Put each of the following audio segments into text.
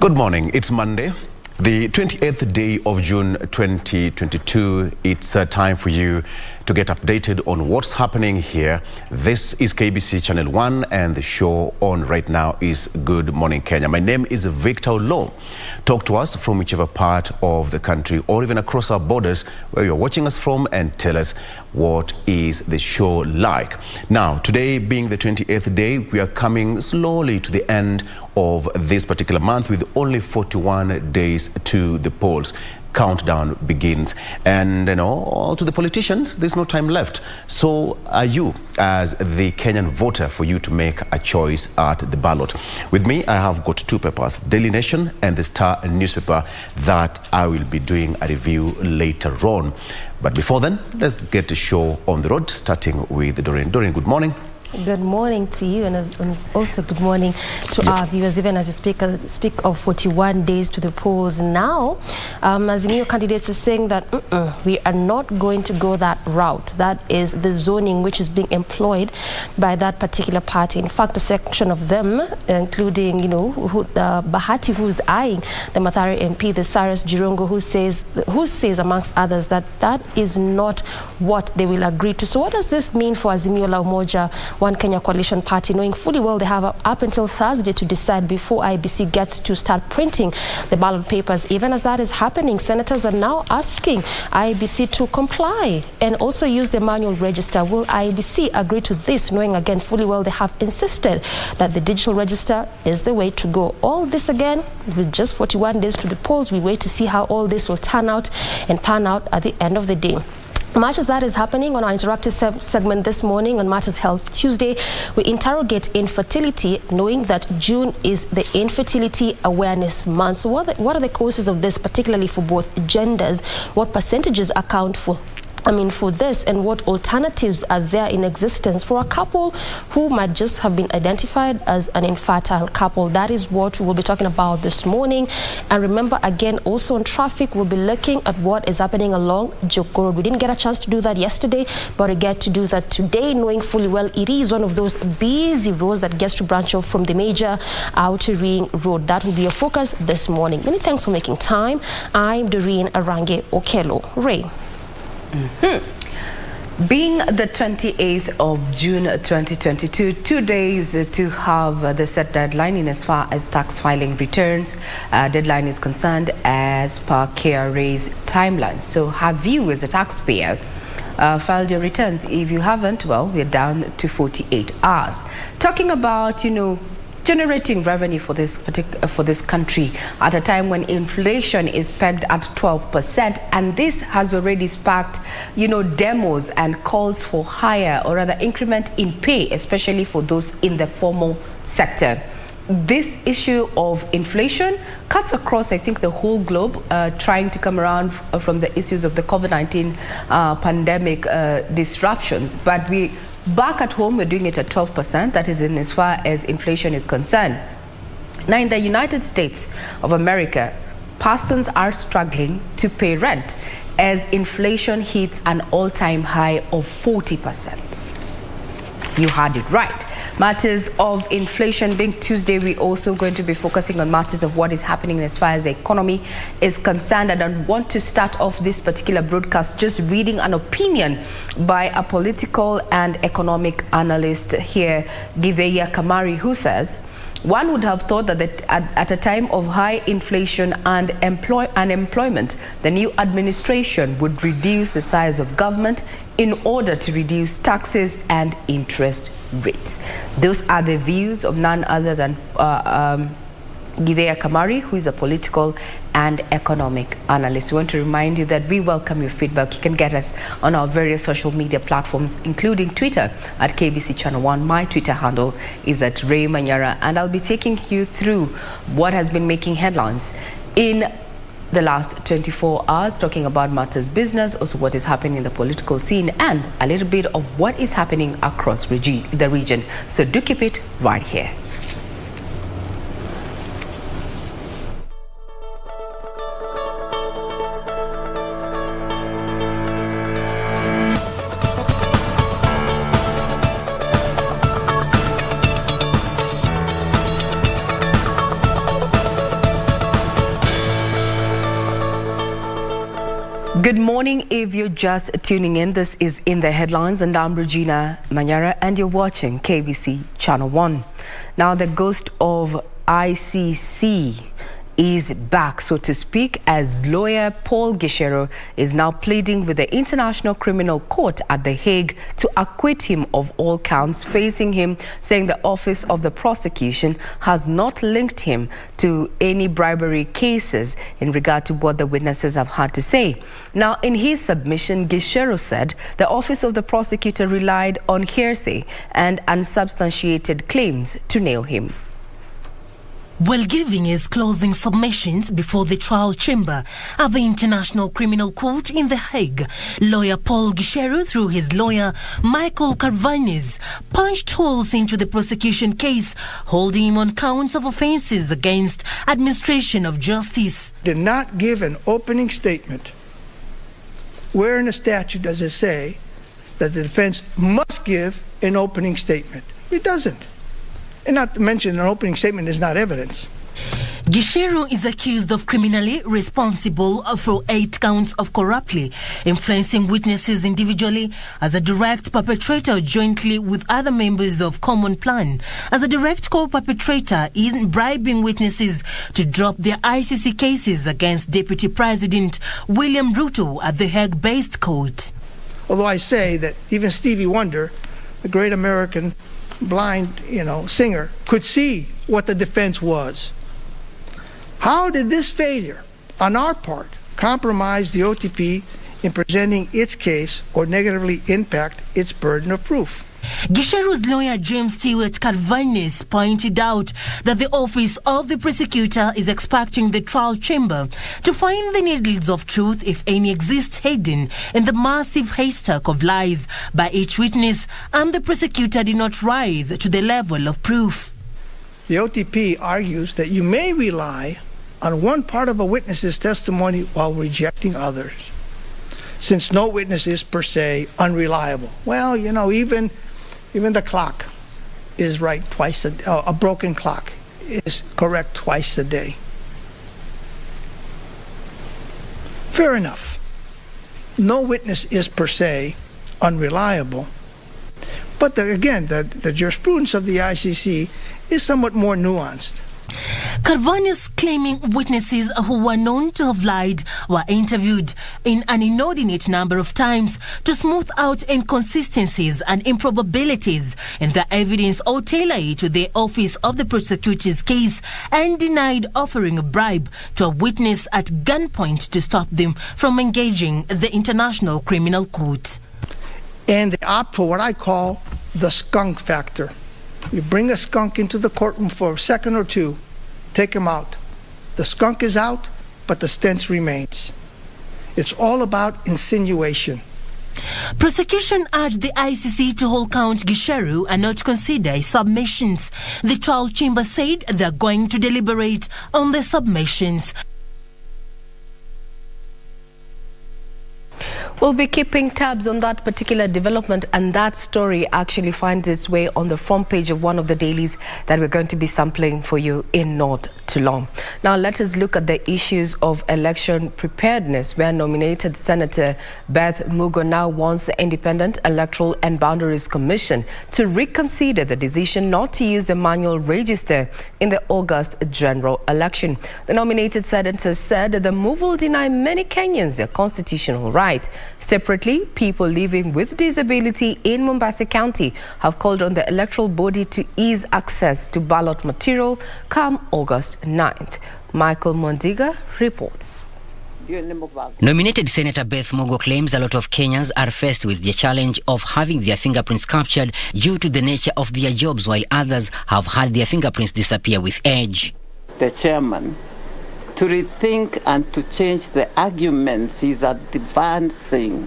Good morning. It's Monday, the 28th day of June 2022. It's time for you to get updated on what's happening here. This is KBC Channel 1 and the show on right now is Good Morning Kenya. My name is Victor Olo. Talk to us from whichever part of the country or even across our borders where you're watching us from and tell us what is the show like. Now, today being the 28th day, we are coming slowly to the end of this particular month with only 41 days to the polls. Countdown begins, and to the politicians, there's no time left. So are you, as the Kenyan voter, for you to make a choice at the ballot. With me, I have got two papers, Daily Nation and the Star newspaper, that I will be doing a review later on. But before then, let's get the show on the road, starting with Doreen. Doreen, good morning. Good morning to you, and also good morning to our viewers, even as you speak of 41 days to the polls. Now, as the new candidates are saying that we are not going to go that route. That is the zoning which is being employed by that particular party. In fact, a section of them, including, Bahati, who's eyeing the Mathare MP, the Cyrus Jirongo, who says, amongst others, that that is not what they will agree to. So what does this mean for Azimio la Umoja, One Kenya Coalition Party, knowing fully well they have up until Thursday to decide before IEBC gets to start printing the ballot papers? Even as that is happening, senators are now asking IEBC to comply and also use the manual register. Will IEBC agree to this, knowing again fully well they have insisted that the digital register is the way to go? All this again with just 41 days to the polls. We wait to see how all this will turn out and pan out at the end of the day. Much as that is happening on our interactive segment this morning on Matters Health Tuesday, we interrogate infertility, knowing that June is the Infertility Awareness Month. So what are the causes of this, particularly for both genders? What percentages account for this, and what alternatives are there in existence for a couple who might just have been identified as an infertile couple? That is what we will be talking about this morning. And remember, again, also on traffic, we'll be looking at what is happening along Joko Road. We didn't get a chance to do that yesterday, but we get to do that today, knowing fully well it is one of those busy roads that gets to branch off from the major outer ring road. That will be your focus this morning. Many thanks for making time. I'm Doreen Arange Okelo. Ray. Being the 28th of June 2022, 2 days to have the set deadline in as far as tax filing returns deadline is concerned as per KRA's timeline. So have you, as a taxpayer, filed your returns? If you haven't, well, we're down to 48 hours. Talking about, generating revenue for this country at a time when inflation is pegged at 12%, and this has already sparked, demos and calls for higher or rather increment in pay, especially for those in the formal sector. This issue of inflation cuts across, I think, the whole globe, trying to come around from the issues of the COVID-19 pandemic disruptions. But back at home, we're doing it at 12%. That is in as far as inflation is concerned. Now, in the United States of America, persons are struggling to pay rent as inflation hits an all-time high of 40%. You heard it right. Matters of inflation being Tuesday, we're also going to be focusing on matters of what is happening as far as the economy is concerned. And I want to start off this particular broadcast just reading an opinion by a political and economic analyst here, Gideya Kamari, who says, one would have thought that at a time of high inflation and unemployment, the new administration would reduce the size of government in order to reduce taxes and interest rates. Those are the views of none other than Gideya Kamari, who is a political and economic analyst. We want to remind you that we welcome your feedback. You can get us on our various social media platforms, including Twitter at KBC Channel 1. My Twitter handle is at Ray Manyara, and I'll be taking you through what has been making headlines in the last 24 hours, talking about matters business, also what is happening in the political scene, and a little bit of what is happening across the region. So do keep it right here. Good morning. If you're just tuning in, this is In the Headlines, and I'm Regina Manyara, and you're watching KBC Channel 1. Now, the ghost of ICC is back, so to speak, as lawyer Paul Gicheru is now pleading with the International Criminal Court at The Hague to acquit him of all counts facing him, saying the office of the prosecution has not linked him to any bribery cases in regard to what the witnesses have had to say. Now, in his submission, Gicheru said the office of the prosecutor relied on hearsay and unsubstantiated claims to nail him. While giving his closing submissions before the trial chamber at the International Criminal Court in The Hague, lawyer Paul Gicheru, through his lawyer Michael Carvanis, punched holes into the prosecution case, holding him on counts of offences against administration of justice. Did not give an opening statement. Where in the statute does it say that the defense must give an opening statement? It doesn't. And not to mention, an opening statement is not evidence. Gicheru is accused of criminally responsible for 8 counts of corruptly influencing witnesses individually as a direct perpetrator jointly with other members of Common Plan, as a direct co-perpetrator in bribing witnesses to drop their ICC cases against Deputy President William Ruto at the Hague-based court. Although I say that even Stevie Wonder, the great American blind, singer, could see what the defense was. How did this failure on our part compromise the OTP in presenting its case or negatively impact its burden of proof? Gicheru's lawyer James Stewart Carvanis pointed out that the office of the prosecutor is expecting the trial chamber to find the needles of truth, if any exist, hidden in the massive haystack of lies by each witness, and the prosecutor did not rise to the level of proof. The OTP argues that you may rely on one part of a witness's testimony while rejecting others, since no witness is per se unreliable. Well, even the clock is right twice a broken clock is correct twice a day. Fair enough. No witness is per se unreliable. But the jurisprudence of the ICC is somewhat more nuanced. Carvanis claiming witnesses who were known to have lied were interviewed in an inordinate number of times to smooth out inconsistencies and improbabilities in the evidence or tailor it to the office of the prosecutor's case, and denied offering a bribe to a witness at gunpoint to stop them from engaging the International Criminal Court. And they opt for what I call the skunk factor. You bring a skunk into the courtroom for a second or two, take him out. The skunk is out, but the stench remains. It's all about insinuation. Prosecution urged the ICC to hold count Gicheru and not consider his submissions. The trial chamber said they're going to deliberate on the submissions. We'll be keeping tabs on that particular development, and that story actually finds its way on the front page of one of the dailies that we're going to be sampling for you in not too long. Now, let us look at the issues of election preparedness, where nominated Senator Beth Mugo now wants the Independent Electoral and Boundaries Commission to reconsider the decision not to use the manual register in the August general election. The nominated senator said the move will deny many Kenyans their constitutional right. Separately, people living with disability in Mombasa County have called on the electoral body to ease access to ballot material come August 9th. Michael Mondiga reports. Nominated Senator Beth Mugo claims a lot of Kenyans are faced with the challenge of having their fingerprints captured due to the nature of their jobs, while others have had their fingerprints disappear with age. The chairman to rethink and to change the arguments is advancing,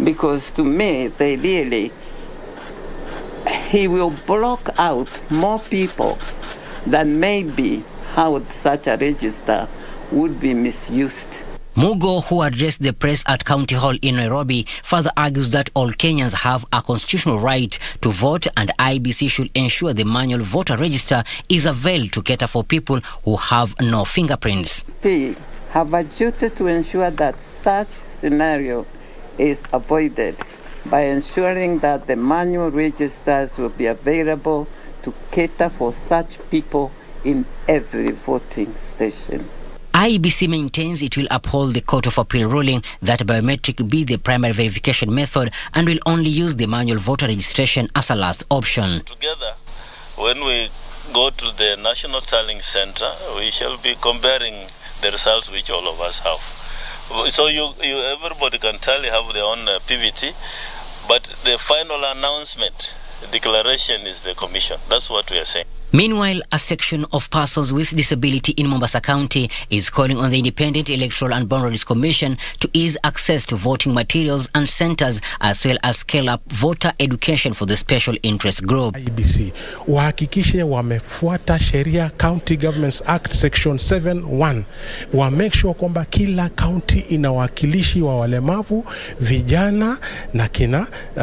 because to me he will block out more people than maybe how such a register would be misused. Mugo, who addressed the press at County Hall in Nairobi, further argues that all Kenyans have a constitutional right to vote, and IBC should ensure the manual voter register is a veil to cater for people who have no fingerprints. Have a duty to ensure that such scenario is avoided by ensuring that the manual registers will be available to cater for such people in every voting station. IEBC maintains it will uphold the Court of Appeal ruling that biometric be the primary verification method and will only use the manual voter registration as a last option. Together, when we go to the National Tallying Center, we shall be comparing the results which all of us have. So everybody can tally, have their own PVT, but the final announcement, declaration is the commission. That's what we are saying. Meanwhile, a section of persons with disability in Mombasa County is calling on the Independent Electoral and Boundaries Commission to ease access to voting materials and centers, as well as scale up voter education for the special interest group. IEBC wahakikishe wamefuata sheria County Governments Act Section 7(1). Wa make sure kwamba kila county ina wakilishi wa walemavu, vijana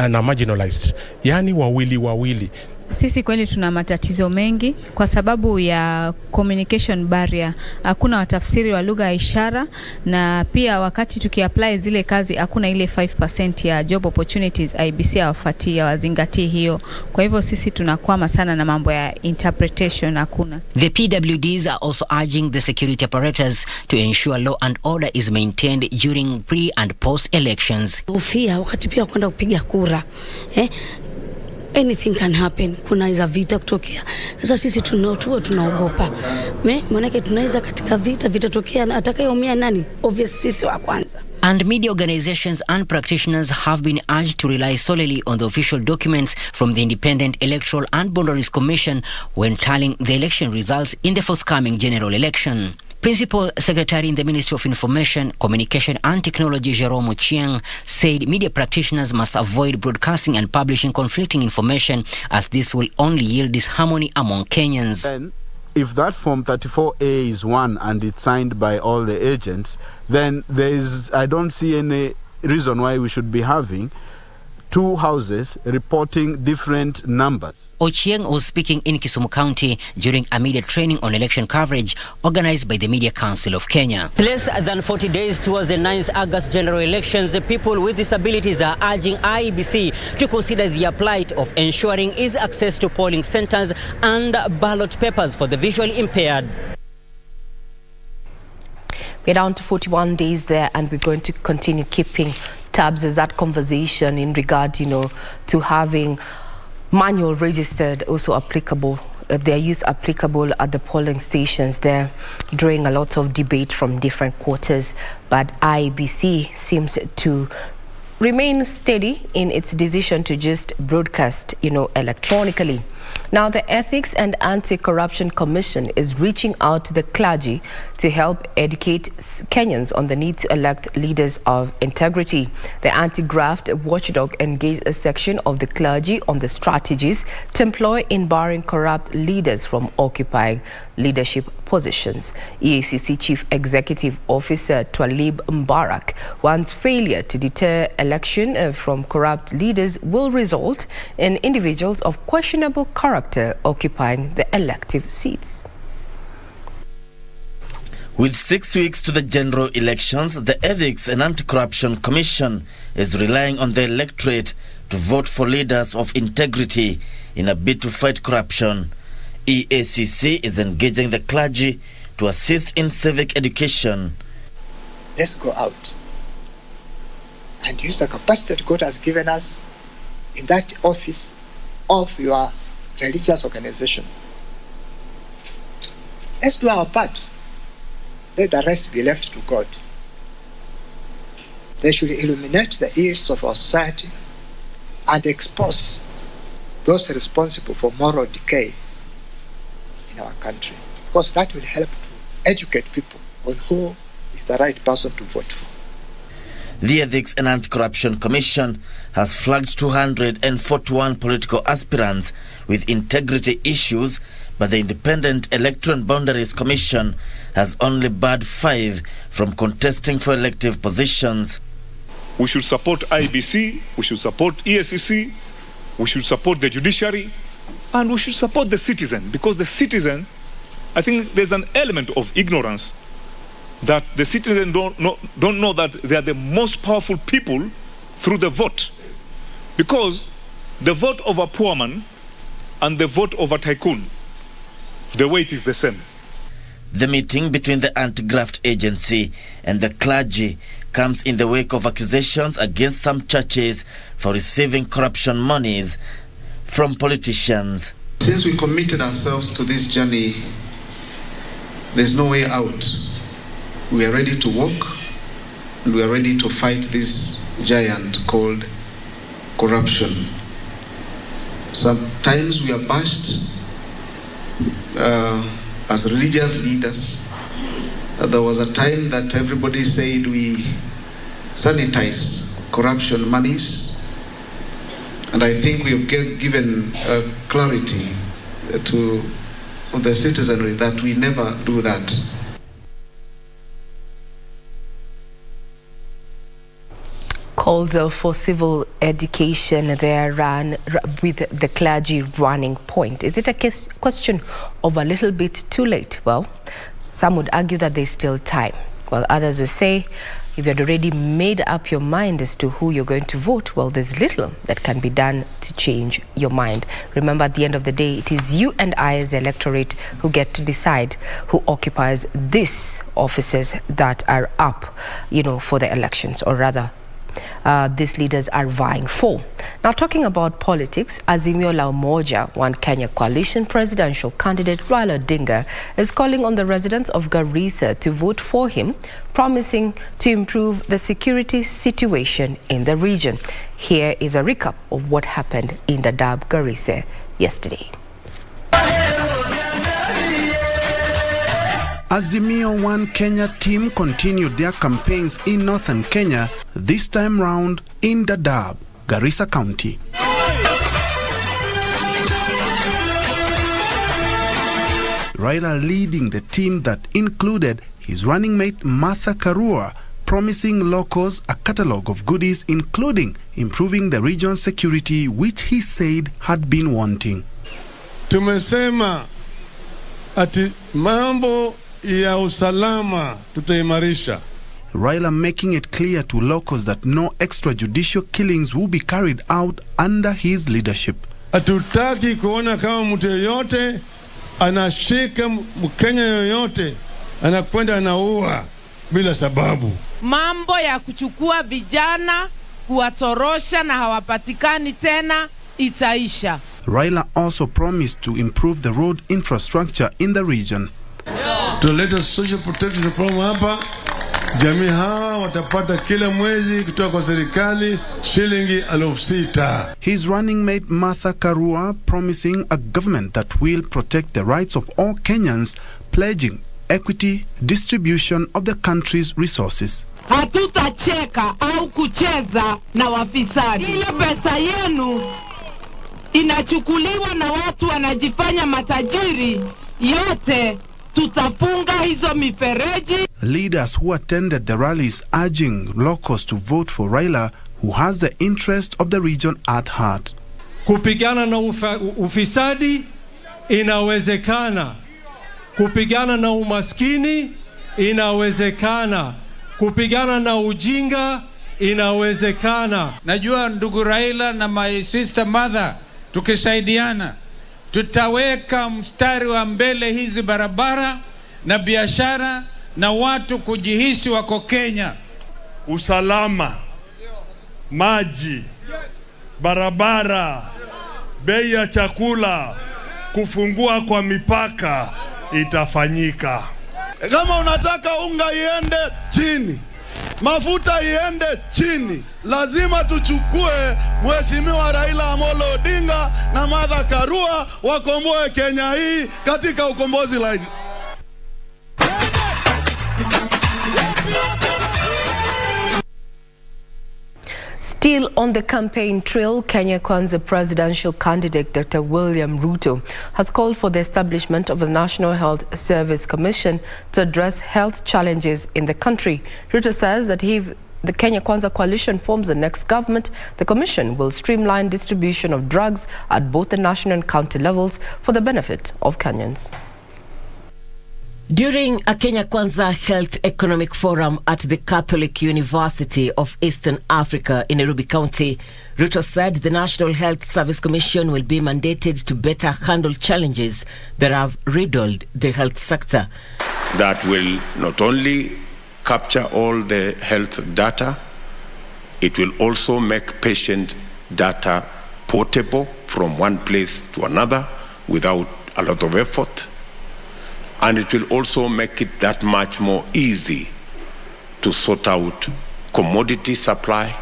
na marginalized, yani wawili. Sisi kweli tuna matatizo mengi kwa sababu ya communication barrier. Hakuna watafsiri wa lugha ya ishara, na pia wakati tukiapply zile kazi hakuna ile 5% ya job opportunities. IEBC hawafuatia, wazingatii hiyo. Kwa hivyo sisi tunakwama sana na mambo ya interpretation hakuna. The PWDs are also urging the security apparatus to ensure law and order is maintained during pre and post elections. Ufia wakati pia kwenda kupiga kura. Anything can happen. Kunaweza vita kutokea. Sasa sisi tunaogopa. Maana tunaweza katika vita vitatokea, na atakayeumia nani? Obvious sisi wa kwanza. And media organizations and practitioners have been urged to rely solely on the official documents from the Independent Electoral and Boundaries Commission when tallying the election results in the forthcoming general election. Principal Secretary in the Ministry of Information, Communication and Technology, Jerome Ochieng, said media practitioners must avoid broadcasting and publishing conflicting information, as this will only yield disharmony among Kenyans. And if that Form 34A is won and it's signed by all the agents, then I don't see any reason why we should be having two houses reporting different numbers. Ochieng was speaking in Kisumu County during a media training on election coverage organized by the Media Council of Kenya. Less than 40 days towards the 9th August general elections, the people with disabilities are urging IEBC to consider their plight of ensuring easy access to polling centers and ballot papers for the visually impaired. We're down to 41 days there, and we're going to continue keeping tabs as that conversation in regard, to having manual registered also applicable, their use applicable at the polling stations there, drawing a lot of debate from different quarters. But IEBC seems to remain steady in its decision to just broadcast, electronically. Now, the Ethics and Anti-Corruption Commission is reaching out to the clergy to help educate Kenyans on the need to elect leaders of integrity. The anti-graft watchdog engaged a section of the clergy on the strategies to employ in barring corrupt leaders from occupying leadership positions. EACC Chief Executive Officer Twalib Mbarak warns failure to deter election from corrupt leaders will result in individuals of questionable character occupying the elective seats. With 6 weeks to the general elections, the Ethics and Anti-Corruption Commission is relying on the electorate to vote for leaders of integrity in a bid to fight corruption. EACC is engaging the clergy to assist in civic education. Let's go out and use the capacity that God has given us in that office of your religious organization. Let's do our part. Let the rest be left to God. They should illuminate the ears of our society and expose those responsible for moral decay in our country, because that will help to educate people on who is the right person to vote for. The Ethics and Anti-Corruption Commission has flagged 241 political aspirants with integrity issues, but the Independent Electoral and Boundaries Commission has only barred 5 from contesting for elective positions. We should support IBC, we should support EACC, we should support the judiciary, and we should support the citizen, because the citizen, I think there's an element of ignorance that the citizens don't know that they are the most powerful people through the vote. Because the vote of a poor man and the vote of a tycoon, the weight is the same. The meeting between the anti-graft agency and the clergy comes in the wake of accusations against some churches for receiving corruption monies from politicians. Since we committed ourselves to this journey, there's no way out. We are ready to walk, and we are ready to fight this giant called corruption. Sometimes we are bashed as religious leaders. There was a time that everybody said we sanitize corruption monies, and I think we have given clarity to the citizenry that we never do that. Calls for civil education there ran with the clergy running point. Is it a question of a little bit too late? Well, some would argue that there's still time, while others would say if you had already made up your mind as to who you're going to vote, well, there's little that can be done to change your mind. Remember, at the end of the day, it is you and I as the electorate who get to decide who occupies these offices that are up, for the elections, or rather, these leaders are vying for. Now, talking about politics, Azimio la Umoja, One Kenya coalition presidential candidate Raila Odinga is calling on the residents of Garissa to vote for him, promising to improve the security situation in the region. Here is a recap of what happened in Dadaab, Garissa yesterday. Azimio One Kenya team continued their campaigns in northern Kenya, this time round in Dadaab, Garissa County. Raila leading the team that included his running mate Martha Karua, promising locals a catalogue of goodies including improving the region's security, which he said had been wanting. Tumesema ati mambo ya usalama tutaimarisha. Raila making it clear to locals that no extrajudicial killings will be carried out under his leadership. Hatutaki kuona kama mtu yoyote anashika Mkenya yoyote anakwenda anaua bila sababu. Mambo ya kuchukua vijana kuwatorosha na hawapatikani tena itaisha. Raila also promised to improve the road infrastructure in the region. Tuleta social protection program hapa. Jamii hawa watapata kila mwezi kutoka kwa serikali shilingi 6,000. His running mate Martha Karua promising a government that will protect the rights of all Kenyans, pledging equity distribution of the country's resources. Hatutacheka au kucheza na wafisadi. Ile pesa yenu inachukuliwa na watu wanajifanya matajiri, yote tutafunga hizo mifereji. Leaders who attended the rallies urging locals to vote for Raila, who has the interest of the region at heart. Kupigana na ufisadi inawezekana. Kupigana na umaskini inawezekana. Kupigana na ujinga inawezekana. Najua ndugu Raila na my sister mother tukisaidiana tutaweka mstari wa mbele hizi barabara na biashara na watu kujihisi wako Kenya. Usalama, maji, barabara, bei ya chakula, kufungua kwa mipaka itafanyika. Kama unataka unga iende chini, mafuta iende chini, lazima tuchukue Mheshimiwa Raila Amolo Odinga na Martha Karua wakomboe Kenya hii katika ukombozi la. Still on the campaign trail, Kenya Kwanza presidential candidate Dr. William Ruto has called for the establishment of a National Health Service Commission to address health challenges in the country. Ruto says that if the Kenya Kwanza coalition forms the next government, the commission will streamline distribution of drugs at both the national and county levels for the benefit of Kenyans. During a Kenya Kwanza Health Economic Forum at the Catholic University of Eastern Africa in Nairobi County, Ruto said the National Health Service Commission will be mandated to better handle challenges that have riddled the health sector. That will not only capture all the health data, it will also make patient data portable from one place to another without a lot of effort. And it will also make it that much more easy to sort out commodity supply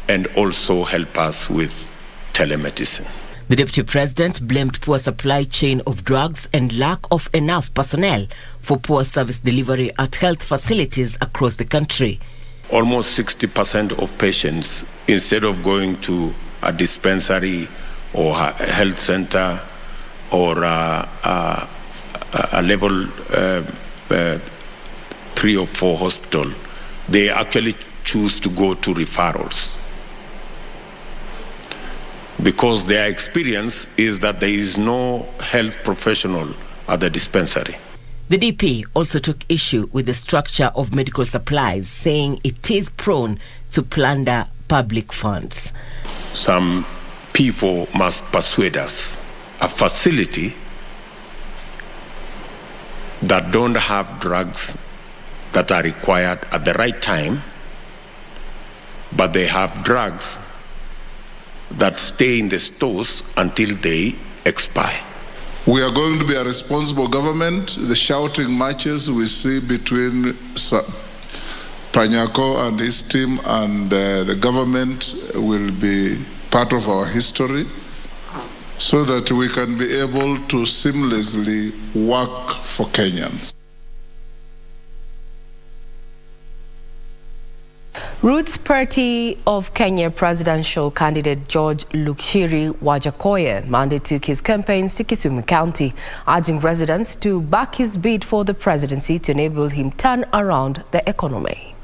and also help us with telemedicine. The Deputy President blamed poor supply chain of drugs and lack of enough personnel for poor service delivery at health facilities across the country. Almost 60% of patients, instead of going to a dispensary or a health center or a level 3 or 4 hospital, they actually choose to go to referrals because their experience is that there is no health professional at the dispensary. The DP also took issue with the structure of medical supplies, saying it is prone to plunder public funds. Some people must persuade us a facility that don't have drugs that are required at the right time, but they have drugs that stay in the stores until they expire. We are going to be a responsible government. The shouting matches we see between Panyako and his team and the government will be part of our history, so that we can be able to seamlessly work for Kenyans. Roots Party of Kenya presidential candidate George Lukhiri Wajakoya Monday took his campaigns to Kisumu County, urging residents to back his bid for the presidency to enable him turn around the economy.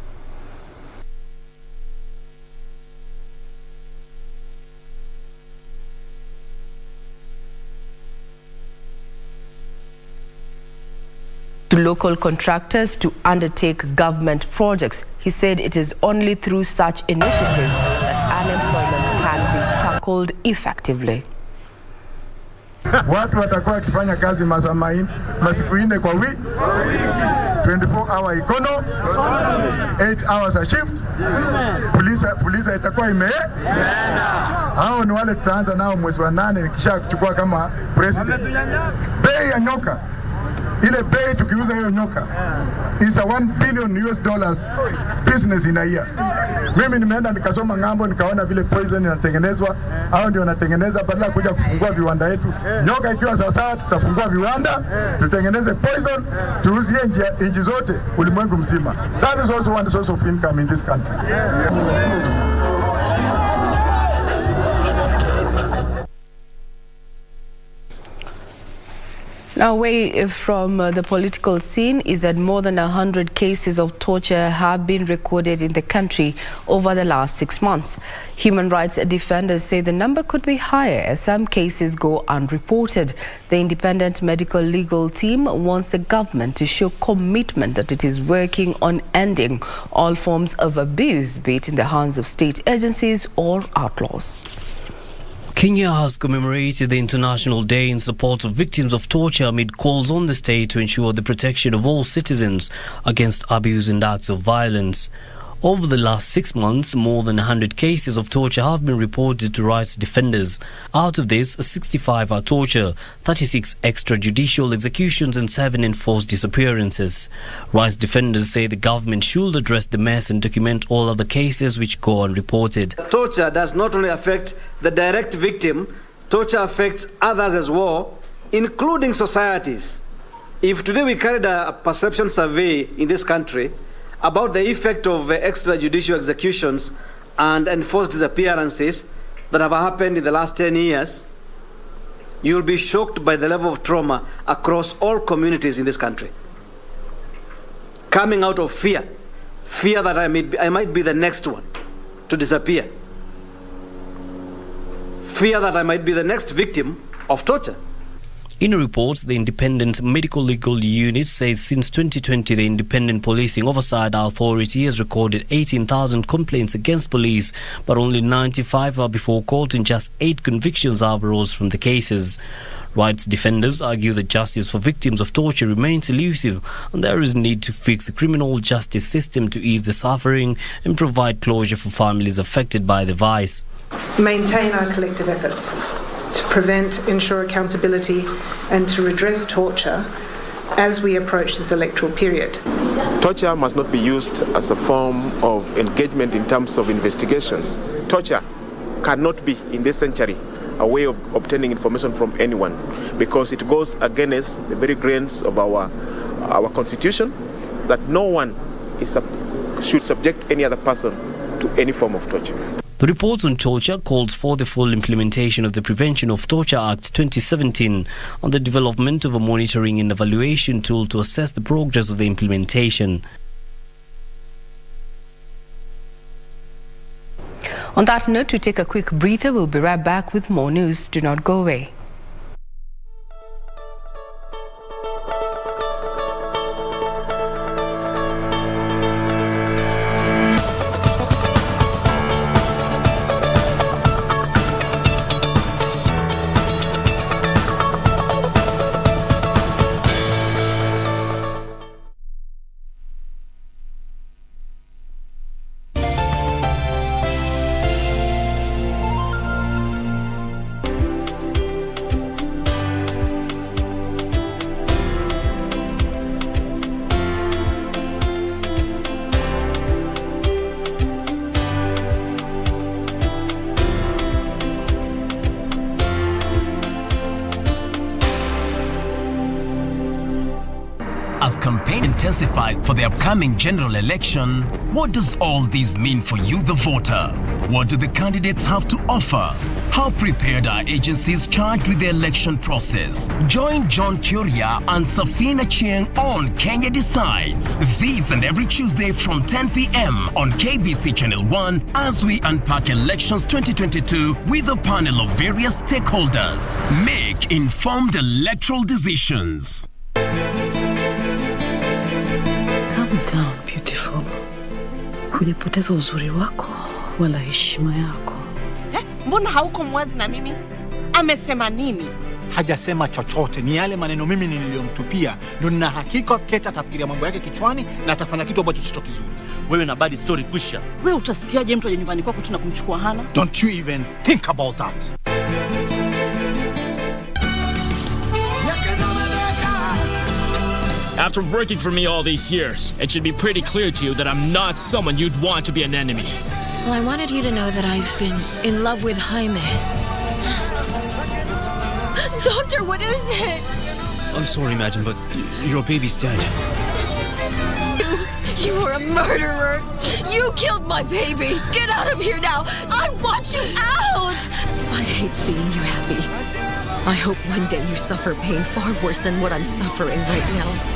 To local contractors to undertake government projects. He said it is only through such initiatives that unemployment can be tackled effectively. Watu watakuwa wakifanya kazi masiku ine kwa wiki, 24-hour econo, 8 hours a shift. Fuliza itakuwa hao ni wale tutaanza nao mwezi wa 8 nikisha kuchukua kama president. Bei ya nyoka, ile bei tukiuza hiyo nyoka is a $1 billion business in a year. Mimi nimeenda nikasoma ngambo nikaona vile poison inatengenezwa, hao ndio wanatengeneza badala kuja kufungua viwanda yetu. Nyoka ikiwa sawa tutafungua viwanda, tutengeneze poison, tuuzie nchi zote ulimwengu mzima. That is also one source of income in this country. Now, away from the political scene is that more than 100 cases of torture have been recorded in the country over the last 6 months. Human rights defenders say the number could be higher as some cases go unreported. The independent medical legal team wants the government to show commitment that it is working on ending all forms of abuse, be it in the hands of state agencies or outlaws. Kenya has commemorated the International Day in support of victims of torture amid calls on the state to ensure the protection of all citizens against abuse and acts of violence. Over the last 6 months, more than 100 cases of torture have been reported to rights defenders. Out of this, 65 are torture, 36 extrajudicial executions and 7 enforced disappearances. Rights defenders say the government should address the mess and document all other cases which go unreported. Torture does not only affect the direct victim, torture affects others as well, including societies. If today we carried a perception survey in this country about the effect of extrajudicial executions and enforced disappearances that have happened in the last 10 years, you will be shocked by the level of trauma across all communities in this country. Coming out of fear that I might be the next one to disappear. Fear that I might be the next victim of torture. In a report, the Independent Medical Legal Unit says since 2020, the Independent Policing Oversight Authority has recorded 18,000 complaints against police, but only 95 are before court and just 8 convictions have arose from the cases. Rights defenders argue that justice for victims of torture remains elusive and there is a need to fix the criminal justice system to ease the suffering and provide closure for families affected by the vice. Maintain our collective efforts to prevent, ensure accountability and to redress torture as we approach this electoral period. Torture must not be used as a form of engagement in terms of investigations. Torture cannot be, in this century, a way of obtaining information from anyone because it goes against the very grains of our constitution that no one should subject any other person to any form of torture. The report on torture calls for the full implementation of the Prevention of Torture Act 2017 on the development of a monitoring and evaluation tool to assess the progress of the implementation. On that note, we take a quick breather. We'll be right back with more news. Do not go away. As campaign intensified for the upcoming general election, what does all this mean for you, the voter? What do the candidates have to offer? How prepared are agencies charged with the election process? Join John Kuria and Safina Chieng on Kenya Decides. This and every Tuesday from 10 p.m. on KBC Channel 1 as we unpack elections 2022 with a panel of various stakeholders. Make informed electoral decisions. Calm down, beautiful. Hujapoteza uzuri wako wala heshima yako. Mbona hauko mwazi na mimi? Amesema nini? Hajasema chochote, ni yale maneno mimi niliyomtupia. Ndio nina hakika Keta atafikiria mambo yake kichwani na atafanya kitu ambacho sio kizuri. Wewe na bad story kwisha. Wewe utasikiaje mtu aje nyumbani kwako tuna kumchukua Hana? Don't you even think about that. After working for me all these years, it should be pretty clear to you that I'm not someone you'd want to be an enemy. Well, I wanted you to know that I've been in love with Jaime. Doctor, what is it? I'm sorry, Imagine, but your baby's dead. You are a murderer. You killed my baby. Get out of here now. I want you out. I hate seeing you happy. I hope one day you suffer pain far worse than what I'm suffering right now.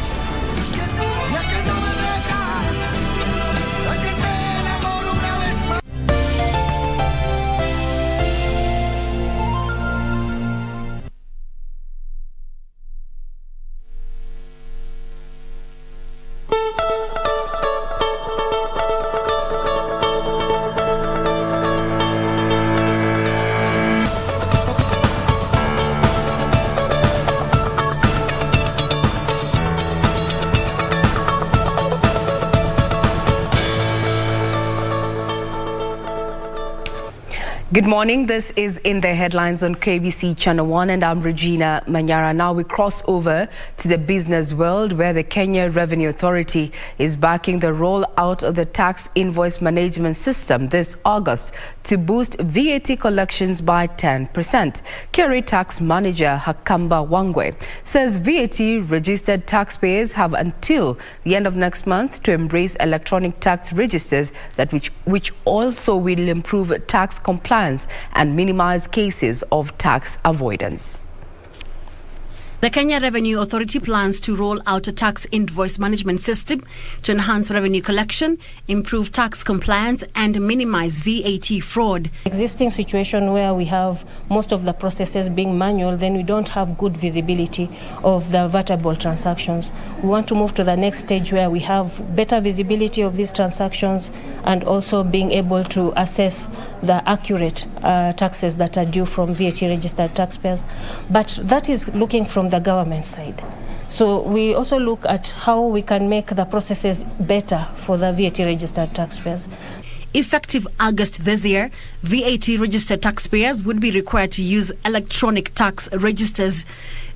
Good morning. This is In the Headlines on KBC Channel 1 and I'm Regina Manyara. Now we cross over to the business world where the Kenya Revenue Authority is backing the rollout of the tax invoice management system this August to boost VAT collections by 10%. KRA Tax Manager Hakamba Wangwe says VAT registered taxpayers have until the end of next month to embrace electronic tax registers which also will improve tax compliance and minimize cases of tax avoidance. The Kenya Revenue Authority plans to roll out a tax invoice management system to enhance revenue collection, improve tax compliance, and minimize VAT fraud. Existing situation where we have most of the processes being manual, then we don't have good visibility of the vertable transactions. We want to move to the next stage where we have better visibility of these transactions and also being able to assess the accurate taxes that are due from VAT registered taxpayers. But that is looking from the government side. So we also look at how we can make the processes better for the VAT registered taxpayers. Effective August this year, VAT registered taxpayers would be required to use electronic tax registers.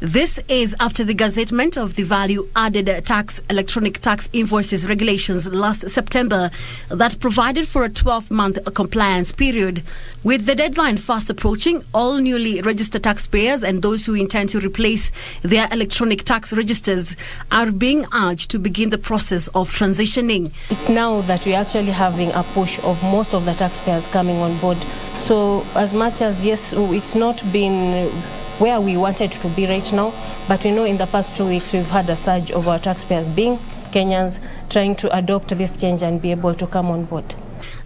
This is after the gazettement of the value-added tax electronic tax invoices regulations last September that provided for a 12-month compliance period. With the deadline fast approaching, all newly registered taxpayers and those who intend to replace their electronic tax registers are being urged to begin the process of transitioning. It's now that we're actually having a push of most of the taxpayers coming on board. So as much as, yes, it's not been where we wanted to be right now, but we know in the past 2 weeks we've had a surge of our taxpayers being Kenyans trying to adopt this change and be able to come on board.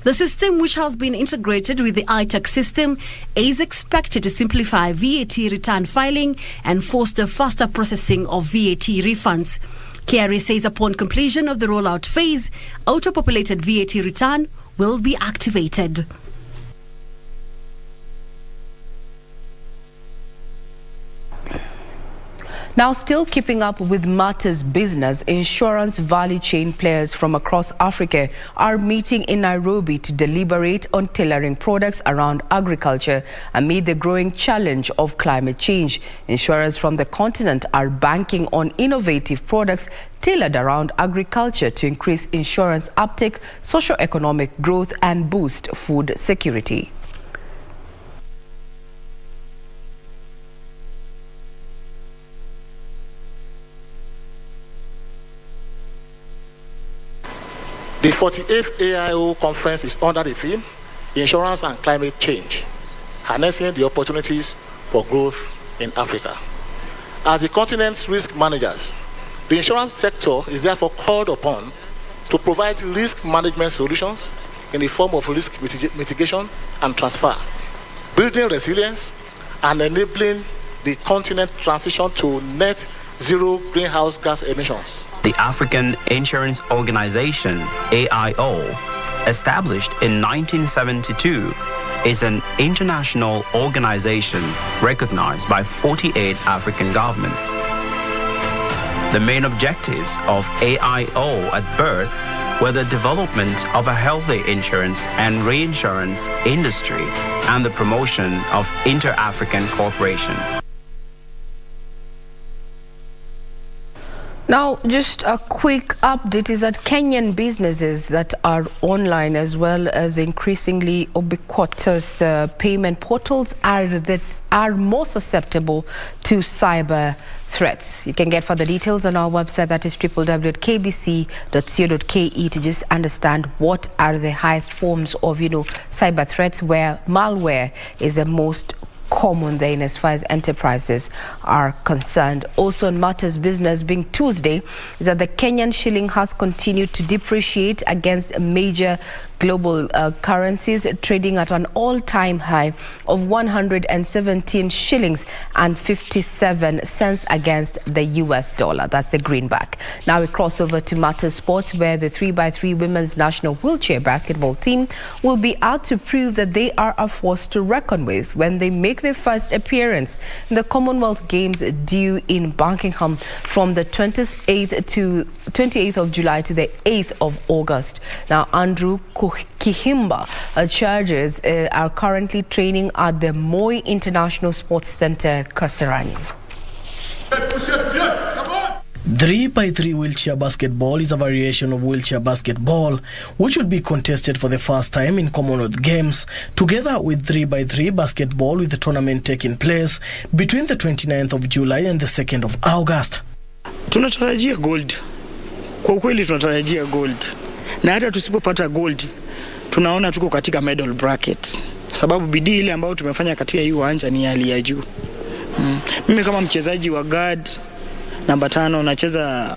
The system, which has been integrated with the iTax system, is expected to simplify VAT return filing and foster faster processing of VAT refunds. KRA says upon completion of the rollout phase, auto-populated VAT return will be activated. Now, still keeping up with matters business, insurance value chain players from across Africa are meeting in Nairobi to deliberate on tailoring products around agriculture amid the growing challenge of climate change. Insurers from the continent are banking on innovative products tailored around agriculture to increase insurance uptake, socio-economic growth, and boost food security. The 48th AIO conference is under the theme, Insurance and Climate Change, harnessing the opportunities for growth in Africa. As the continent's risk managers, the insurance sector is therefore called upon to provide risk management solutions in the form of risk mitigation and transfer, building resilience and enabling the continent transition to net zero greenhouse gas emissions. The African Insurance Organization, AIO, established in 1972, is an international organization recognized by 48 African governments. The main objectives of AIO at birth were the development of a healthy insurance and reinsurance industry and the promotion of inter-African cooperation. Now, just a quick update is that Kenyan businesses that are online, as well as increasingly ubiquitous payment portals, are more susceptible to cyber threats. You can get further details on our website, that is www.kbc.co.ke, to just understand what are the highest forms of, cyber threats, where malware is the most common then as far as enterprises are concerned. Also on matters business, being Tuesday, is that the Kenyan shilling has continued to depreciate against major global currencies, trading at an all-time high of 117 shillings and 57 cents against the US dollar. That's the greenback. Now we cross over to matters sports, where the 3x3 women's national wheelchair basketball team will be out to prove that they are a force to reckon with when they make their first appearance in the Commonwealth Games due in Buckingham from the 28th of July to the 8th of August. Now, Andrew Kihimba charges are currently training at the Moi International Sports Center, Kasarani. 3x3 wheelchair basketball is a variation of wheelchair basketball which will be contested for the first time in Commonwealth Games, together with 3x3 basketball, with the tournament taking place between the 29th of July and the 2nd of August. Tunatarajia gold. Kwa ukweli tunatarajia gold. Na hata tusipopata gold, tunaona tuko katika medal bracket. Sababu bidii ile ambayo tumefanya katika hii uwanja ni hali ya juu. Mimi kama mchezaji wa guard namba 5 nacheza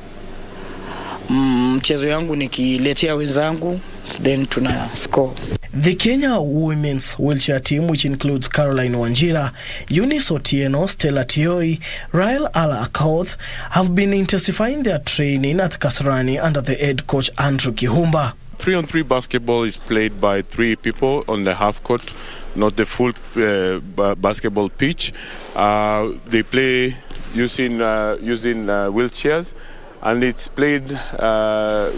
mchezo yangu nikiletea wenzangu then tuna score. The Kenya women's wheelchair team, which includes Caroline Wanjira, Eunice Otieno, Stella Tioi, Rael Al-Akoth, have been intensifying their training at Kasarani under the head coach Andrew Kihumba. 3-on-3 basketball is played by 3 people on the half court, not the full basketball pitch. They play using wheelchairs, and it's played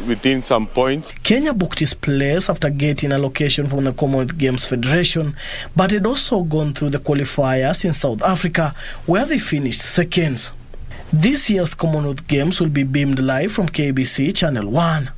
within some points. Kenya booked its place after getting allocation from the Commonwealth Games Federation, but had also gone through the qualifiers in South Africa, where they finished second. This year's Commonwealth Games will be beamed live from KBC Channel 1.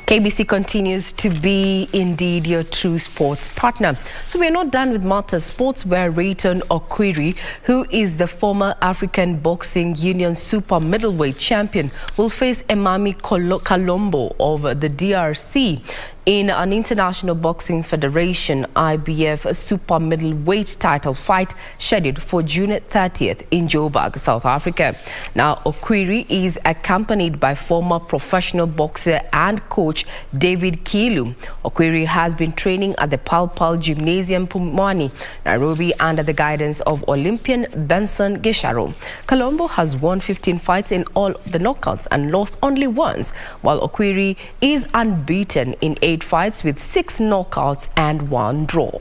KBC continues to be indeed your true sports partner. So we're not done with matters sports, where Rayton Okwiri, who is the former African Boxing Union super middleweight champion, will face Emami Kalombo of the DRC in an International Boxing Federation IBF super middleweight title fight scheduled for June 30th in Joburg, South Africa. Now, Okwiri is accompanied by former professional boxer and coach David Kilu. Okwiri has been training at the Pal Pal Gymnasium Pumwani, Nairobi, under the guidance of Olympian Benson Gisharo. Kalombo has won 15 fights in all the knockouts and lost only once, while Okwiri is unbeaten in 8 fights with 6 knockouts and 1 draw.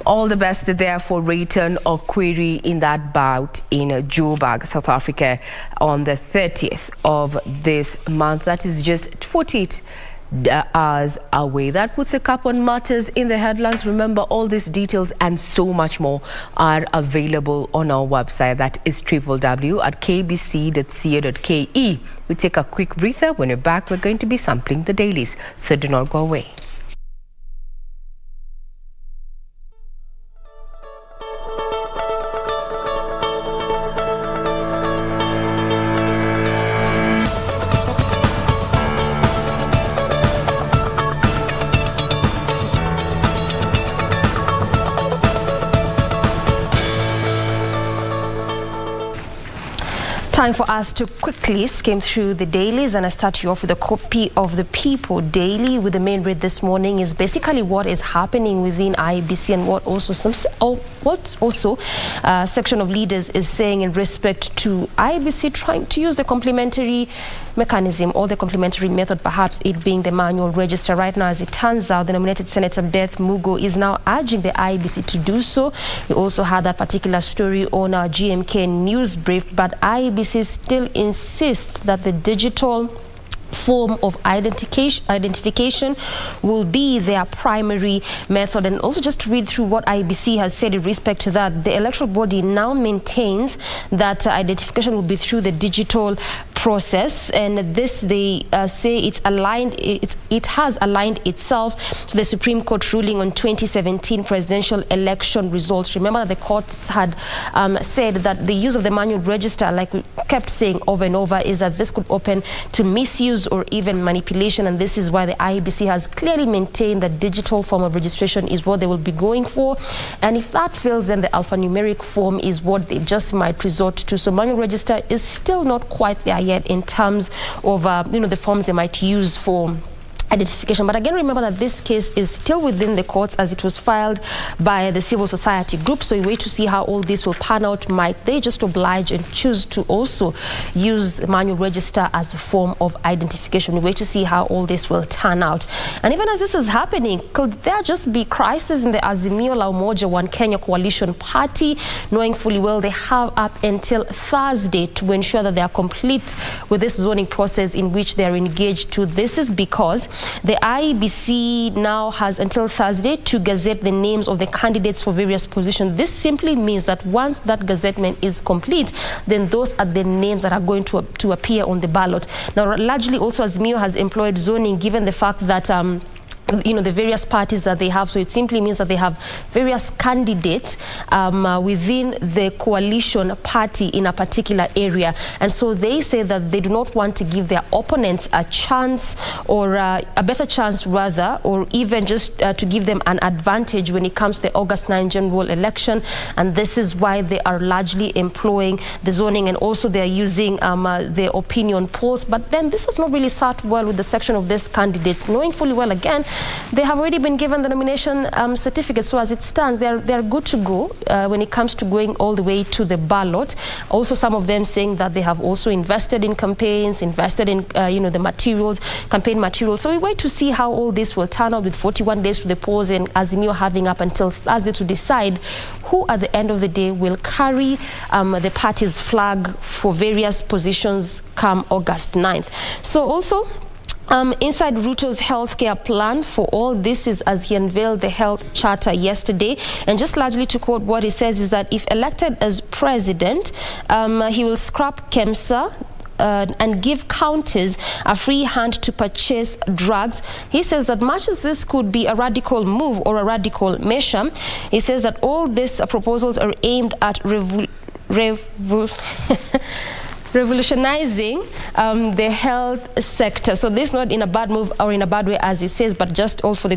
All the best there for Rayton Okwiri in that bout in Joburg, South Africa on the 30th of this month. That is just 48 hours away. That puts a cap on matters in the headlines. Remember, all these details and so much more are available on our website. That is www.kbc.co.ke. We take a quick breather. When we're back, we're going to be sampling the dailies, so do not go away. Time for us to quickly skim through the dailies, and I start you off with a copy of the People Daily. With the main read this morning is basically what is happening within IBC and what also section of leaders is saying in respect to IBC trying to use the complementary mechanism or the complementary method, perhaps it being the manual register. Right now, as it turns out, the nominated Senator Beth Mugo is now urging the IBC to do so. We also had that particular story on our GMK news brief, but IBC still insists that the digital form of identification will be their primary method. And also, just to read through what IBC has said in respect to that, the electoral body now maintains that identification will be through the digital process, and this they say it has aligned itself to the Supreme Court ruling on 2017 presidential election results. Remember that the courts had said that the use of the manual register, like we kept saying over and over, is that this could open to misuse or even manipulation, and this is why the IBC has clearly maintained that digital form of registration is what they will be going for, and if that fails, then the alphanumeric form is what they just might resort to. So manual register is still not quite there yet in terms of the forms they might use for identification. But again, remember that this case is still within the courts as it was filed by the civil society group. So we wait to see how all this will pan out. Might they just oblige and choose to also use manual register as a form of identification? We wait to see how all this will turn out. And even as this is happening, could there just be crisis in the Azimio la Umoja One Kenya coalition party, knowing fully well they have up until Thursday to ensure that they are complete with this zoning process in which they are engaged to? This is because the IBC now has until Thursday to gazette the names of the candidates for various positions. This simply means that once that gazettement is complete, then those are the names that are going to appear on the ballot. Now, largely also, Azimio has employed zoning, given the fact that the various parties that they have. So it simply means that they have various candidates within the coalition party in a particular area. And so they say that they do not want to give their opponents a chance, or a better chance rather, or even just to give them an advantage when it comes to the August 9 general election. And this is why they are largely employing the zoning, and also they are using the opinion polls. But then this has not really sat well with the section of these candidates, knowing fully well, again, they have already been given the nomination certificate. So as it stands, they're good to go when it comes to going all the way to the ballot. Also, some of them saying that they have also invested in campaigns, invested in the materials, campaign materials. So we wait to see how all this will turn out, with 41 days to the polls and Azimio having up until Thursday to decide who at the end of the day will carry the party's flag for various positions come August 9th. So also, inside Ruto's healthcare plan for all, this is as he unveiled the health charter yesterday. And just largely to quote what he says is that if elected as president, he will scrap KEMSA and give counties a free hand to purchase drugs. He says that much as this could be a radical move or a radical measure, he says that all these proposals are aimed at revolutionizing the health sector. So this is not in a bad move or in a bad way, as he says, but just all for the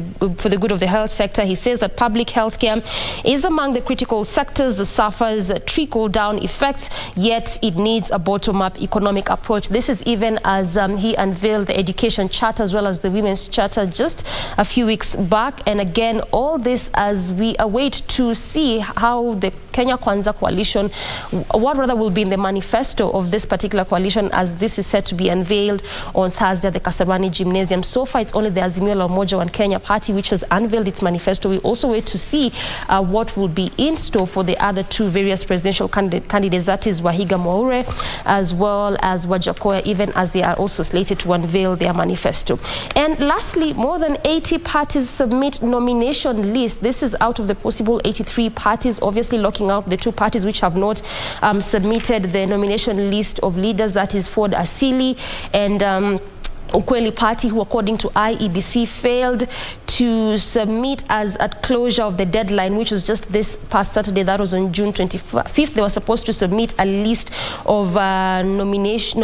good of the health sector. He says that public health care is among the critical sectors that suffers trickle-down effects, yet it needs a bottom-up economic approach. This is even as he unveiled the education charter as well as the women's charter just a few weeks back. And again, all this as we await to see how the Kenya Kwanza coalition, what rather will be in the manifesto of this particular coalition, as this is set to be unveiled on Thursday at the Kasarani Gymnasium. So far, it's only the Azimio la Umoja One Kenya party which has unveiled its manifesto. We also wait to see what will be in store for the other two various presidential candidates, that is Wahiga Mwaure as well as Wajakoya, even as they are also slated to unveil their manifesto. And lastly, more than 80 parties submit nomination lists. This is out of the possible 83 parties, obviously locking out the two parties which have not submitted the nomination list of leaders, that is Ford Asili and Ukweli Party, who according to IEBC failed to submit as at closure of the deadline, which was just this past Saturday. That was on June 25th. They were supposed to submit a list of nominated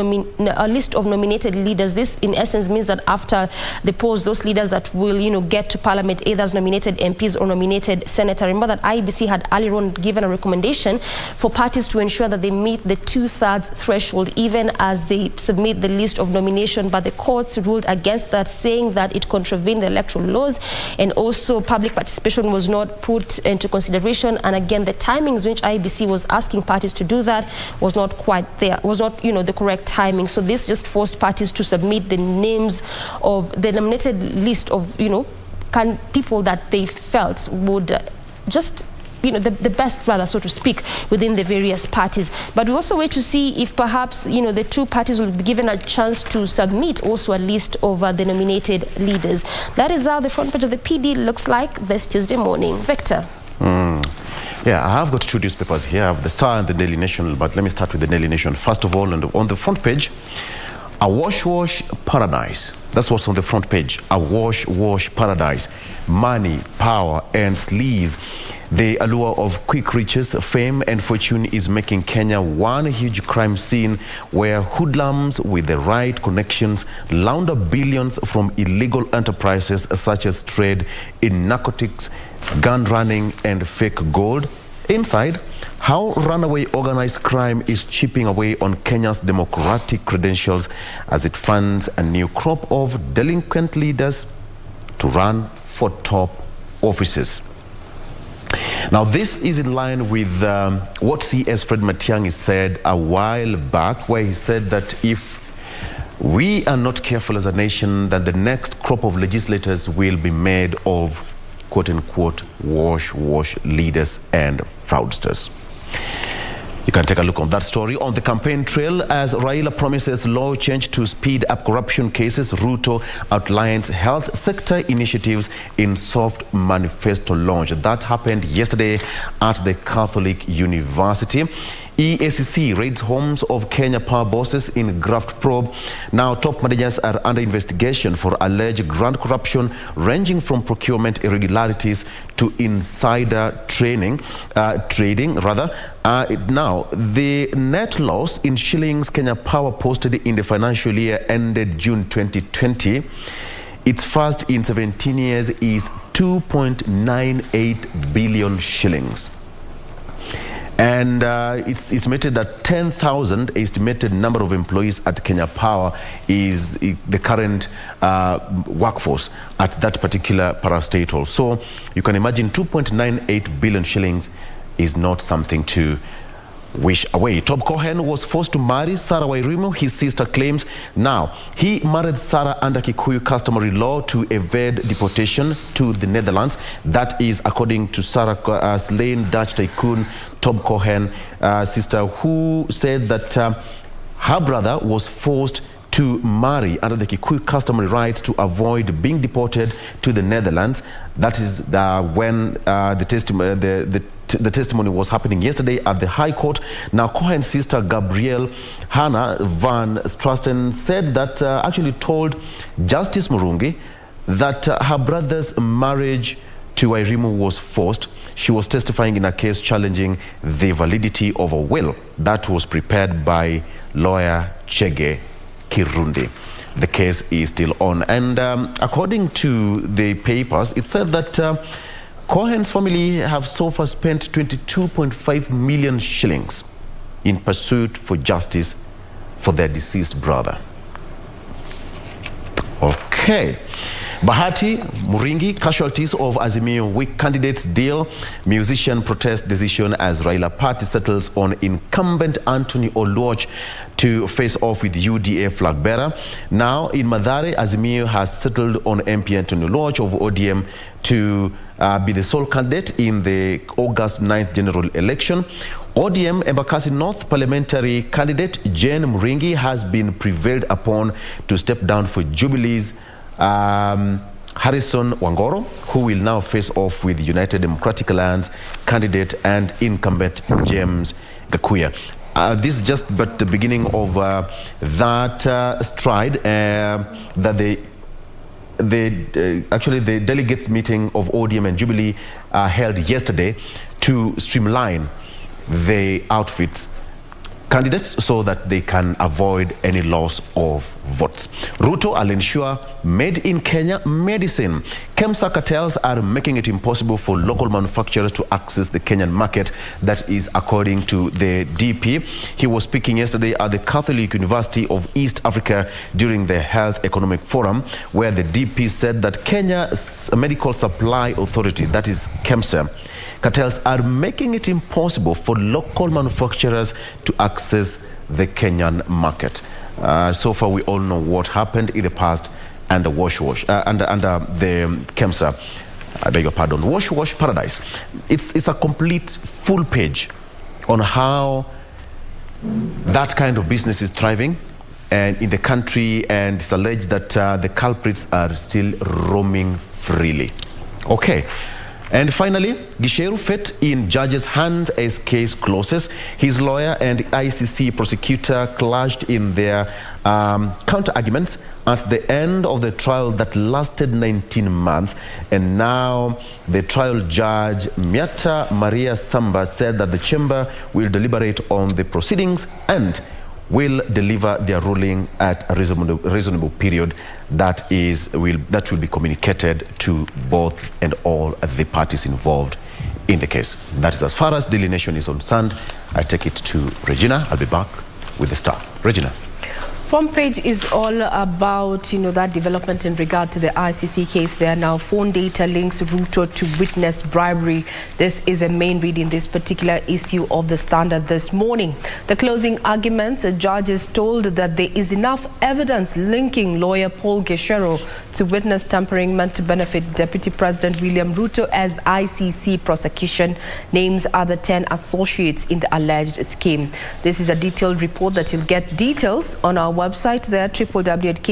leaders. This in essence means that after the polls, those leaders that will get to parliament, either as nominated MPs or nominated senator. Remember that IEBC had earlier on given a recommendation for parties to ensure that they meet the 2/3 threshold even as they submit the list of nomination, but the courts ruled against that, saying that it contravened the electoral laws, and also public participation was not put into consideration. And again, the timings which IEBC was asking parties to do that was not quite there, was not the correct timing. So this just forced parties to submit the names of the nominated list of people that they felt would just the best, rather, so to speak, within the various parties. But we also wait to see if perhaps, the two parties will be given a chance to submit also a list of the nominated leaders. That is how the front page of the PD looks like this Tuesday morning. Victor. Yeah, I have got two newspapers here. I have the Star and the Daily Nation, but let me start with the Daily Nation. First of all, on the front page, a wash paradise. That's what's on the front page. A wash paradise. Money, power, and sleaze. The allure of quick riches, fame, and fortune is making Kenya one huge crime scene where hoodlums with the right connections launder billions from illegal enterprises such as trade in narcotics, gun running, and fake gold. Inside, how runaway organized crime is chipping away on Kenya's democratic credentials as it funds a new crop of delinquent leaders to run for top offices. Now, this is in line with what CS Fred Matiang'i said a while back, where he said that if we are not careful as a nation, that the next crop of legislators will be made of quote-unquote wash leaders and fraudsters. You can take a look on that story. On the campaign trail, as Raila promises law change to speed up corruption cases, Ruto outlines health sector initiatives in soft manifesto launch. That happened yesterday at the Catholic University. EACC raids homes of Kenya power bosses in graft probe. Now, top managers are under investigation for alleged grant corruption, ranging from procurement irregularities to insider trading. Now, the net loss in shillings Kenya Power posted in the financial year ended June 2020, its first in 17 years, is 2.98 billion shillings. And it's estimated that 10,000 estimated number of employees at Kenya Power is the current workforce at that particular parastatal. So you can imagine 2.98 billion shillings is not something to wish away. Tom Cohen was forced to marry Sarah Wairimu, his sister claims. Now, he married Sarah under Kikuyu customary law to evade deportation to the Netherlands. That is according to Sarah slain Dutch tycoon Tom Cohen, sister, who said that her brother was forced to marry under the Kikuyu customary rights to avoid being deported to the Netherlands. That is when the testimony was happening yesterday at the High Court. Now, Cohen's sister Gabrielle Hannah Van Strasten said that actually told Justice Murungi that her brother's marriage to Wairimu was forced. She was testifying in a case challenging the validity of a will that was prepared by lawyer Chege Kirundi. The case is still on. And according to the papers, it said that Cohen's family have so far spent 22.5 million shillings in pursuit for justice for their deceased brother. Okay. Bahati, Muringi, casualties of Azimio weak candidates deal. Musician protest decision as Raila Party settles on incumbent Anthony Oluoch to face off with UDA flag bearer. Now, in Mathare, Azimio has settled on MP Anthony Oluoch of ODM to be the sole candidate in the August 9th general election. ODM Embakasi North parliamentary candidate Jane Muringi has been prevailed upon to step down for Jubilee's Harrison Wangoro, who will now face off with United Democratic Alliance candidate and incumbent James Gakuya. This is just but the beginning of that stride that actually the delegates meeting of ODM and Jubilee held yesterday to streamline the outfits candidates so that they can avoid any loss of votes. Ruto will ensure made in Kenya medicine. KEMSA cartels are making it impossible for local manufacturers to access the Kenyan market. That is according to the DP. He was speaking yesterday at the Catholic University of East Africa during the Health Economic Forum, where the DP said that Kenya's Medical Supply Authority, that is KEMSA, cartels are making it impossible for local manufacturers to access the Kenyan market. So far, we all know what happened in the past under the KEMSA, I beg your pardon, Wash Paradise. It's a complete full page on how that kind of business is thriving and in the country, and it's alleged that the culprits are still roaming freely. Okay. And finally, Gisheru fate in judge's hands as case closes. His lawyer and ICC prosecutor clashed in their counter-arguments at the end of the trial that lasted 19 months. And now the trial judge, Miata Maria Samba, said that the chamber will deliberate on the proceedings and will deliver their ruling at a reasonable period that will be communicated to both and all the parties involved in the case. That is as far as Daily Nation is concerned. I take it to Regina. I'll be back with the Star. Regina. Front page is all about, that development in regard to the ICC case. There are now phone data links Ruto to witness bribery. This is a main read in this particular issue of the Standard this morning. The closing arguments, the judges told that there is enough evidence linking lawyer Paul Geshero to witness tampering meant to benefit Deputy President William Ruto, as ICC prosecution names other 10 associates in the alleged scheme. This is a detailed report that you'll get details on our website there, www.kbc.co.ke.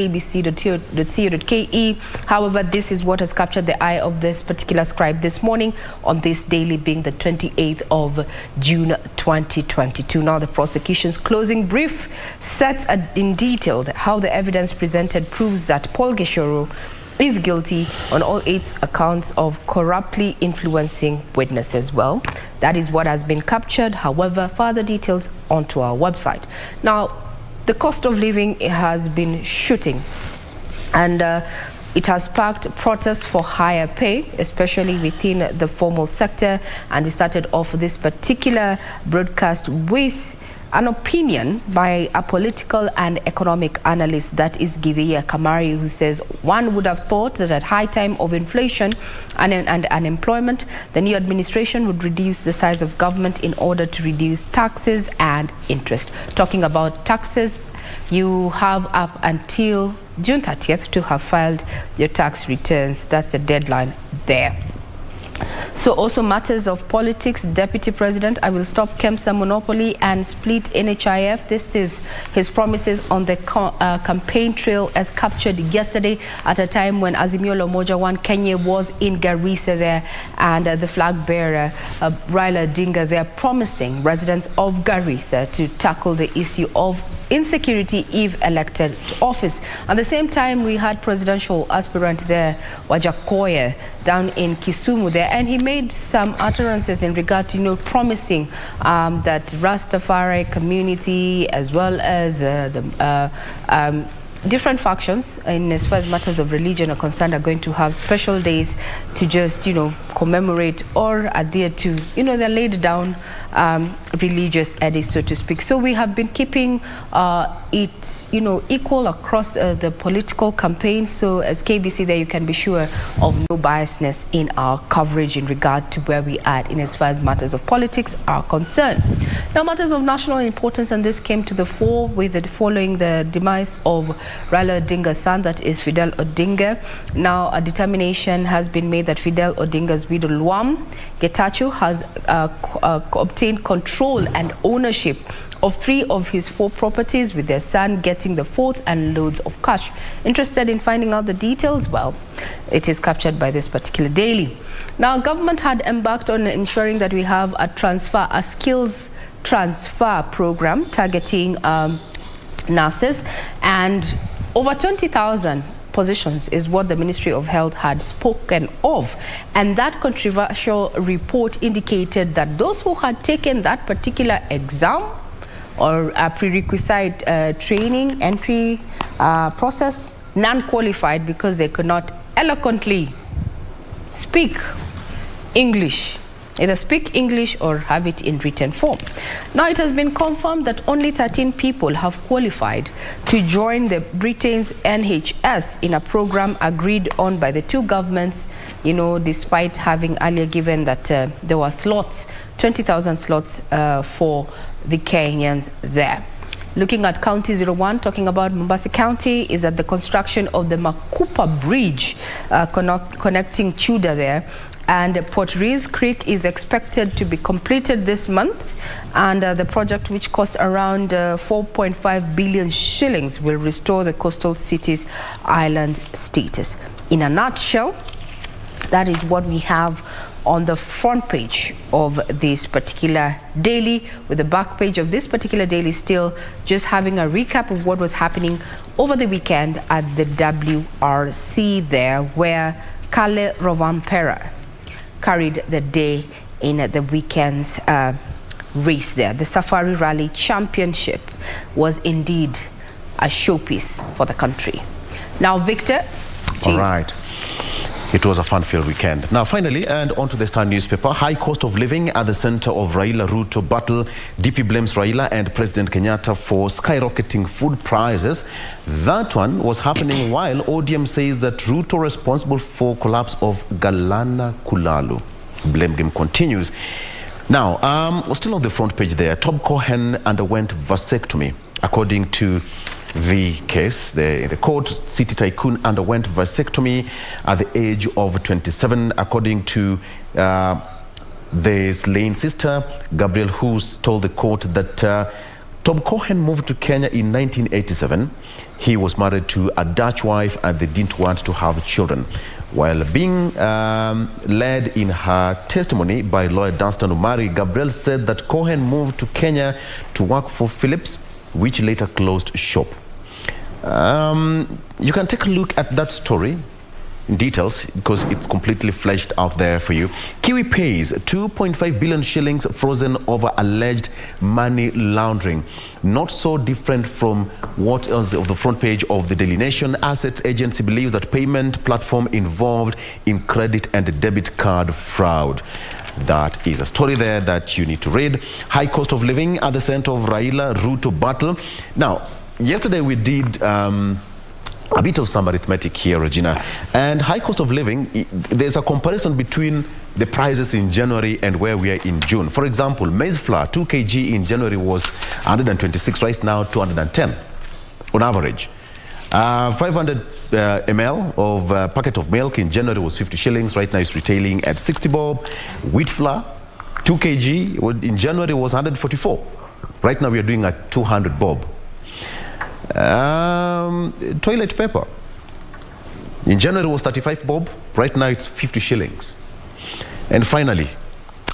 However, this is what has captured the eye of this particular scribe this morning on this daily, being the 28th of June 2022. Now, the prosecution's closing brief sets in detail how the evidence presented proves that Paul Gishoro is guilty on all 8 accounts of corruptly influencing witnesses. Well, that is what has been captured. However, further details onto our website. Now, the cost of living has been shooting, and it has sparked protests for higher pay, especially within the formal sector. And we started off this particular broadcast with an opinion by a political and economic analyst, that is Giveya Kamari, who says one would have thought that at high time of inflation and unemployment, the new administration would reduce the size of government in order to reduce taxes and interest. Talking about taxes, you have up until June 30th to have filed your tax returns. That's the deadline there. So also matters of politics. Deputy President, I will stop KEMSA monopoly and split NHIF. This is his promises on the campaign trail as captured yesterday at a time when Azimio la Umoja One Kenya was in Garissa there, and the flag bearer Raila Odinga there promising residents of Garissa to tackle the issue of insecurity if elected to office. At the same time, we had presidential aspirant there, Wajakoya, down in Kisumu there, and he made some utterances in regard to, promising that Rastafari community as well as different factions in as far as matters of religion are concerned are going to have special days to just, commemorate or adhere to, their laid down religious edicts, so to speak. So we have been keeping it, equal across the political campaign. So as KBC there, you can be sure of no biasness in our coverage in regard to where we are in as far as matters of politics are concerned. Now, matters of national importance, and this came to the fore with following the demise of Raila Odinga's son, that is Fidel Odinga. Now, a determination has been made that Fidel Odinga's widow Luam Getachew has obtained control and ownership of 3 of his 4 properties, with their son getting the 4th and loads of cash. Interested in finding out the details? Well, it is captured by this particular daily. Now, government had embarked on ensuring that we have a skills transfer program targeting nurses, and over 20,000 positions is what the Ministry of Health had spoken of. And that controversial report indicated that those who had taken that particular exam or a prerequisite training entry process, non-qualified because they could not eloquently speak English. Either speak English or have it in written form. Now, it has been confirmed that only 13 people have qualified to join the Britain's NHS in a program agreed on by the 2 governments, despite having earlier given that there were slots, 20,000 slots for the Kenyans there. Looking at County 01, talking about Mombasa County, is that the construction of the Makupa Bridge connecting Chuda there and Port Rees Creek is expected to be completed this month, and the project, which costs around 4.5 billion shillings, will restore the coastal city's island status. In a nutshell, that is what we have on the front page of this particular daily, with the back page of this particular daily still just having a recap of what was happening over the weekend at the WRC there, where Kale Rovampera carried the day in the weekend's race there. The Safari Rally Championship was indeed a showpiece for the country. Now, Victor. All right. It was a fun-filled weekend. Now, finally, and on to the Star newspaper. High cost of living at the center of Raila Ruto battle. DP blames Raila and President Kenyatta for skyrocketing food prices. That one was happening while ODM says that Ruto responsible for collapse of Galana Kulalu. Blame game continues. Now, still on the front page there, Tob Cohen underwent vasectomy. According to the case, the court, city tycoon underwent vasectomy at the age of 27, according to the slain sister, Gabriel, who told the court that Tom Cohen moved to Kenya in 1987. He was married to a Dutch wife and they didn't want to have children. While being led in her testimony by lawyer Dunstan Umari, Gabriel said that Cohen moved to Kenya to work for Philips, which later closed shop. You can take a look at that story in details because it's completely fleshed out there for you. Kiwi pays 2.5 billion shillings frozen over alleged money laundering. Not so different from what else of the front page of the Daily Nation. Assets Agency believes that payment platform involved in credit and debit card fraud. That is a story there that you need to read. High cost of living at the center of Raila Ruto battle. Now, yesterday we did a bit of some arithmetic here, Regina. And high cost of living, there's a comparison between the prices in January and where we are in June. For example, maize flour, 2 kg in January was 126, right now 210 on average. 500 ml of packet of milk in January was 50 shillings, right now it's retailing at 60 bob. Wheat flour, 2 kg in January was 144. Right now we are doing at 200 bob. Toilet paper in January was 35 bob, right now it's 50 shillings. And finally,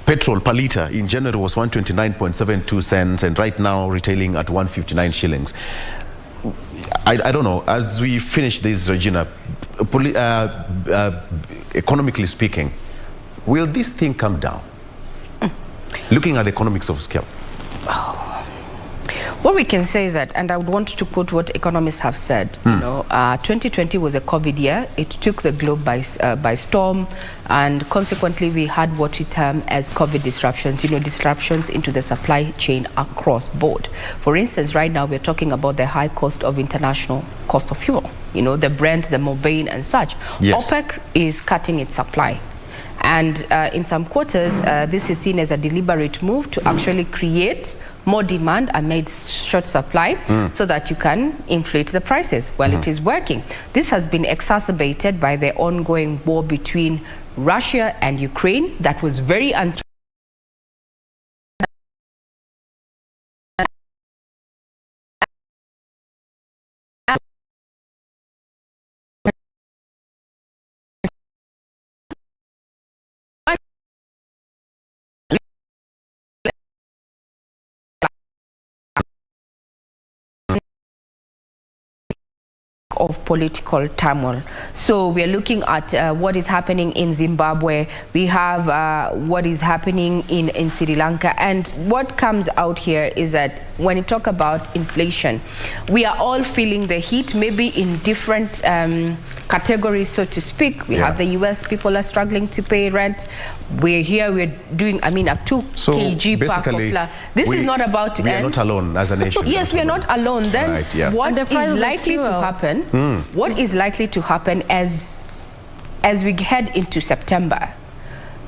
petrol per litre in January was 129.72 cents and right now retailing at 159 shillings. I don't know, as we finish this, Regina, economically speaking, will this thing come down? Looking at the economics of scale. What we can say is that, and I would want to quote what economists have said, 2020 was a COVID year. It took the globe by storm, and consequently we had what we term as COVID disruptions, disruptions into the supply chain across board. For instance, right now we're talking about the high cost of international cost of fuel, the Brent, the Mobane and such. Yes. OPEC is cutting its supply. And in some quarters, this is seen as a deliberate move to actually create more demand amid short supply so that you can inflate the prices. Well, it is working. This has been exacerbated by the ongoing war between Russia and Ukraine that was very of political turmoil. So we are looking at what is happening in Zimbabwe. We have what is happening in Sri Lanka. And what comes out here is that when you talk about inflation, we are all feeling the heat, maybe in different categories, so to speak. We have the US, people are struggling to pay rent. We're here, we're doing, up 2 kg pack of flour. This is not about to end. We are not alone as a nation. Yes, we are not alone. Then what is likely to happen? What is likely to happen as we head into September?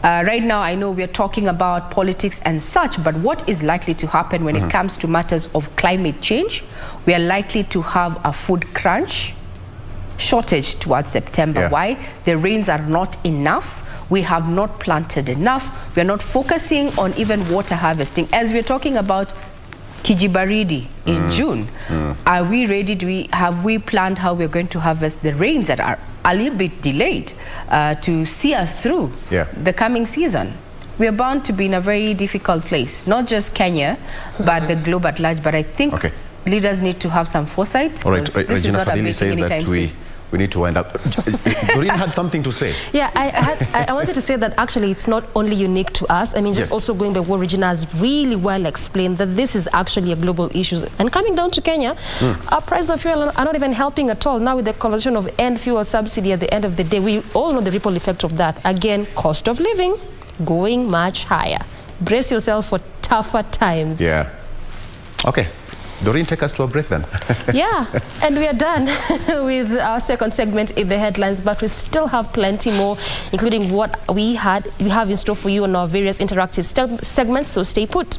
Right now, I know we're talking about politics and such, but what is likely to happen when it comes to matters of climate change? We are likely to have a food crunch, shortage towards September. Why? The rains are not enough. We have not planted enough. We are not focusing on even water harvesting. As we're talking about Kijibaridi in June, are we ready? Have we planned how we're going to harvest the rains that are a little bit delayed to see us through the coming season? We are bound to be in a very difficult place, not just Kenya, but the globe at large. But I think leaders need to have some foresight. All right, this Regina is not Fadili says that we need to wind up. Doreen had something to say. Yeah, I wanted to say that actually it's not only unique to us. I mean, just also going by what Regina has really well explained, that this is actually a global issue. And coming down to Kenya, our prices of fuel are not even helping at all. Now with the conversation of end fuel subsidy at the end of the day, we all know the ripple effect of that. Again, cost of living going much higher. Brace yourself for tougher times. Yeah. Okay. Doreen, take us to a break then. Yeah, and we are done with our second segment in the headlines, but we still have plenty more, including what we have in store for you on our various interactive segments, so stay put.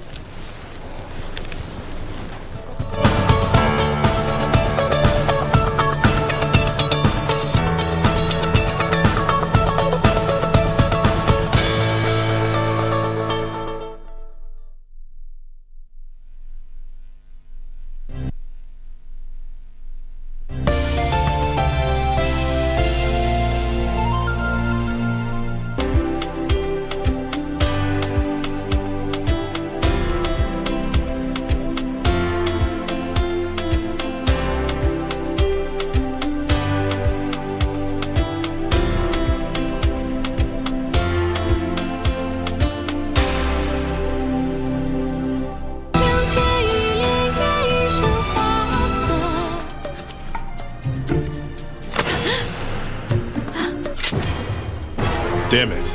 Damn it.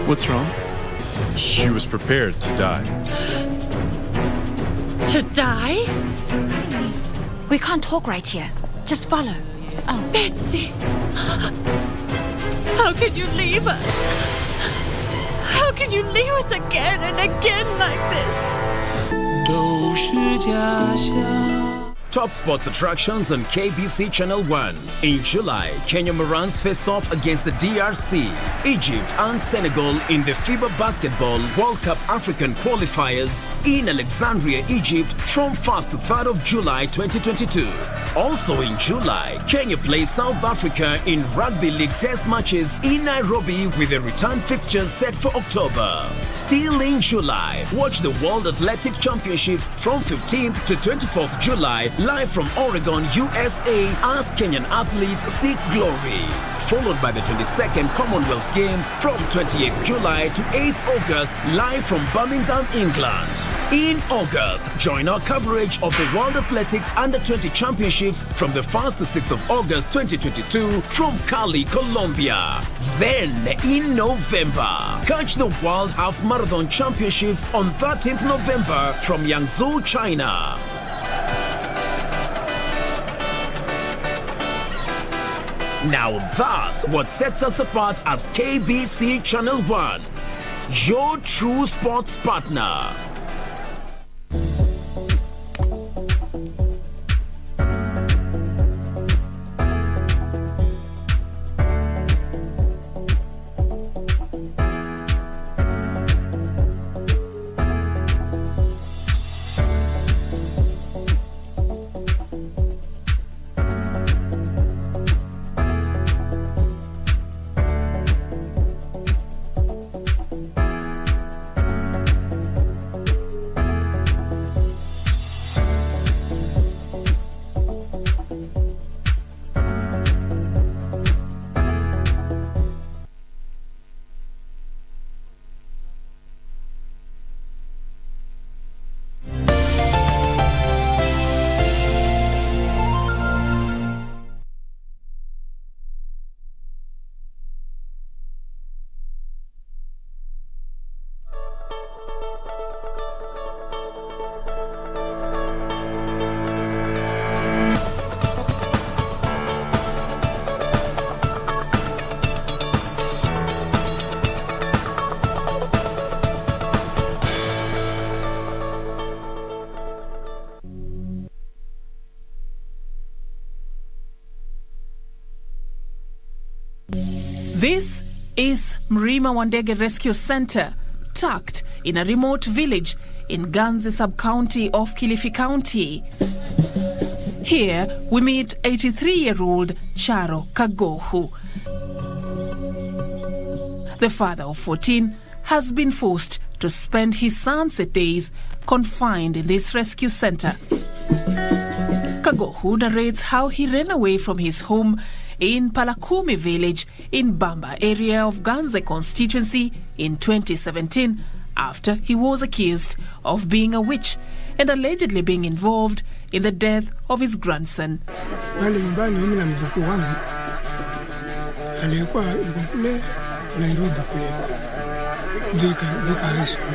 What's wrong? She was prepared to die. To die? We can't talk right here. Just follow. Oh. Betsy! How can you leave us? How can you leave us again and again like this? Top sports attractions on KBC Channel 1. In July, Kenya Morans face off against the DRC, Egypt and Senegal in the FIBA Basketball World Cup African qualifiers in Alexandria, Egypt from 1st to 3rd of July 2022. Also in July, Kenya plays South Africa in Rugby League test matches in Nairobi with a return fixture set for October. Still in July, watch the World Athletic Championships from 15th to 24th July live from Oregon, USA as Kenyan athletes seek glory. Followed by the 22nd Commonwealth Games from 28th July to 8th August live from Birmingham, England. In August, join our coverage of the World Athletics Under-20 Championships from the 1st to 6th of August 2022 from Cali, Colombia. Then, in November, catch the World Half Marathon Championships on 13th November from Yangzhou, China. Now that's what sets us apart as KBC Channel 1, your true sports partner. This is Mrima Wandege Rescue Center, tucked in a remote village in Ganze sub-county of Kilifi County. Here we meet 83-year-old Charo Kagohu. The father of 14 has been forced to spend his sunset days confined in this rescue center. Kagohu narrates how he ran away from his home in Palakumi village in Bamba area of Ganze constituency in 2017 after he was accused of being a witch and allegedly being involved in the death of his grandson. Pale nyumbani mimi na mjukuu wangu alikuwa yuko kule Nairobi kule Thika High School.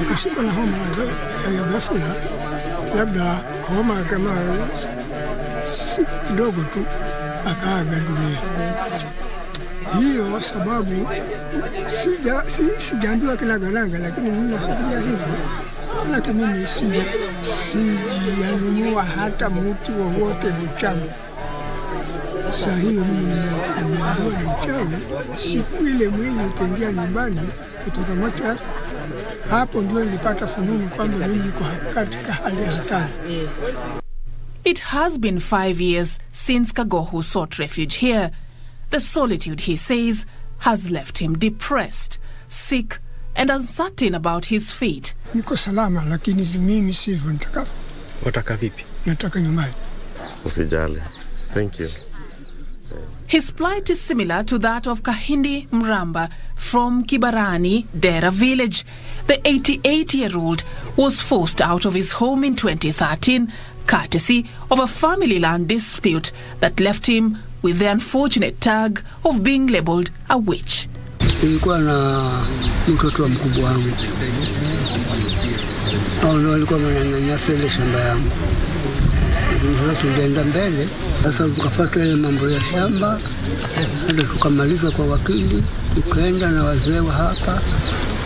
Akashikwa na homa ya ghafla, labda homa kama si kidogo tu akaaga dunia. Hiyo sababu sijaambiwa kinaganaga, lakini mimi nafikiria hivyo. Lakini mimi sijanunua hata mti wowote uchawi. Saa hiyo mimi nimeambiwa ni mchawi. Siku ile mwili utaingia nyumbani kutoka mochari, hapo ndio nilipata fununu kwamba mimi niko katika hali ya hatari. It has been 5 years since Kagohu sought refuge here. The solitude, he says, has left him depressed, sick, and uncertain about his fate. Niko salama, lakini mimi sivyo nitaka. Wataka vipi? Nataka nyumbani. Usijali. Thank you. His plight is similar to that of Kahindi Mramba from Kibarani, Dera village. The 88-year-old was forced out of his home in 2013, courtesy of a family land dispute that left him with the unfortunate tag of being labelled a witch. Nilikuwa na mtoto wa mkubwa wangu. Hao ndio walikuwa wananyanyasa ile shamba yangu. Lakini sasa tulienda mbele, sasa tukafuata ile mambo ya shamba, ndio tukamaliza kwa wakili, tukaenda na wazee wa hapa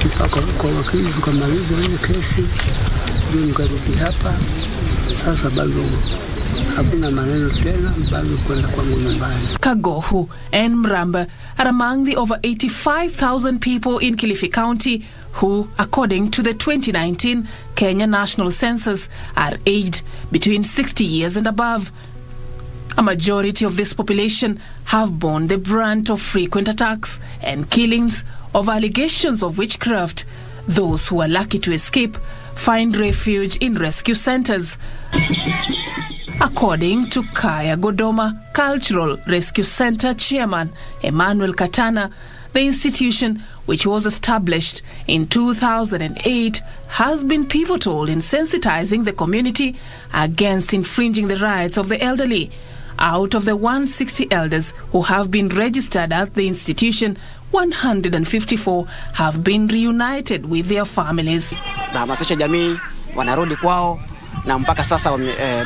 mpaka kwa wakili tukamaliza ile kesi, ndio nikarudi hapa. Sasa bado hakuna maneno tena, bado kwenda kwangu nyumbani. Kagohu and Mramba are among the over 85,000 people in Kilifi County who, according to the 2019 Kenya National Census, are aged between 60 years and above. A majority of this population have borne the brunt of frequent attacks and killings of allegations of witchcraft. Those who are lucky to escape find refuge in rescue centers. According to Kaya Godoma Cultural Rescue Center Chairman Emmanuel Katana, the institution, which was established in 2008, has been pivotal in sensitizing the community against infringing the rights of the elderly. Out of the 160 elders who have been registered at the institution, 154 have been reunited with their families. Nahamasisha jamii wanarudi kwao, na mpaka sasa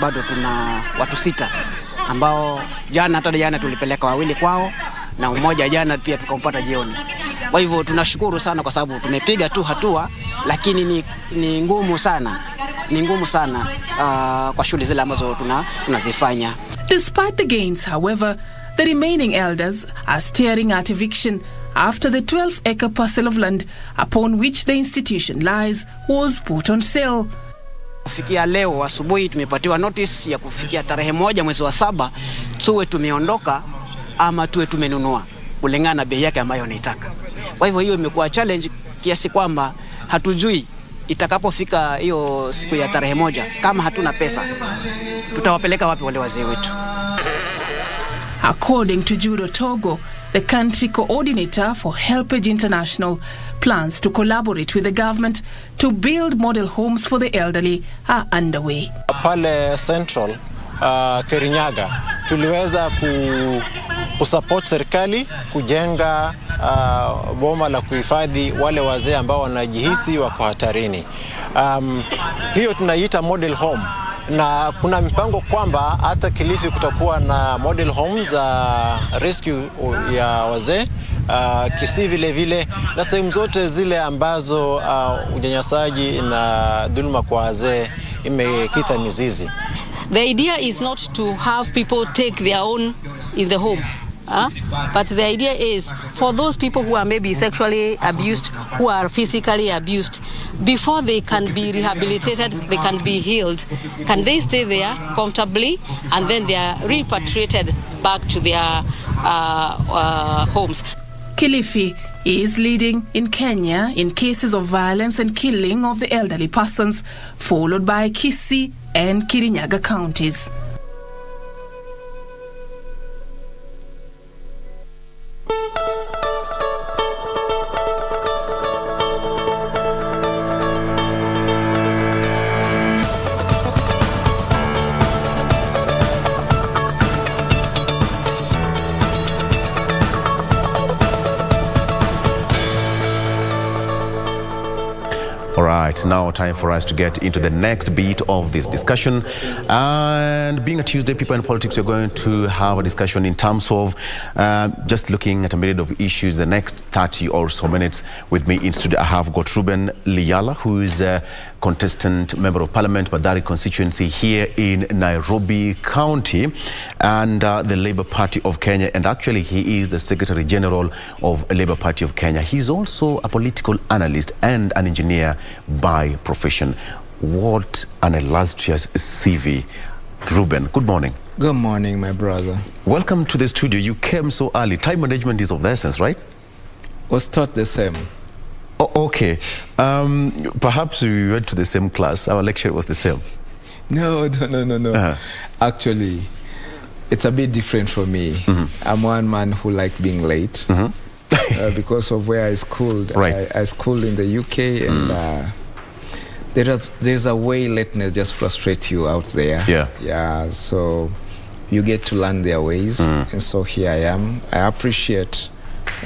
bado tuna watu 6 ambao hata jana tulipeleka 2 kwao na mmoja jana pia tukampata jioni. Kwa hivyo tunashukuru sana kwa sababu tumepiga tu hatua, lakini ni ngumu sana. Ni ngumu sana kwa shughuli zile ambazo tunazifanya. Despite the gains, however, the remaining elders are staring at eviction after the 12-acre parcel of land upon which the institution lies was put on sale. Kufikia leo asubuhi tumepatiwa notice ya kufikia tarehe 1 mwezi wa 7 tuwe tumeondoka ama tuwe tumenunua kulingana na bei yake ambayo anaitaka. Kwa hivyo hiyo imekuwa challenge kiasi kwamba hatujui itakapofika hiyo siku ya tarehe 1 kama hatuna pesa tutawapeleka wapi wale wazee wetu. According to Judo Togo, the country coordinator for Helpage International, plans to collaborate with the government to build model homes for the elderly are underway. Pale Central Kirinyaga tuliweza kusupport serikali kujenga boma la kuhifadhi wale wazee ambao wanajihisi wako hatarini. Hiyo tunaiita model home, na kuna mipango kwamba hata Kilifi kutakuwa na model homes rescue ya wazee, Kisii vile vile, na sehemu zote zile ambazo unyanyasaji na dhuluma kwa wazee imekita mizizi. The idea is not to have people take their own in the home. But the idea is for those people who are maybe sexually abused, who are physically abused, before they can be rehabilitated, they can be healed, can they stay there comfortably, and then they are repatriated back to their homes. Kilifi is leading in Kenya in cases of violence and killing of the elderly persons, followed by Kisii and Kirinyaga counties. All right, now time for us to get into the next beat of this discussion. And being a Tuesday, People in Politics, we're going to have a discussion in terms of just looking at a myriad of issues. The next 30 or so minutes with me in studio, I have got Ruben Liala, who is a contestant member of Parliament, Badari constituency here in Nairobi County, and the Labour Party of Kenya. And actually, he is the Secretary General of Labour Party of Kenya. He's also a political analyst and an engineer by profession. What an illustrious CV. Ruben, good morning. Good morning, my brother. Welcome to the studio. You came so early. Time management is of the essence, right? Was taught the same. Oh, okay. Perhaps we went to the same class. Our lecture was the same. No. Actually, it's a bit different for me. Mm-hmm. I'm one man who likes being late. Mm-hmm. Because of where I schooled. Right. I schooled in the UK, and there's a way lateness just frustrates you out there. Yeah. Yeah. So you get to learn their ways. And so here I am. I appreciate,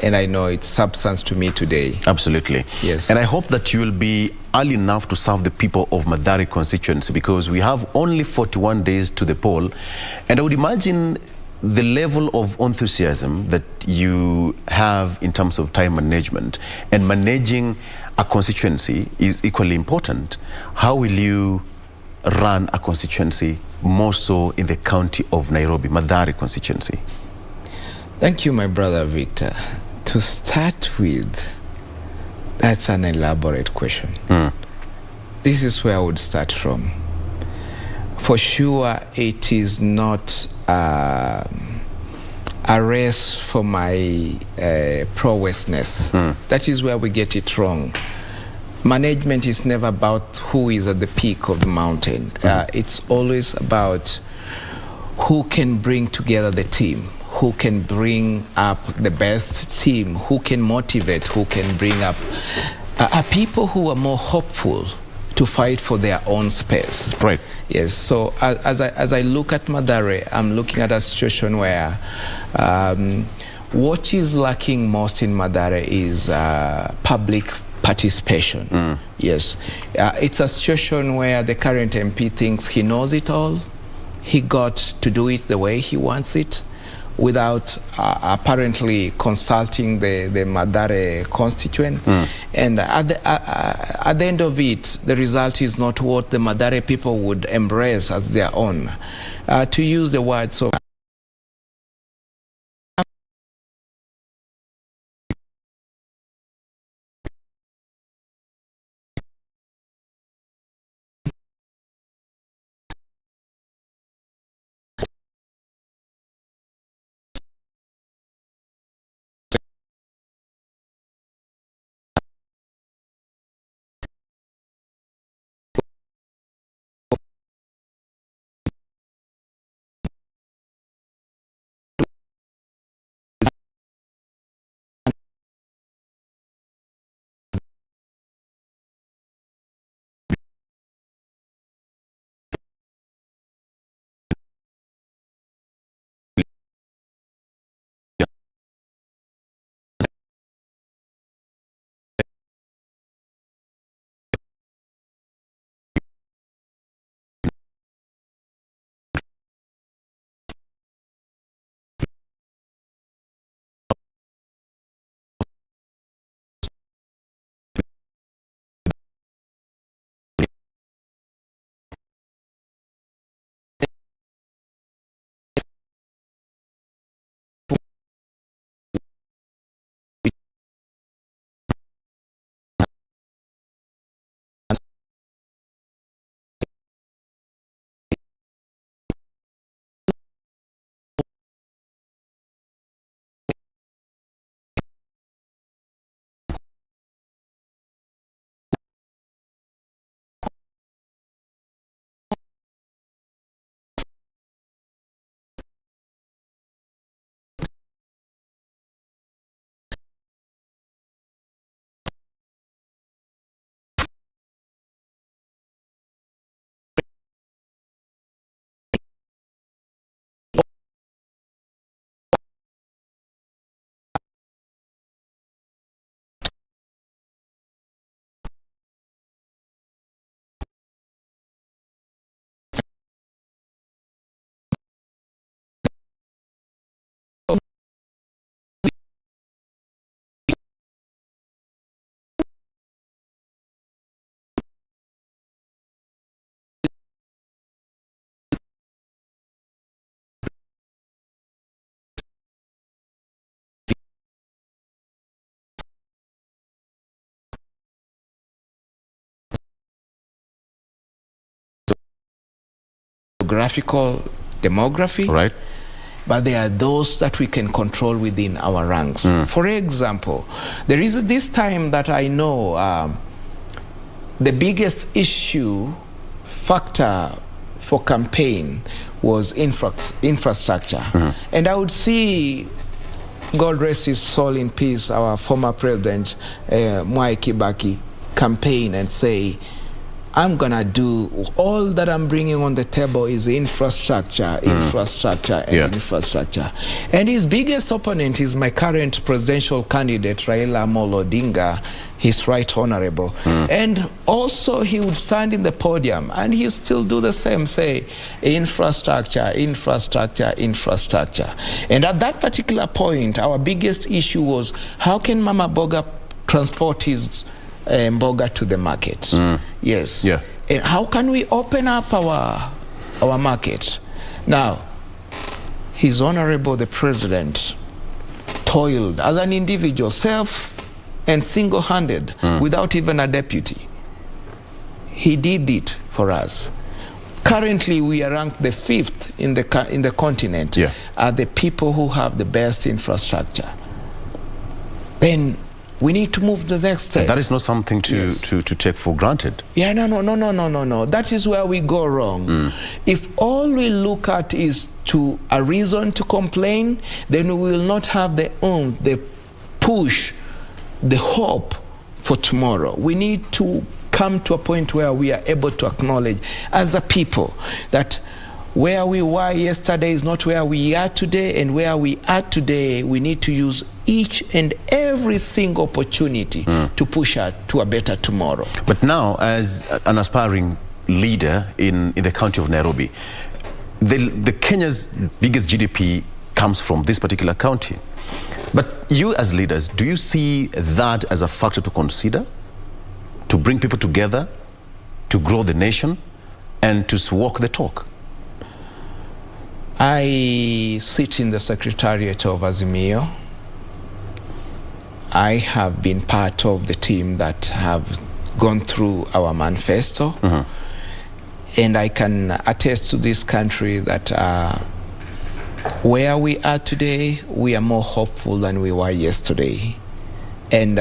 and I know it's substance to me today. Absolutely. Yes. And I hope that you will be early enough to serve the people of Mathare constituency, because we have only 41 days to the poll. And I would imagine the level of enthusiasm that you have in terms of time management and managing a constituency is equally important. How will you run a constituency more so in the county of Nairobi, Mathare constituency? Thank you, my brother Victor. To start with, that's an elaborate question. This is where I would start from. For sure, it is not a race for my prowessness. That is where we get it wrong. Management is never about who is at the peak of the mountain. It's always about who can bring together the team, who can bring up the best team, who can motivate, who can bring up people who are more hopeful to fight for their own space. Right. Yes. So as I look at Mathare, I'm looking at a situation where what is lacking most in Mathare is public participation. Yes. It's a situation where the current MP thinks he knows it all. He got to do it the way he wants it, without apparently consulting the Mathare constituent. And at the end of it, the result is not what the Mathare people would embrace as their own. To use the words of geographical demography. Right. But there are those that we can control within our ranks. For example, there is this time that I know the biggest factor for campaign was infrastructure. And I would see, God rest his soul in peace, our former president, Mwai Kibaki, campaign and say, I'm going to do all that I'm bringing on the table is infrastructure, infrastructure, and infrastructure. And his biggest opponent is my current presidential candidate, Raila Amolo Odinga, his right honorable. And also he would stand in the podium and he still do the same, say, infrastructure, infrastructure, infrastructure. And at that particular point, our biggest issue was, how can Mama Boga transport his mboga to the market? Yes. Yeah. And how can we open up our market? Now, His Honorable the President toiled as an individual, self and single-handed, without even a deputy. He did it for us. Currently, we are ranked the 5th in the continent are the people who have the best infrastructure. Then we need to move to the next step. That is not something to take for granted. Yeah, no. That is where we go wrong. If all we look at is to a reason to complain, then we will not have the push, the hope for tomorrow. We need to come to a point where we are able to acknowledge as a people that where we were yesterday is not where we are today, and where we are today, we need to use each and every single opportunity to push us to a better tomorrow. But now, as an aspiring leader in the county of Nairobi, the Kenya's biggest GDP comes from this particular county. But you as leaders, do you see that as a factor to consider, to bring people together, to grow the nation, and to walk the talk? I sit in the Secretariat of Azimio. I have been part of the team that have gone through our manifesto. And I can attest to this country that where we are today, we are more hopeful than we were yesterday. And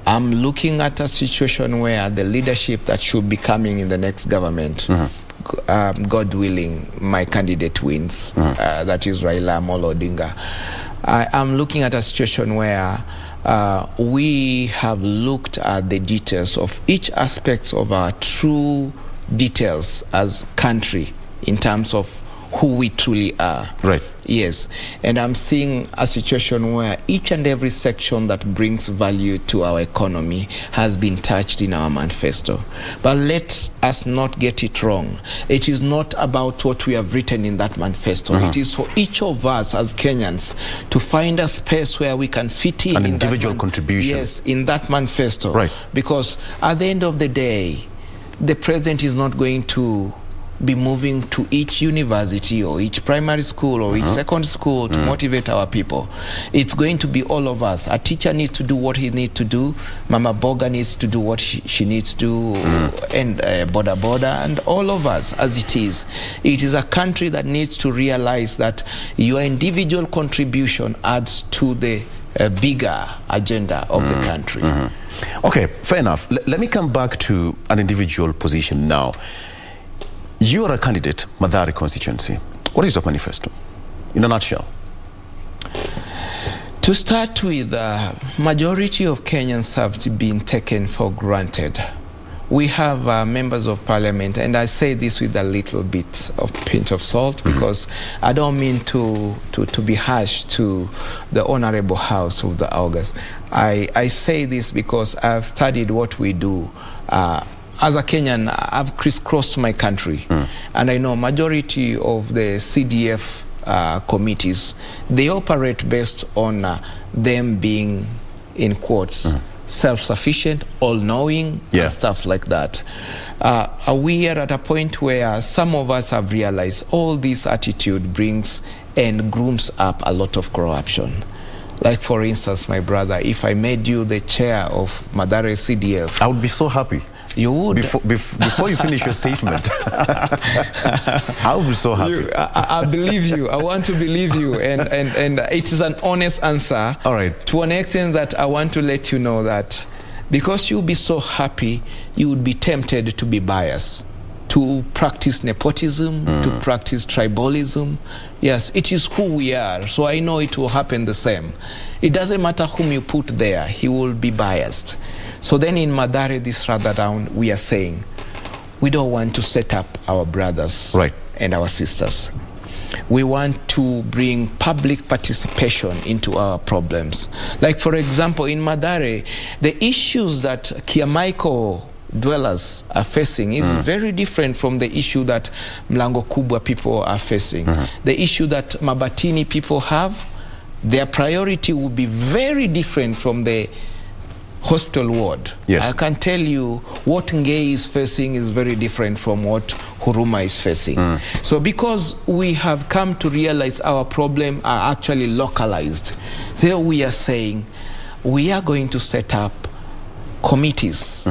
I'm looking at a situation where the leadership that should be coming in the next government, God willing, my candidate wins, that is Raila Amolo Odinga. I'm looking at a situation where we have looked at the details of each aspect of our true details as country in terms of who we truly are. Right. Yes. And I'm seeing a situation where each and every section that brings value to our economy has been touched in our manifesto. But let us not get it wrong. It is not about what we have written in that manifesto. It is for each of us as Kenyans to find a space where we can fit in. An individual contribution. Yes, in that manifesto. Right. Because at the end of the day, the president is not going to be moving to each university or each primary school or each secondary school to motivate our people. It's going to be all of us. A teacher needs to do what he needs to do. Mama Boga needs to do what she needs to do. And Boda, and all of us as it is. It is a country that needs to realize that your individual contribution adds to the bigger agenda of the country. Okay, fair enough. Let me come back to an individual position now. You are a candidate, Mathare constituency. What is your manifesto, in a nutshell? To start with, majority of Kenyans have been taken for granted. We have members of parliament, and I say this with a little bit of pinch of salt because I don't mean to be harsh to the Honorable House of the August. I say this because I've studied what we do. As a Kenyan, I've crisscrossed my country, and I know majority of the CDF committees, they operate based on them being, in quotes, self-sufficient, all-knowing, and stuff like that. We are at a point where some of us have realized all this attitude brings and grooms up a lot of corruption. Like, for instance, my brother, if I made you the chair of Mathare CDF, I would be so happy. You would. Before you finish your statement, I would be so happy. I believe you. I want to believe you. And it is an honest answer. All right. To an extent that I want to let you know that because you'll be so happy, you would be tempted to be biased to practice nepotism, to practice tribalism. Yes, it is who we are. So I know it will happen the same. It doesn't matter whom you put there, he will be biased. So then in Mathare, this rather round, we are saying, we don't want to set up our brothers and our sisters. We want to bring public participation into our problems. Like, for example, in Mathare, the issues that Kiamaiko dwellers are facing is very different from the issue that Mlango Kubwa people are facing. The issue that Mabatini people have, their priority will be very different from the hospital ward. Yes. I can tell you what Ngei is facing is very different from what Huruma is facing. So because we have come to realize our problem are actually localized, so we are saying we are going to set up committees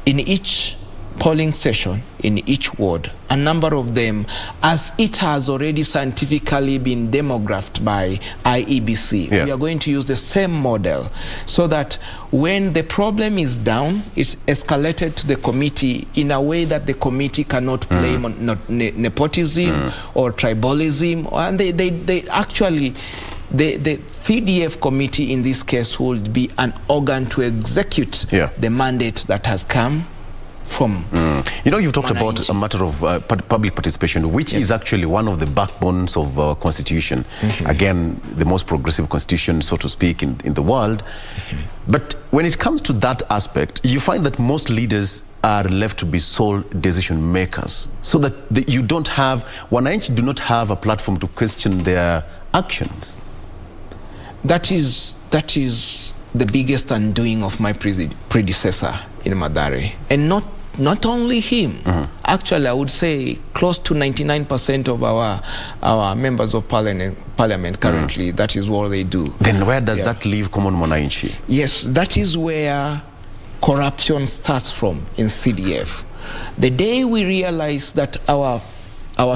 in each polling station, in each ward, a number of them, as it has already scientifically been demographed by IEBC. We are going to use the same model so that when the problem is down, it's escalated to the committee in a way that the committee cannot play nepotism or tribalism. And they actually, the TDF committee in this case will be an organ to execute the mandate that has come from. You know, you've talked about a matter of public participation, which is actually one of the backbones of our constitution. Again, the most progressive constitution, so to speak, in the world. But when it comes to that aspect, you find that most leaders are left to be sole decision makers, so that you don't have, wananchi do not have a platform to question their actions. That is the biggest undoing of my predecessor in Mathare, and not only him. Actually, I would say close to 99% of our members of parliament currently, that is what they do. Then where does that leave common mwananchi? Yes, that is where corruption starts from in CDF. The day we realize that our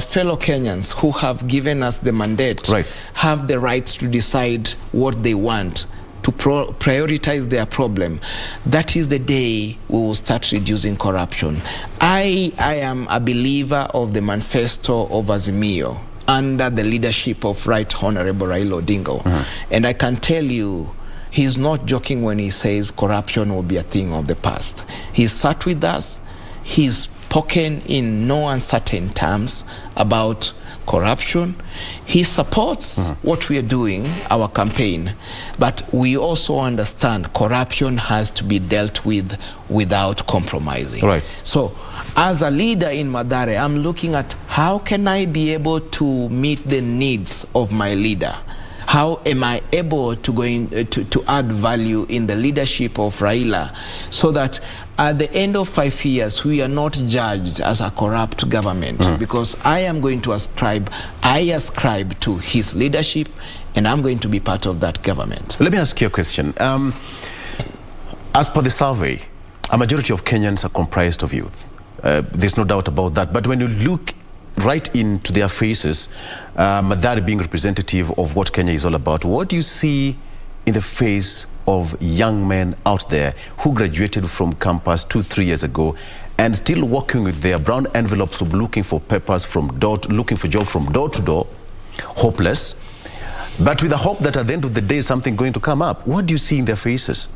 fellow Kenyans who have given us the mandate have the rights to decide what they want, to prioritize their problem, that is the day we will start reducing corruption. I am a believer of the Manifesto of Azimio under the leadership of Right Honorable Raila Odinga. And I can tell you, he's not joking when he says corruption will be a thing of the past. He's sat with us, he's spoken in no uncertain terms about corruption. He supports what we are doing, our campaign, but we also understand corruption has to be dealt with without compromising. So as a leader in Mathare, I'm looking at how can I be able to meet the needs of my leader? How am I able to add value in the leadership of Raila, so that at the end of 5 years, we are not judged as a corrupt government, because I ascribe to his leadership, and I'm going to be part of that government. Let me ask you a question. As per the survey, a majority of Kenyans are comprised of youth. There's no doubt about that. But when you look right into their faces, Mathare being representative of what Kenya is all about, what do you see in the face of young men out there who graduated from campus 2-3 years ago and still working with their brown envelopes of looking for papers looking for job from door to door, hopeless, but with the hope that at the end of the day something going to come up? What do you see in their faces?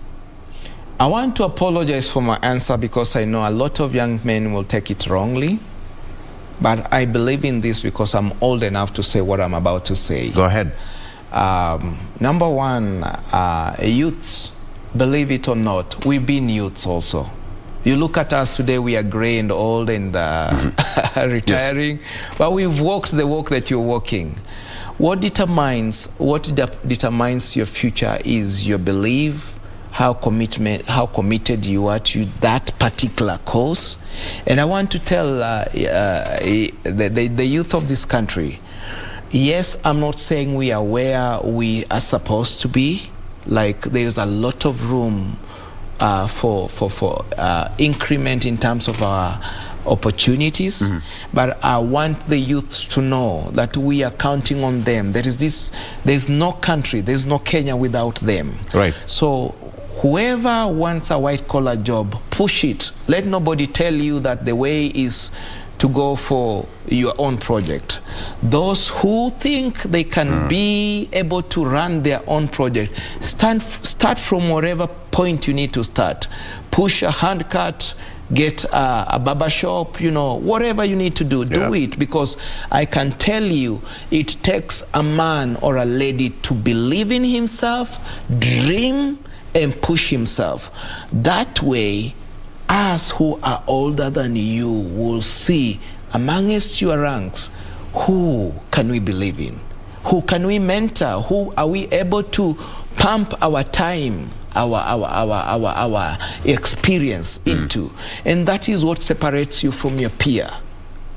I want to apologize for my answer, because I know a lot of young men will take it wrongly. But I believe in this because I'm old enough to say what I'm about to say. Go ahead. Number one, youths, believe it or not, we've been youths also. You look at us today, we are gray and old and retiring, but we've walked the walk that you're walking. What determines your future is your belief, how committed you are to that particular cause. And I want to tell the youth of this country, yes, I'm not saying we are where we are supposed to be. Like, there's a lot of room for increment in terms of our opportunities, but I want the youth to know that we are counting on them. There's no country, there's no Kenya without them. Right. So whoever wants a white-collar job, push it. Let nobody tell you that the way is to go for your own project. Those who think they can be able to run their own project, start from wherever point you need to start. Push a hand cut, get a barber shop, you know, whatever you need to do, do it. Because I can tell you, it takes a man or a lady to believe in himself, dream, and push himself. That way, us who are older than you will see amongst your ranks, who can we believe in? Who can we mentor? Who are we able to pump our time, our experience into? And that is what separates you from your peer.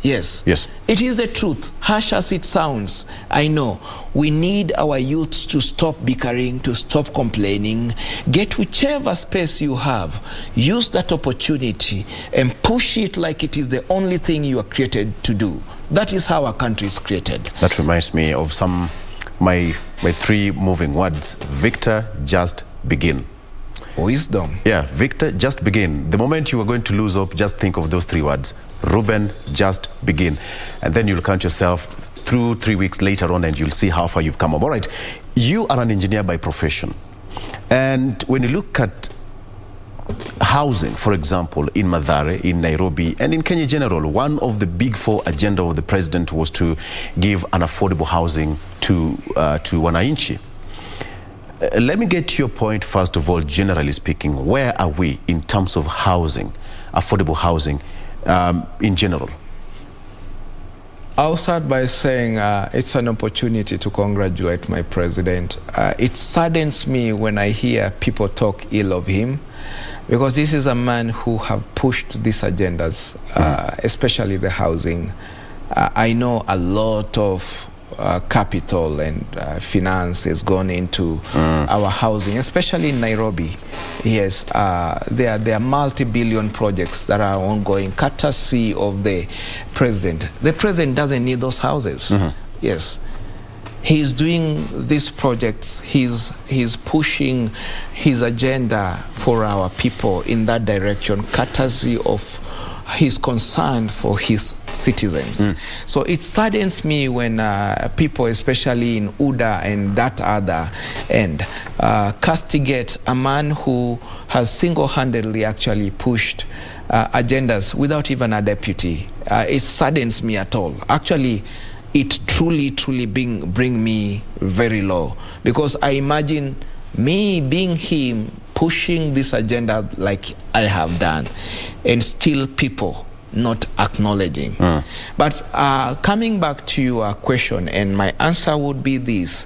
Yes. Yes. It is the truth. Harsh as it sounds, I know. We need our youths to stop bickering, to stop complaining. Get whichever space you have, use that opportunity and push it like it is the only thing you are created to do. That is how our country is created. That reminds me of my 3 moving words. Victor, just begin. Wisdom. Yeah, Victor, just begin. The moment you are going to lose hope, just think of those 3 words. Ruben, just begin. And then you'll count yourself through 3 weeks later on and you'll see how far you've come. All right, you are an engineer by profession. And when you look at housing, for example, in Mathare, in Nairobi, and in Kenya in general, one of the big 4 agenda of the president was to give an affordable housing to wananchi. Let me get to your point, first of all, generally speaking. Where are we in terms of housing, affordable housing in general? I'll start by saying it's an opportunity to congratulate my president. It saddens me when I hear people talk ill of him, because this is a man who have pushed these agendas, especially the housing. I know a lot of capital and finance has gone into our housing, especially in Nairobi. Yes, there are multi-billion projects that are ongoing, courtesy of the president. The president doesn't need those houses. Yes, he's doing these projects. He's pushing his agenda for our people in that direction, courtesy of his concern for his citizens. So it saddens me when people, especially in UDA and that other end, castigate a man who has single-handedly actually pushed agendas without even a deputy. It saddens me at all. Actually, it truly bring me very low, because I imagine me being him, pushing this agenda like I have done, and still people not acknowledging. But coming back to your question, and my answer would be this.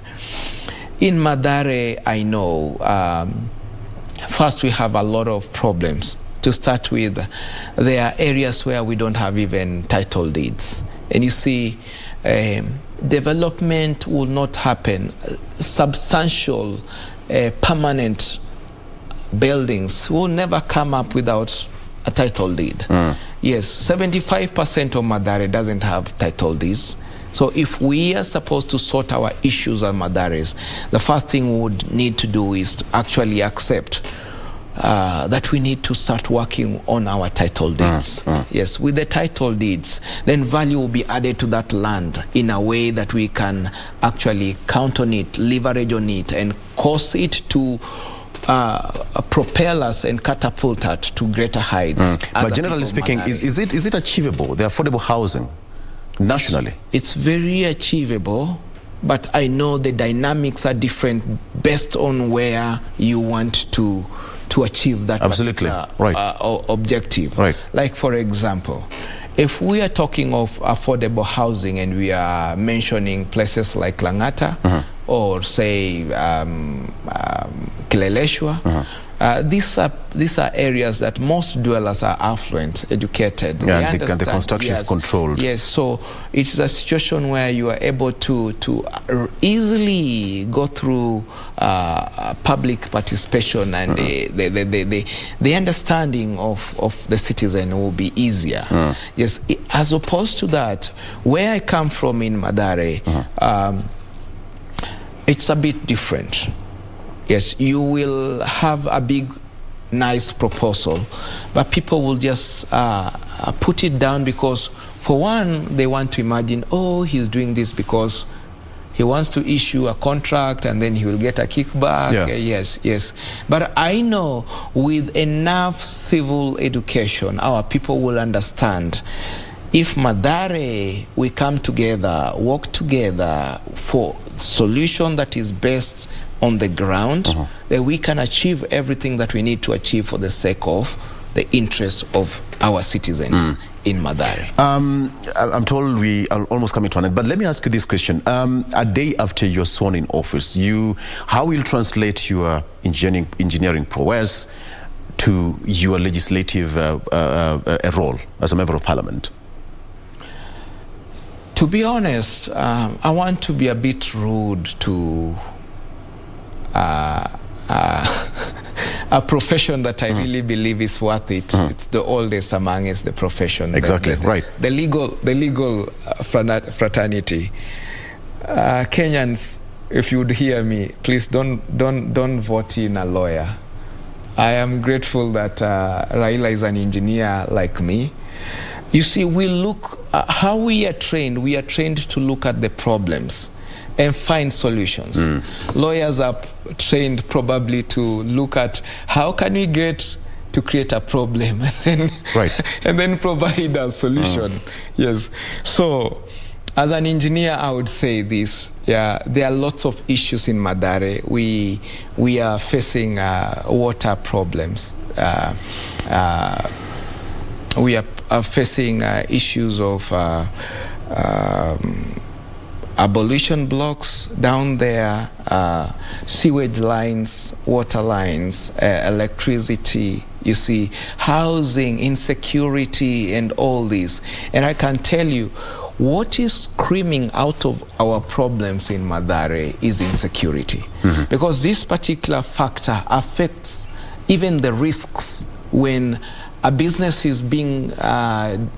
In Mathare, I know, first we have a lot of problems. To start with, there are areas where we don't have even title deeds. And you see, development will not happen. Substantial, permanent buildings will never come up without a title deed. Yes, 75% of Mathare doesn't have title deeds. So if we are supposed to sort our issues at Mathares, the first thing we would need to do is to actually accept that we need to start working on our title deeds. Yes, with the title deeds, then value will be added to that land in a way that we can actually count on it, leverage on it, and cause it to propel us and catapult us to greater heights. But generally speaking, is it achievable, the affordable housing, nationally? It's very achievable, but I know the dynamics are different based on where you want to achieve that particular objective. Like, for example, if we are talking of affordable housing and we are mentioning places like Langata or say Kileleshwa, these are areas that most dwellers are affluent, educated. Yeah, and the construction is controlled. Yes, so it's a situation where you are able to easily go through public participation, and the understanding of the citizen will be easier. Yes, as opposed to that, where I come from in Mathare, it's a bit different. Yes, you will have a big, nice proposal, but people will just put it down because, for one, they want to imagine, oh, he's doing this because he wants to issue a contract and then he will get a kickback. Yeah. Yes. But I know with enough civil education, our people will understand. If Mathare, we come together, work together for solution that is best on the ground, then we can achieve everything that we need to achieve for the sake of the interest of our citizens in Mathare. I'm told we are almost coming to an end, but let me ask you this question. A day after you're sworn in office, how will you translate your engineering prowess to your legislative role as a member of parliament? To be honest, I want to be a bit rude to a profession that I really believe is worth it. It's the oldest among us, the profession. Exactly, right. The legal fraternity. Kenyans, if you would hear me, please don't vote in a lawyer. I am grateful that Raila is an engineer like me. You see, we look how we are trained. We are trained to look at the problems and find solutions. Lawyers are trained probably to look at how can we get to create a problem and then provide a solution. Yes. So, as an engineer, I would say this. Yeah, there are lots of issues in Mathare. We are facing water problems. We are facing issues of abolition blocks down there, sewage lines, water lines, electricity, you see, housing, insecurity, and all this. And I can tell you, what is screaming out of our problems in Mathare is insecurity. Because this particular factor affects even the risks when a business is being, an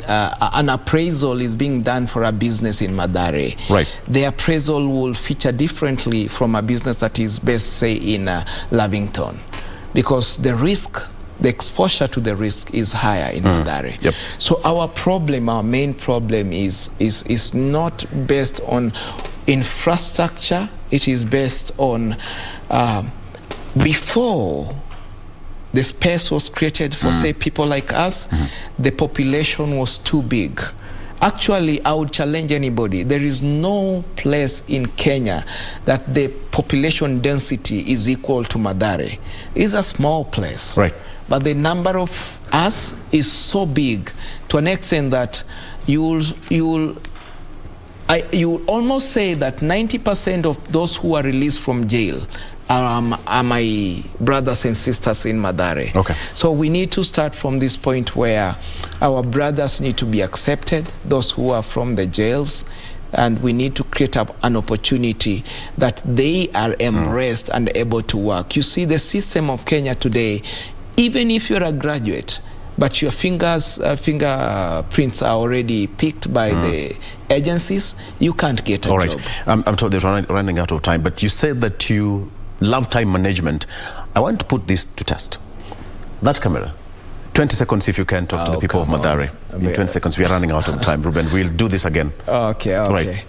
appraisal is being done for a business in Mathare. Right. The appraisal will feature differently from a business that is based, say, in Lavington. Because the risk, the exposure to the risk is higher in Mathare. Yep. So our problem, our main problem is not based on infrastructure. It is based on, before the space was created for, say, people like us, the population was too big. Actually, I would challenge anybody. There is no place in Kenya that the population density is equal to Mathare. It's a small place. Right. But the number of us is so big to an extent that you will almost say that 90% of those who are released from jail are my brothers and sisters in Mathare. Okay. So we need to start from this point where our brothers need to be accepted, those who are from the jails, and we need to create an opportunity that they are embraced and able to work. You see, the system of Kenya today, even if you're a graduate, but your fingerprints are already picked by the agencies, you can't get a All job. right. I'm told they're running out of time, but you said that you love time management. I want to put this to test. That camera. 20 seconds if you can talk to the people of Mathare. In 20 seconds, we are running out of time. Ruben, we'll do this again. Okay. Right.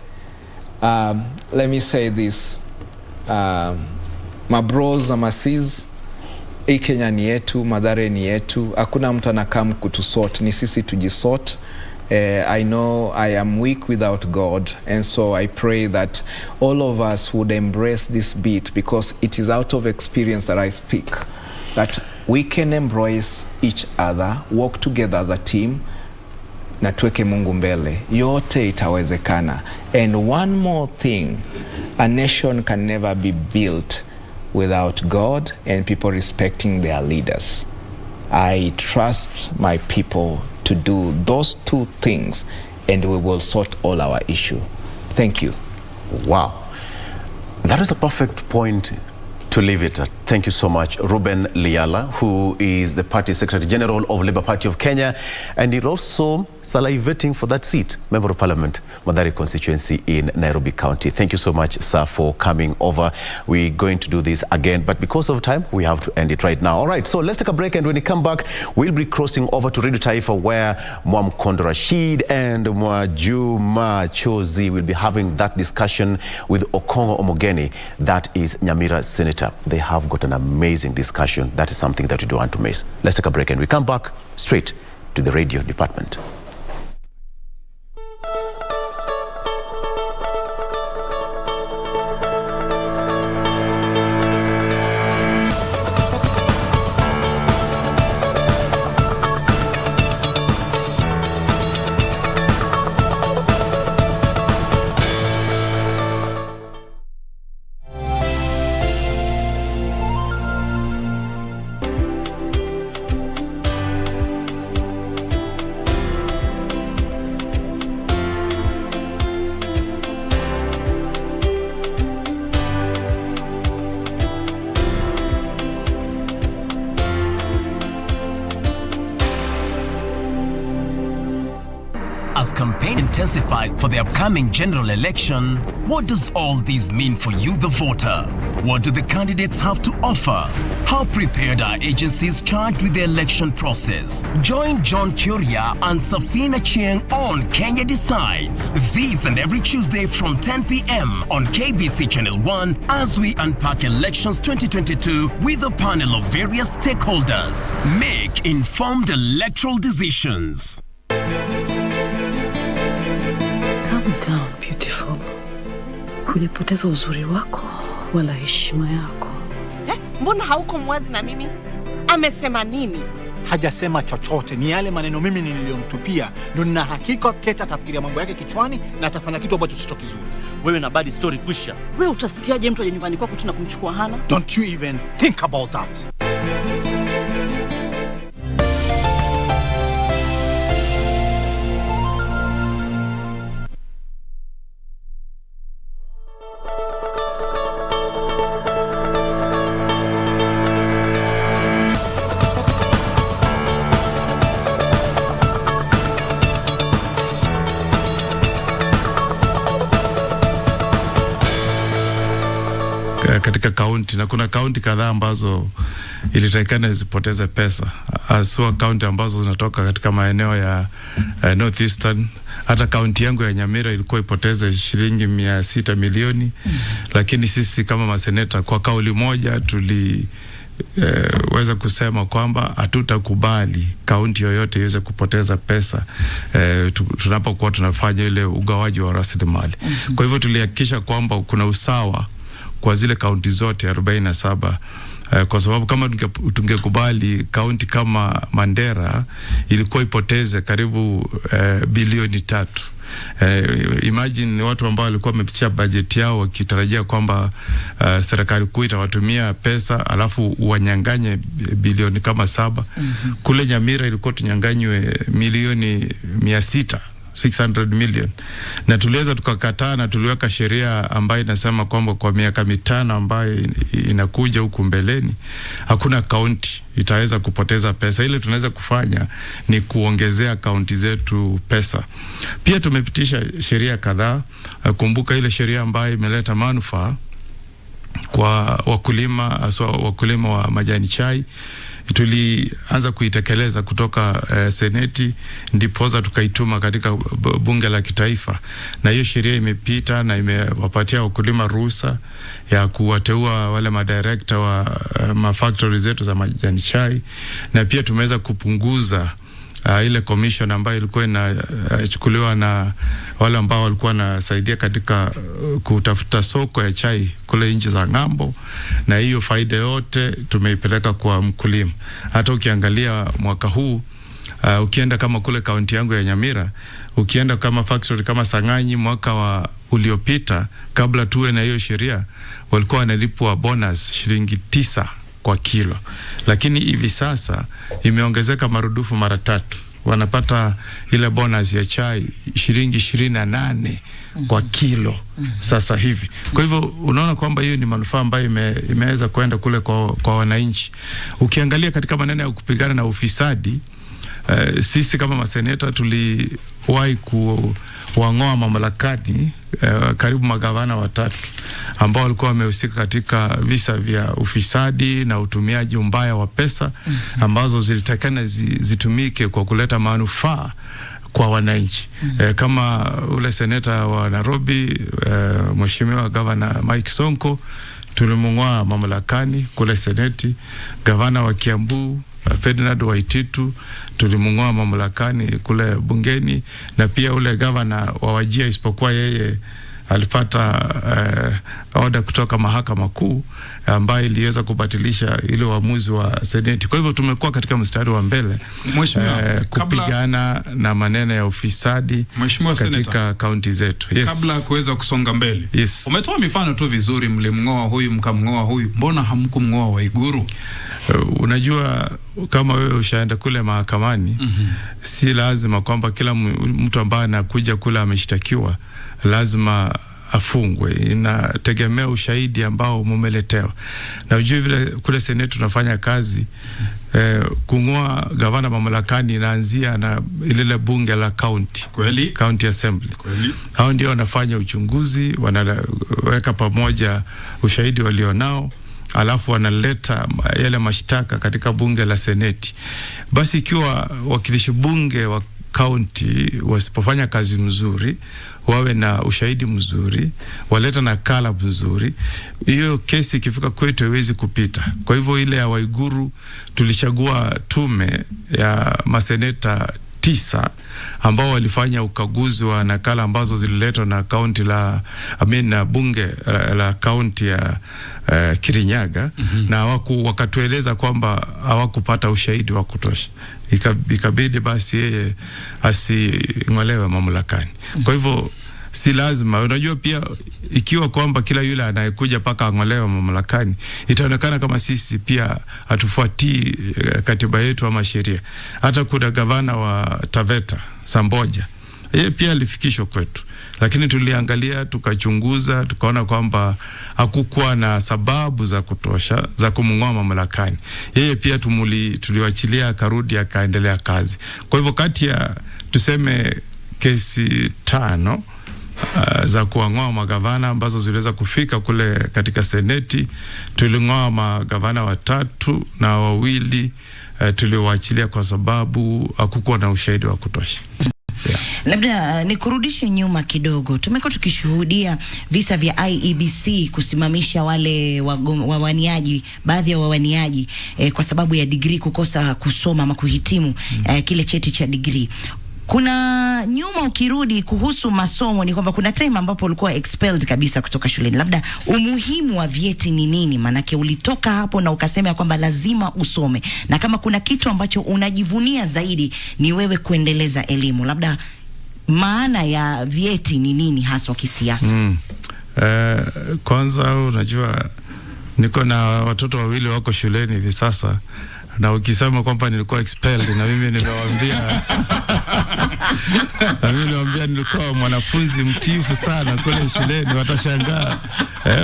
Let me say this. My bros and my sis, hii Kenya ni yetu, Mathare ni yetu. Hakuna mtu anakam kutusort, ni sisi tujisort. I know I am weak without God, and so I pray that all of us would embrace this beat, because it is out of experience that I speak, that we can embrace each other, work together as a team, na tuweke Mungu mbele. Yote itawezekana. And one more thing, a nation can never be built without God and people respecting their leaders. I trust my people to do those two things, and we will sort all our issue. Thank you. Wow. That is a perfect point to leave it at. Thank you so much, Ruben Liala, who is the Party Secretary General of Labour Party of Kenya, and he's also salivating for that seat, Member of Parliament, Mathare constituency in Nairobi County. Thank you so much, sir, for coming over. We're going to do this again, but because of time, we have to end it right now. All right, so let's take a break, and when we come back, we'll be crossing over to Radio Taifa, where Mwamkondo Rashid and Mwajuma Chozi will be having that discussion with Okongo Omogeni, that is Nyamira Senator. They have got an amazing discussion. That is something that we don't want to miss. Let's take a break, and we come back straight to the radio department. As campaign intensified for the upcoming general election, what does all this mean for you, the voter? What do the candidates have to offer? How prepared are agencies charged with the election process? Join John Kuria and Safina Chieng on Kenya Decides. This and every Tuesday from 10 p.m. on KBC Channel 1 as we unpack elections 2022 with a panel of various stakeholders. Make informed electoral decisions. Calm down, beautiful. Hujapoteza uzuri wako wala heshima yako. Mbona hauko mwazi na mimi? Amesema nini? Hajasema chochote, ni yale maneno mimi niliyomtupia. Ndio nina hakika Keta atafikiria mambo yake kichwani na atafanya kitu ambacho sio kizuri. Wewe na bad story kwisha. Wewe utasikiaje mtu aje nyumbani kwako tuna kumchukua Hana? Don't you even think about that. Katika kaunti, na kuna kaunti kadhaa ambazo ilitakikana zipoteze pesa, haswa kaunti ambazo zinatoka katika maeneo ya Northeastern. Hata kaunti yangu ya Nyamira ilikuwa ipoteze shilingi 600 milioni, lakini sisi kama maseneta kwa kauli moja weza kusema kwamba hatutakubali kaunti yoyote iweze kupoteza pesa tunapokuwa tunafanya ile ugawaji wa rasilimali. Kwa hivyo tulihakikisha kwamba kuna usawa kwa zile kaunti zote 47, kwa sababu kama tungekubali kaunti kama Mandera ilikuwa ipoteze karibu bilioni 3. Imagine watu ambao walikuwa wamepitia budget yao wakitarajia kwamba serikali kuu itawatumia pesa alafu wanyanganye bilioni kama 7. Kule Nyamira ilikuwa tunyanganywe milioni 600 million, na tuliweza tukakataa na tuliweka sheria ambayo inasema kwamba kwa miaka 5 ambayo inakuja huku mbeleni hakuna kaunti itaweza kupoteza pesa. Ile tunaweza kufanya ni kuongezea kaunti zetu pesa. Pia tumepitisha sheria kadhaa. Kumbuka ile sheria ambayo imeleta manufaa kwa wakulima, hasa wakulima wa majani chai, tulianza kuitekeleza kutoka seneti, ndipoza tukaituma katika bunge la kitaifa, na hiyo sheria imepita na imewapatia wakulima ruhusa ya kuwateua wale madirekta wa mafactory zetu za majani chai, na pia tumeweza kupunguza ile commission ambayo ilikuwa inachukuliwa na wale ambao walikuwa nasaidia katika kutafuta soko ya chai kule nchi za ng'ambo, na hiyo faida yote tumeipeleka kwa mkulima. Hata ukiangalia mwaka huu ukienda kama kule kaunti yangu ya Nyamira, ukienda kama factory kama Sanganyi mwaka uliopita, kabla tuwe na hiyo sheria, walikuwa wanalipwa bonus shilingi 9 kwa kilo, lakini hivi sasa imeongezeka marudufu mara 3. wanapata ile bonus ya chai shilingi 28 kwa kilo sasa hivi. Kwa hivyo unaona kwamba hiyo ni manufaa ambayo imeweza kwenda kule kwa wananchi. Ukiangalia katika maneno ya kupigana na ufisadi, sisi kama maseneta tuliwahi kuwang'oa mamlakani karibu magavana 3 ambao walikuwa wamehusika katika visa vya ufisadi na utumiaji mbaya wa pesa ambazo zilitakana zitumike kwa kuleta manufaa kwa wananchi. Kama ule seneta wa Nairobi, Mheshimiwa Governor Mike Sonko, tulimung'oa mamlakani kule seneti. Gavana wa Kiambu Ferdinand Waititu tulimung'oa mamlakani kule bungeni, na pia ule gavana wa Wajir, isipokuwa yeye alipata order kutoka mahakama kuu ambayo iliweza kubatilisha ile uamuzi wa seneti. Kwa hivyo tumekuwa katika mstari wa mbele kupigana na maneno ya ufisadi katika kaunti zetu. Kabla kuweza kusonga mbele, umetoa mifano tu vizuri, mlimng'oa huyu mkamng'oa huyu, mbona hamkumng'oa Waiguru? Unajua kama wewe ushaenda kule mahakamani, si lazima kwamba kila mtu ambaye anakuja kule ameshtakiwa lazima afungwe. Inategemea ushahidi ambao mumeletewa. Na ujue vile kule seneti tunafanya kazi, kung'oa gavana mamlakani inaanzia na ile bunge la county. Kweli? County assembly. Kweli? Hao ndio wanafanya uchunguzi, wanaweka pamoja ushahidi walionao, alafu wanaleta yale mashtaka katika bunge la seneti. Basi ikiwa wakilishi bunge wa county wasipofanya kazi mzuri, wawe na ushahidi mzuri, waleta nakala mzuri, hiyo kesi ikifika kwetu haiwezi kupita. Kwa hivyo ile ya Waiguru tulichagua tume ya maseneta 9 ambao walifanya ukaguzi wa nakala ambazo zililetwa na county na bunge la county ya Kirinyaga, na wakatueleza kwamba hawakupata ushahidi wa kutosha. Ikabidi basi yeye asing'olewe mamlakani. Kwa hivyo si lazima, unajua pia ikiwa kwamba kila yule anayekuja paka ang'olewe mamlakani, itaonekana kama sisi pia hatufuatii katiba yetu ama sheria. Hata kuna gavana wa Taveta Samboja, yeye pia alifikishwa kwetu, lakini tuliangalia, tukachunguza, tukaona kwamba hakukuwa na sababu za kutosha za kumng'oa mamlakani. Yeye pia tuliwachilia akarudi akaendelea kazi. Kwa hivyo kati ya tuseme kesi 5 za kuang'oa magavana ambazo ziliweza kufika kule katika seneti, tuling'oa magavana 3 na 2 tuliwaachilia kwa sababu hakukuwa na ushahidi wa kutosha. Labda nikurudishe nyuma kidogo. Tumekuwa tukishuhudia visa vya IEBC kusimamisha wale wawaniaji, baadhi ya wawaniaji kwa sababu ya degree, kukosa kusoma ama kuhitimu kile cheti cha degree. Kuna nyuma ukirudi kuhusu masomo, ni kwamba kuna time ambapo ulikuwa expelled kabisa kutoka shuleni. Labda umuhimu wa vyeti ni nini? Manake ulitoka hapo na ukasema kwamba lazima usome, na kama kuna kitu ambacho unajivunia zaidi ni wewe kuendeleza elimu. Labda maana ya vyeti ni nini haswa kisiasa? Kwanza unajua niko na watoto 2 wako shuleni hivi sasa, na ukisema kwamba nilikuwa expelled, na mimi nimewaambia nilikuwa mwanafunzi mtiifu sana kule shuleni, watashangaa.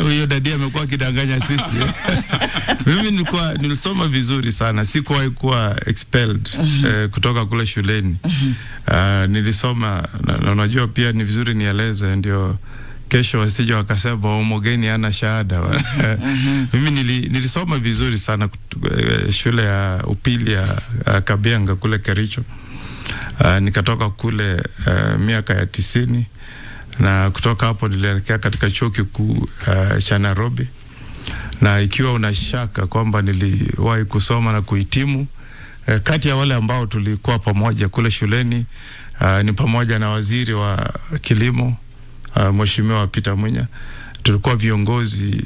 Huyo dadi amekuwa kidanganya sisi. Mimi nilisoma vizuri sana, sikuwahi kuwa expelled kutoka kule shuleni. Nilisoma, na unajua pia ni vizuri nieleze ndio kesho wasije wakasema mgeni hana shahada. Mimi nilisoma vizuri sana shule ya upili ya Kabianga kule Kericho. Nikatoka kule miaka ya 90, na kutoka hapo nilielekea katika chuo kikuu cha Nairobi. Na ikiwa unashaka kwamba niliwahi kusoma na kuhitimu, kati ya wale ambao tulikuwa pamoja kule shuleni ni pamoja na waziri wa kilimo Mheshimiwa Peter Munya. Tulikuwa viongozi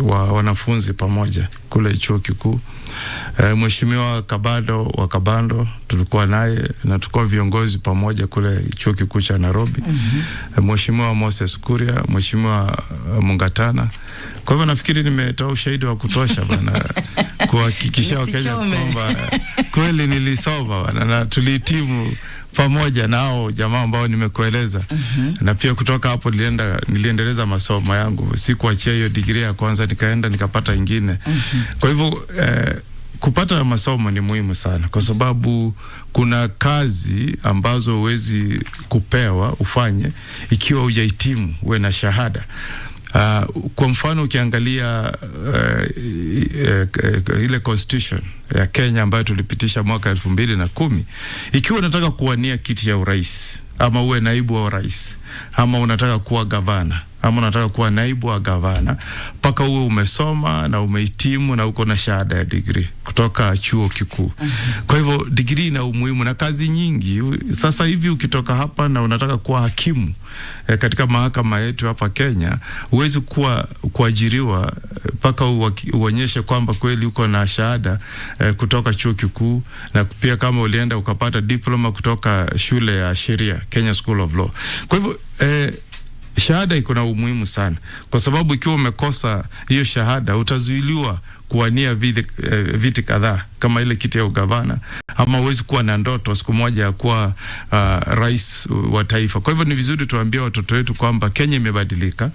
wa wanafunzi pamoja kule chuo kikuu. Mheshimiwa Kabando wa Kabando tulikuwa naye, na tulikuwa viongozi pamoja kule chuo kikuu cha Nairobi. Mheshimiwa Moses Kuria, Mheshimiwa Mungatana. Kwa hivyo nafikiri nimetoa ushahidi wa kutosha bana kuhakikisha Wakenya kwamba kweli nilisoma na tulihitimu pamoja nao jamaa ambao nimekueleza. Na pia kutoka hapo niliendeleza masomo yangu, sikuachia hiyo degree ya kwanza, nikaenda nikapata ingine. Kwa hivyo kupata masomo ni muhimu sana, kwa sababu kuna kazi ambazo huwezi kupewa ufanye ikiwa hujahitimu uwe na shahada. Kwa mfano ukiangalia ile constitution ya Kenya ambayo tulipitisha mwaka 2010, ikiwa unataka kuwania kiti ya urais ama uwe naibu wa rais ama unataka kuwa gavana ama unataka kuwa naibu wa gavana, paka uwe umesoma na umehitimu na uko na shahada ya degree kutoka chuo kikuu. Kwa hivyo degree ina umuhimu na kazi nyingi. Sasa hivi ukitoka hapa na unataka kuwa hakimu katika mahakama yetu hapa Kenya, huwezi kuajiriwa paka uonyeshe kwamba kweli uko na shahada kutoka chuo kikuu, na pia kama ulienda ukapata diploma kutoka shule ya sheria, Kenya School of Law. Kwa hivyo shahada iko na umuhimu sana, kwa sababu ikiwa umekosa hiyo shahada utazuiliwa kuwania viti kadhaa kama ile kiti ya ugavana, ama huwezi kuwa na ndoto siku moja ya kuwa rais wa taifa. Kwa hivyo ni vizuri tuambie watoto wetu kwamba Kenya imebadilika.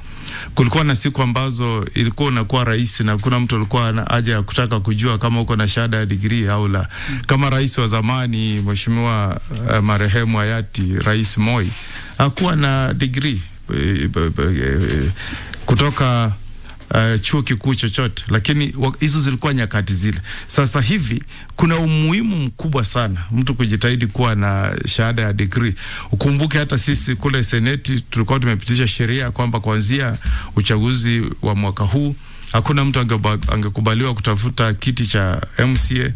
Kulikuwa na siku ambazo ilikuwa unakuwa rais na kuna mtu alikuwa na haja ya kutaka kujua kama uko na shahada ya degree au la. Kama rais wa zamani mheshimiwa marehemu hayati Rais Moi hakuwa na degree kutoka chuo kikuu chochote, lakini hizo zilikuwa nyakati zile. Sasa hivi kuna umuhimu mkubwa sana mtu kujitahidi kuwa na shahada ya degree. Ukumbuke hata sisi kule Seneti tulikuwa tumepitisha sheria kwamba kuanzia uchaguzi wa mwaka huu hakuna mtu angekubaliwa kutafuta kiti cha MCA,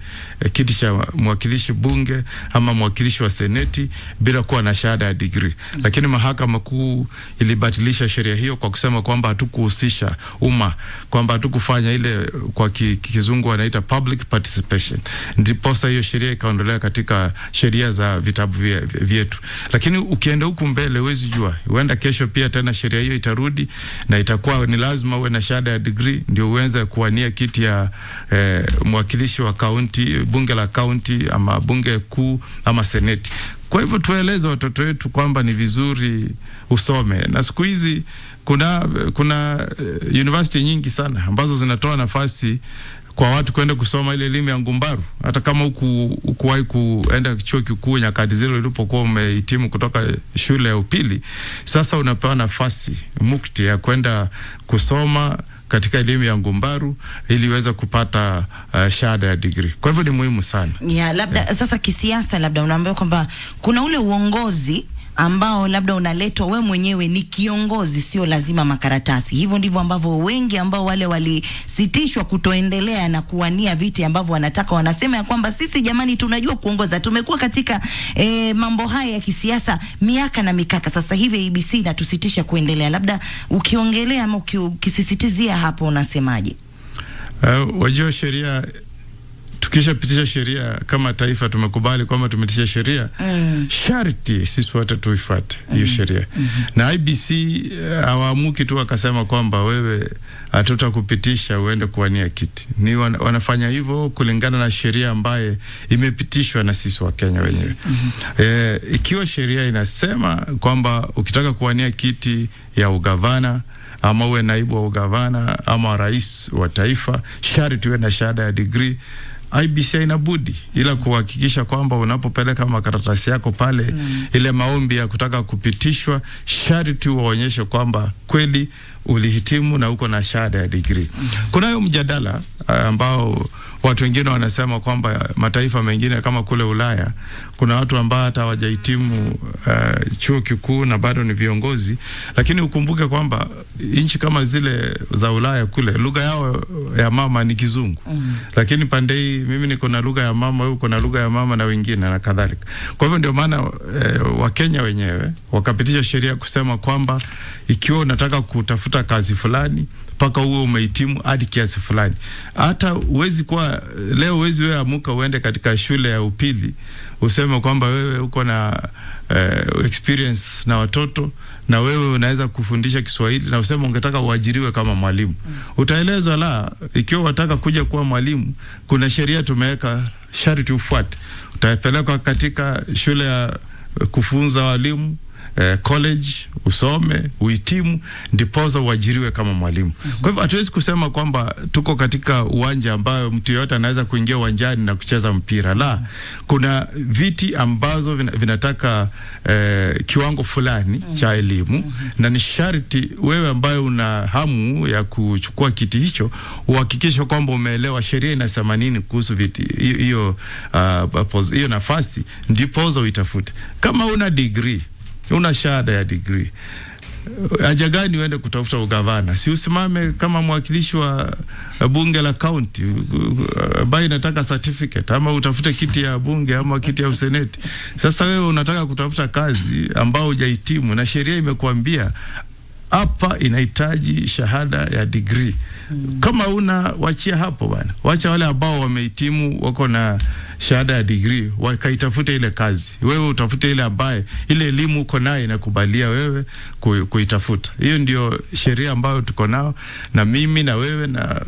kiti cha mwakilishi bunge ama mwakilishi wa seneti bila kuwa na shahada ya degree. Lakini mahakama kuu ilibatilisha sheria hiyo kwa kusema kwamba hatukuhusisha umma, kwamba hatukufanya ile kwa kizungu wanaita public participation. Ndiposa hiyo sheria ikaondolewa katika sheria za vitabu vyetu. Lakini ukienda huku mbele huwezi jua, huenda kesho pia tena sheria hiyo itarudi na itakuwa ni lazima uwe na shahada ya degree ndio uweze kuwania kiti ya mwakilishi wa county, bunge la county ama bunge kuu ama seneti. Kwa hivyo tueleze watoto wetu kwamba ni vizuri usome, na siku hizi kuna university nyingi sana ambazo zinatoa nafasi kwa watu kwenda kusoma ile elimu ya ngumbaru. Hata kama ukuwahi kuenda chuo kikuu nyakati zile ulipokuwa umehitimu kutoka shule ya upili, sasa unapewa nafasi mukti ya kwenda kusoma katika elimu ya ngumbaru ili uweze kupata shahada ya degree. Kwa hivyo ni muhimu sana. Sasa kisiasa labda unaambia kwamba kuna ule uongozi ambao labda unaletwa we mwenyewe ni kiongozi, sio lazima makaratasi. Hivyo ndivyo ambavyo wengi ambao wale walisitishwa kutoendelea na kuwania viti ambavyo wanataka wanasema ya kwamba sisi jamani tunajua kuongoza. Tumekuwa katika mambo haya ya kisiasa miaka na mikaka. Sasa hivi ABC inatusitisha kuendelea. Labda ukiongelea ama ukisisitizia hapo unasemaje? Wajua sheria, tukisha pitisha sheria kama taifa tumekubali kwamba tumepitisha sheria, sharti sisi wote tuifuate hiyo sheria. Na IBC hawaamuki tu akasema kwamba wewe hatutakupitisha uende kuwania kiti. Ni wanafanya hivyo kulingana na sheria ambaye imepitishwa na sisi wa Kenya wenyewe. Ikiwa sheria inasema kwamba ukitaka kuwania kiti ya ugavana ama uwe naibu wa ugavana ama rais wa taifa, sharti uwe na shahada ya degree. IBC inabudi ila kuhakikisha kwamba unapopeleka makaratasi yako pale ile maombi ya kutaka kupitishwa, sharti uonyeshe kwamba kweli ulihitimu na uko na shahada ya degree. Kuna hiyo mjadala ambao watu wengine wanasema kwamba mataifa mengine kama kule Ulaya kuna watu ambao hata hawajahitimu chuo kikuu na bado ni viongozi, lakini ukumbuke kwamba nchi kama zile za Ulaya kule lugha yao ya mama ni Kizungu. Lakini pande hii mimi niko na lugha ya mama, wewe uko na lugha ya mama na wengine na kadhalika. Kwa hivyo ndio maana wa Kenya wenyewe wakapitisha sheria kusema kwamba ikiwa unataka kutafuta kazi fulani mpaka uwe umehitimu hadi kiasi fulani. Hata uwezi kuwa Unajua leo huwezi wewe amuka uende katika shule ya upili useme kwamba wewe uko na experience na watoto na wewe unaweza kufundisha Kiswahili na useme ungetaka uajiriwe kama mwalimu. Utaelezwa la, ikiwa wataka kuja kuwa mwalimu kuna sheria tumeweka, sharti ufuate. Utapelekwa katika shule ya kufunza walimu, college, usome, uhitimu, ndiposa uajiriwe kama mwalimu. Kwa hivyo hatuwezi kusema kwamba tuko katika uwanja ambayo mtu yote anaweza kuingia uwanjani na kucheza mpira. La, kuna viti ambazo vinataka kiwango fulani cha elimu, na ni sharti wewe ambayo una hamu ya kuchukua kiti hicho uhakikishe kwamba umeelewa sheria inasema nini kuhusu viti hiyo nafasi, ndiposa uitafute. Kama una degree, una shahada ya degree, haja gani uende kutafuta ugavana? Si usimame kama mwakilishi wa bunge la county ambaye inataka certificate, ama utafute kiti ya bunge ama kiti ya useneti. Sasa wewe unataka kutafuta kazi ambao hujahitimu, na sheria imekuambia hapa inahitaji shahada ya degree. Kama wachia hapo bana. Wacha wale ambao wamehitimu wako na shahada ya degree wakaitafute ile kazi. Wewe utafute ile ambaye ile elimu uko nayo inakubalia wewe kuitafuta. Hiyo ndio sheria ambayo tuko nao, na mimi na wewe na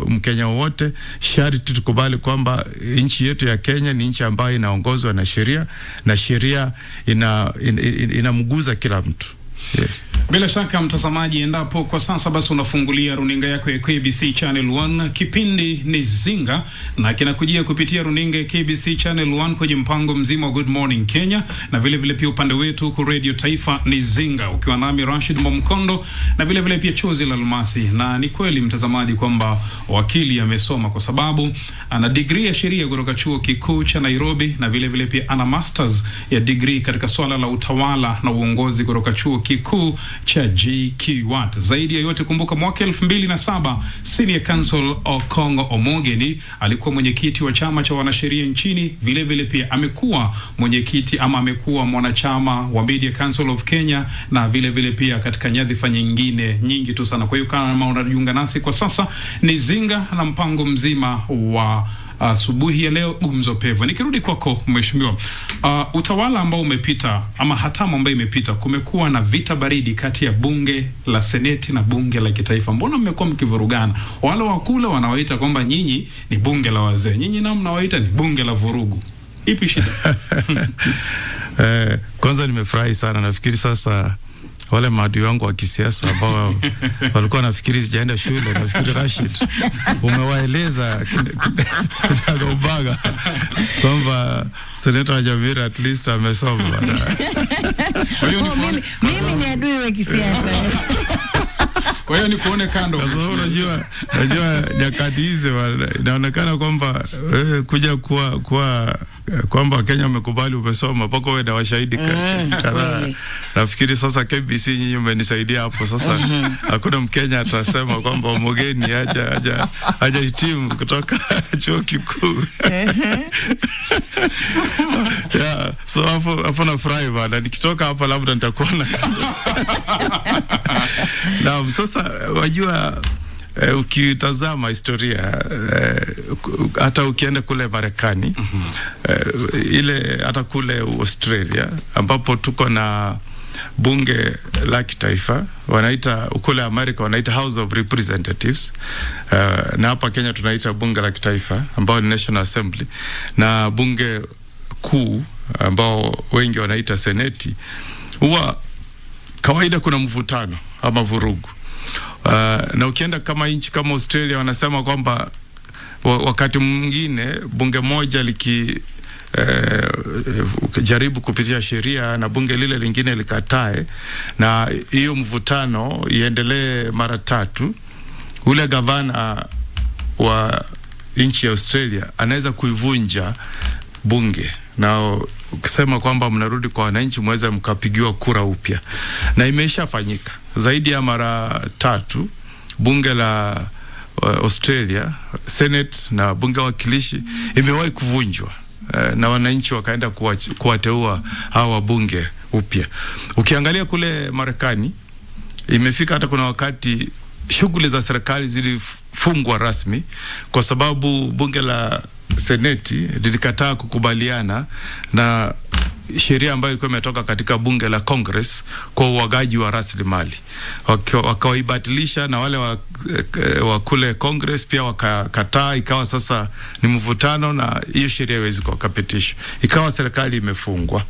Mkenya wote sharti tukubali kwamba nchi yetu ya Kenya ni nchi ambayo inaongozwa na sheria, na sheria inamguza kila mtu. Yes. Bila shaka mtazamaji, endapo kwa sasa basi unafungulia runinga yako ya KBC Channel 1, kipindi ni Zinga na kinakujia kupitia runinga ya KBC Channel 1 kwenye mpango mzima wa Good Morning Kenya, na vile vile pia upande wetu kwa Radio Taifa ni Zinga ukiwa nami Rashid Momkondo, na vile vile pia Chozi la Almasi. Na ni kweli mtazamaji kwamba wakili amesoma, kwa sababu ana degree ya sheria kutoka chuo kikuu cha Nairobi, na vile vile pia ana masters ya degree katika swala la utawala na uongozi kutoka chuo kikuu cha JKUAT. Zaidi ya yote, kumbuka mwaka 2007 Senior Counsel Okongo Omogeni alikuwa mwenyekiti wa chama cha wanasheria nchini. Vile vile pia amekuwa mwenyekiti ama amekuwa mwanachama wa Media Council of Kenya, na vile vile pia katika nyadhifa nyingine nyingi tu sana. Kwa hiyo kama unajiunga nasi kwa sasa, ni Zinga na mpango mzima wa asubuhi ya leo Gumzo Pevu. Nikirudi kwako mheshimiwa, utawala ambao umepita ama hatamu ambayo imepita, kumekuwa na vita baridi kati ya bunge la seneti na bunge la kitaifa. Mbona mmekuwa mkivurugana? Wale wakula wanawaita kwamba nyinyi ni bunge la wazee, nyinyi nao mnawaita ni bunge la vurugu. Ipi shida? Kwanza nimefurahi sana. Nafikiri sasa wale maadui wangu wa kisiasa ambao walikuwa nafikiri sijaenda shule, nafikiri Rashid umewaeleza kinagaubaga kwamba Senator Jamira at least amesoma. Mimi ni adui wa kisiasa. Kwa hiyo ni kuone kando. Kwa sababu unajua nyakati hizi inaonekana kwamba kuja kwamba Kenya wamekubali umesoma mpaka wewe na washahidi kadhaa. Nafikiri sasa KBC nyinyi mmenisaidia hapo sasa. Hakuna Mkenya atasema kwamba Omogeni haja hitimu kutoka chuo kikuu. Yeah, so hapo na furahi bana. Nikitoka hapa labda nitakuona. Na sasa wajua, ukitazama historia, hata ukienda kule Marekani, ile hata kule Australia ambapo tuko na bunge la kitaifa, wanaita kule America wanaita House of Representatives, na hapa Kenya tunaita bunge la kitaifa ambao ni National Assembly, na bunge kuu ambao wengi wanaita seneti. Huwa kawaida kuna mvutano ama vurugu. Na ukienda kama nchi kama Australia, wanasema kwamba wakati mwingine bunge moja jaribu kupitia sheria na bunge lile lingine likatae, na hiyo mvutano iendelee mara tatu, ule gavana wa nchi ya Australia anaweza kuivunja bunge na kusema kwamba mnarudi kwa wananchi muweze mkapigiwa kura upya. Na imeshafanyika zaidi ya mara tatu. Bunge la Australia, Senate na bunge wa wakilishi imewahi kuvunjwa, na wananchi wakaenda kuwateua hawa bunge upya. Ukiangalia kule Marekani, imefika hata kuna wakati shughuli za serikali imefungwa rasmi kwa sababu bunge la seneti lilikataa kukubaliana na sheria ambayo ilikuwa imetoka katika bunge la Congress kwa uagaji wa rasilimali. Wakaibatilisha na wale wa kule Congress pia wakakataa, ikawa sasa ni mvutano na hiyo sheria haiwezi kupitisha. Ikawa serikali imefungwa.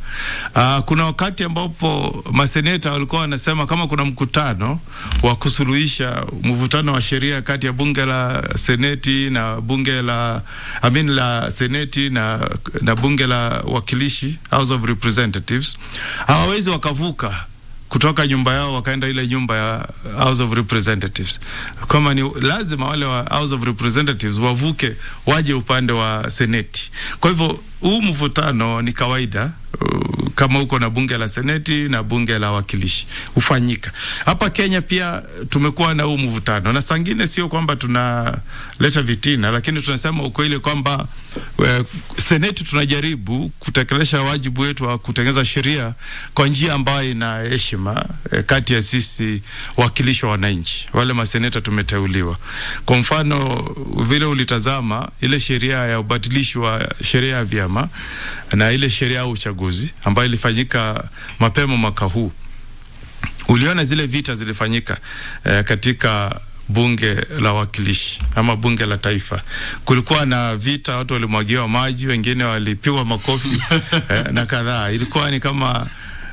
Kuna wakati ambapo maseneta walikuwa wanasema kama kuna mkutano wa kusuluhisha mvutano wa sheria kati ya bunge la seneti na bunge la la seneti na bunge la wakilishi, House of Representatives, hawawezi wakavuka kutoka nyumba yao wakaenda ile nyumba ya House of Representatives. Kama ni lazima wale wa House of Representatives wavuke waje upande wa seneti. Kwa hivyo huu mvutano ni kawaida kama uko na bunge la seneti na bunge la wakilishi ufanyika. Hapa Kenya pia tumekuwa na huu mvutano, na sangine sio kwamba tunaleta vitina, lakini tunasema ukweli kwamba seneti tunajaribu kutekeleza wajibu wetu wa kutengeneza sheria kwa njia ambayo ina heshima kati ya sisi wakilishi wa wananchi, wale maseneta tumeteuliwa. Kwa mfano vile ulitazama ile sheria ya ubadilishi wa sheria ya vyama na ile sheria ya uchaguzi ambayo ilifanyika mapema mwaka huu, uliona zile vita zilifanyika katika bunge la wakilishi ama bunge la taifa. Kulikuwa na vita, watu walimwagiwa maji, wengine walipigwa makofi na kadhaa. Ilikuwa ni kama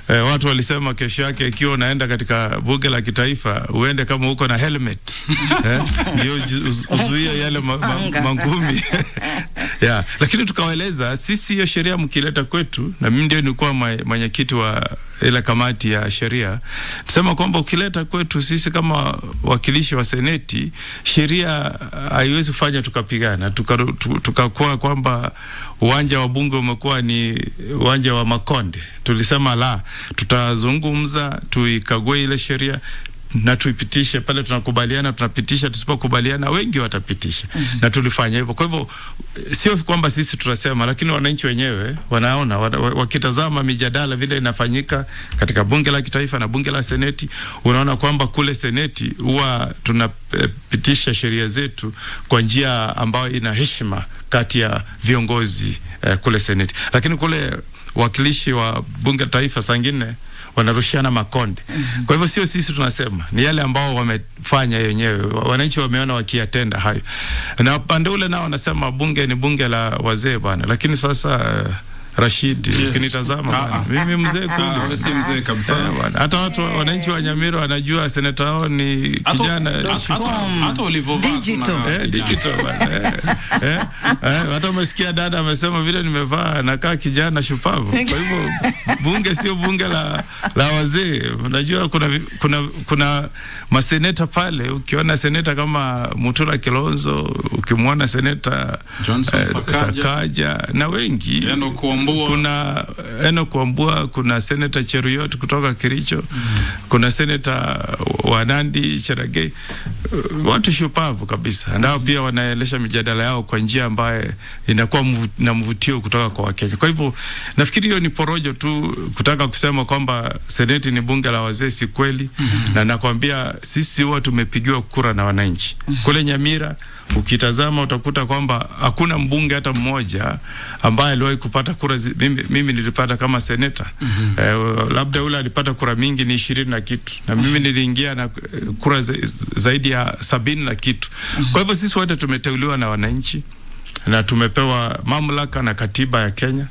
watu walisema kesho yake ikiwa unaenda katika bunge la kitaifa uende kama uko na helmet ndio uzuie yale mangumi. Yeah, lakini tukawaeleza sisi hiyo sheria mkileta kwetu, na mimi ndio nilikuwa mwenyekiti wa ile kamati ya sheria, tusema kwamba ukileta kwetu sisi kama wakilishi wa seneti, sheria haiwezi kufanya tukapigana tukakuwa kwamba uwanja wa bunge umekuwa ni uwanja wa makonde. Tulisema la, tutazungumza, tuikague ile sheria na tuipitishe pale tunakubaliana, tunapitisha, tusipokubaliana wengi watapitisha. Na tulifanya hivyo. Kwa hivyo sio kwamba sisi tunasema, lakini wananchi wenyewe wanaona, wakitazama mijadala vile inafanyika katika bunge la kitaifa na bunge la seneti, unaona kwamba kule seneti huwa tunapitisha sheria zetu kwa njia ambayo ina heshima kati ya viongozi kule seneti. Lakini kule wakilishi wa bunge la taifa sangine wanarushiana makonde. Kwa hivyo sio sisi tunasema, ni yale ambao wamefanya wenyewe. Wananchi wameona wakiyatenda hayo. Na pande ule nao wanasema bunge ni bunge la wazee bwana. Lakini sasa Rashid, ukinitazama mimi mzee kweli, si mzee kabisa bwana. Hata watu wananchi wa Nyamira wanajua seneta wao ni kijana, hata ulivovaa digital bwana. Hata umesikia dada amesema vile nimevaa nakaa kijana shupavu. Kwa hivyo bunge sio bunge la wazee. Unajua kuna maseneta pale, ukiona seneta kama Mutula Kilonzo, ukimwona seneta Johnson Sakaja na wengi, kuna Enoch Wambua, kuna seneta Cheruyot kutoka Kericho, kuna seneta Wanandi Cheragei, watu shupavu kabisa. Nao pia wanaelesha mijadala yao kwa njia ambaye inakuwa na mvutio kutoka kwa Wakenya. Kwa hivyo nafikiri hiyo ni porojo tu kutaka kusema kwamba seneti ni bunge la wazee, si kweli. Na nakwambia sisi huwa tumepigiwa kura na wananchi. Kule Nyamira ukitazama utakuta kwamba hakuna mbunge hata mmoja ambaye aliwahi kupata kura mimi nilipata kama seneta. Labda ule alipata kura mingi ni 20 na kitu, na mimi niliingia na kura zaidi ya 70 na kitu. Kwa hivyo sisi wote tumeteuliwa na wananchi na tumepewa mamlaka na katiba ya Kenya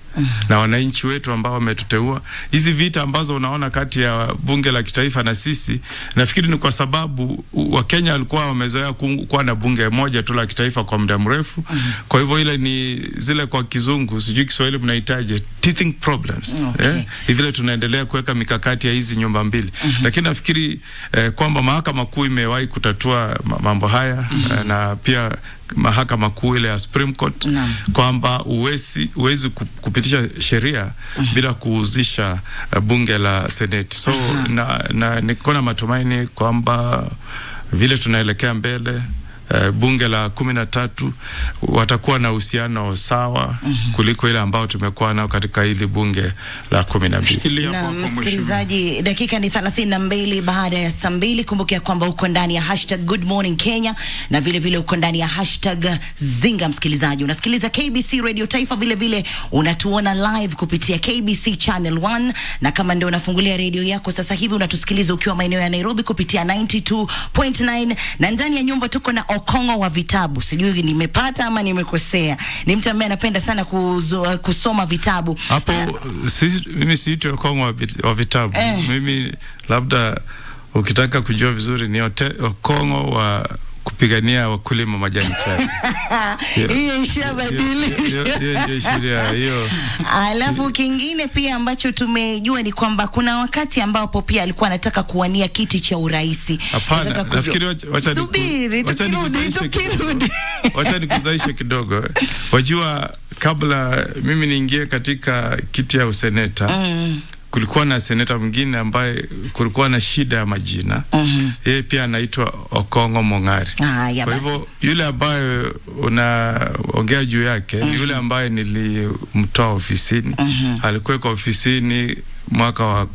na wananchi wetu ambao wametuteua. Hizi vita ambazo unaona kati ya bunge la kitaifa na sisi, nafikiri ni kwa sababu Wakenya walikuwa wamezoea kuwa na bunge moja tu la kitaifa kwa muda mrefu. Kwa hivyo ile ni zile, kwa kizungu sijui Kiswahili mnahitaji teething problems. Hivi tunaendelea kuweka mikakati ya hizi nyumba mbili. Lakini nafikiri kwamba mahakama kuu imewahi kutatua mambo haya na pia mahakama kuu ile ya Supreme Court kwamba uwezi kupitisha sheria bila kuhusisha bunge la seneti. So na niko na matumaini kwamba vile tunaelekea mbele bunge la 13 watakuwa na uhusiano sawa kuliko ile ambao tumekuwa nao katika hili bunge la 12. Na msikilizaji, dakika ni 32 baada ya saa 2. Kumbuka kwamba uko ndani ya #Good Morning Kenya na vile vile uko ndani ya #Zinga. Msikilizaji, unasikiliza KBC Radio Taifa, vile vile unatuona live kupitia KBC Channel 1, na kama ndio unafungulia radio yako sasa hivi unatusikiliza ukiwa maeneo ya Nairobi kupitia 92.9, na ndani ya nyumba tuko na Okongo wa vitabu. Sijui nimepata ama nimekosea. Ni mtu ambaye anapenda sana kusoma vitabu. Hapo mimi siiti Okongo wa vitabu. Mimi labda ukitaka kujua vizuri ni Okongo wa kupigania wakulima majani chai. Hiyo ishabadilika. Hiyo ndio sheria hiyo. Alafu kingine pia ambacho tumejua ni kwamba kuna wakati ambapo pia alikuwa anataka kuwania kiti cha urais. Hapana, nafikiri wacha nikuzaishe kidogo. Wajua, kabla mimi niingie katika kiti ya useneta, kulikuwa na seneta mwingine ambaye kulikuwa na shida ya majina. Yeye pia anaitwa Okongo Mong'ari. Kwa hivyo yule ambaye unaongea juu yake ni yule ambaye nilimtoa ofisini. Alikuwa kwa ofisini mwaka wa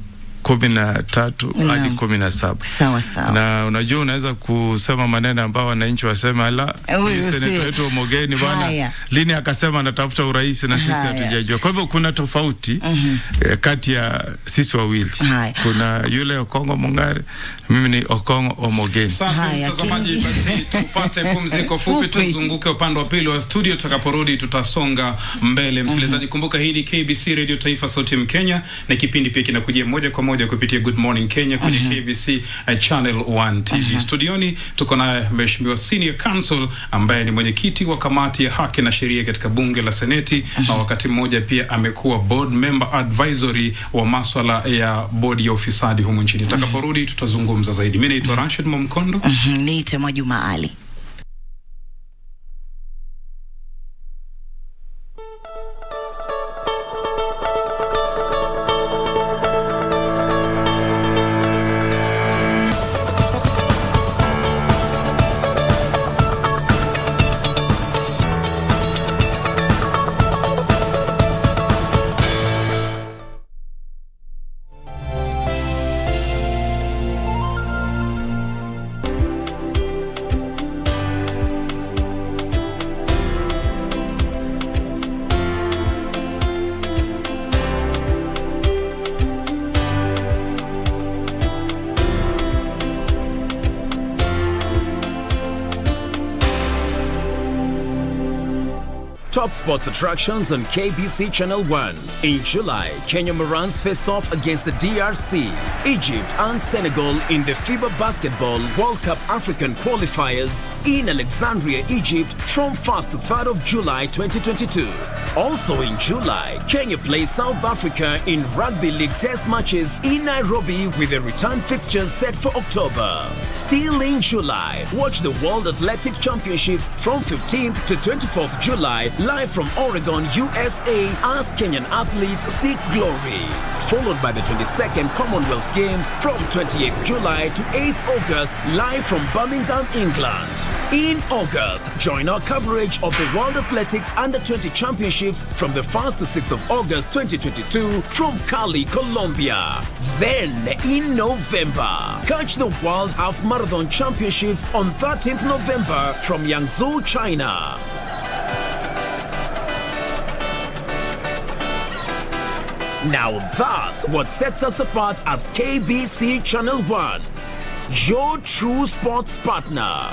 13 hadi 17. Sawa sawa. Na unajua unaweza kusema maneno ambayo wananchi wasema la seneta wetu Omogeni bwana lini akasema anatafuta urais na sisi hatujajua. Kwa hivyo kuna tofauti kati ya sisi wawili. Kuna yule Okongo Mong'ari, mimi ni Okongo Omogeni. Safi mtazamaji, basi tupate pumziko fupi, tuzunguke upande wa pili wa studio. Tutakaporudi tutasonga mbele. Msikilizaji, kumbuka hii ni KBC Radio Taifa, sauti ya Kenya, na kipindi pia kinakujia moja kwa moja kupitia Good Morning Kenya kwenye KBC Channel 1 TV. Studioni tuko na Mheshimiwa Senior Counsel ambaye ni mwenyekiti wa kamati ya haki na sheria katika bunge la Seneti, na wakati mmoja pia amekuwa board member advisory wa masuala ya bodi ya ufisadi humu nchini. Tutakaporudi tutazungumza zaidi. Mimi naitwa Rashid Momkondo. Niite Mwajuma Ali. Top sports attractions on KBC Channel 1. In July, Kenya Morans face off against the DRC, Egypt and Senegal in the FIBA Basketball World Cup African qualifiers in Alexandria, Egypt from 1st to 3rd of July 2022. Also in July, Kenya plays South Africa in Rugby League test matches in Nairobi with the return fixtures set for October. Still in July, watch the World Athletic Championships from 15th to 24th July live from Oregon, USA as Kenyan athletes seek glory. Followed by the 22nd Commonwealth Games from 28th July to 8th August live from Birmingham, England. In August, join our coverage of the World Athletics Under-20 Championships from the 1st to 6th of August 2022 from Cali, Colombia. Then in November, catch the World Half Marathon Championships on 13th November from Yangzhou, China. Now that's what sets us apart as KBC Channel 1, your true sports partner.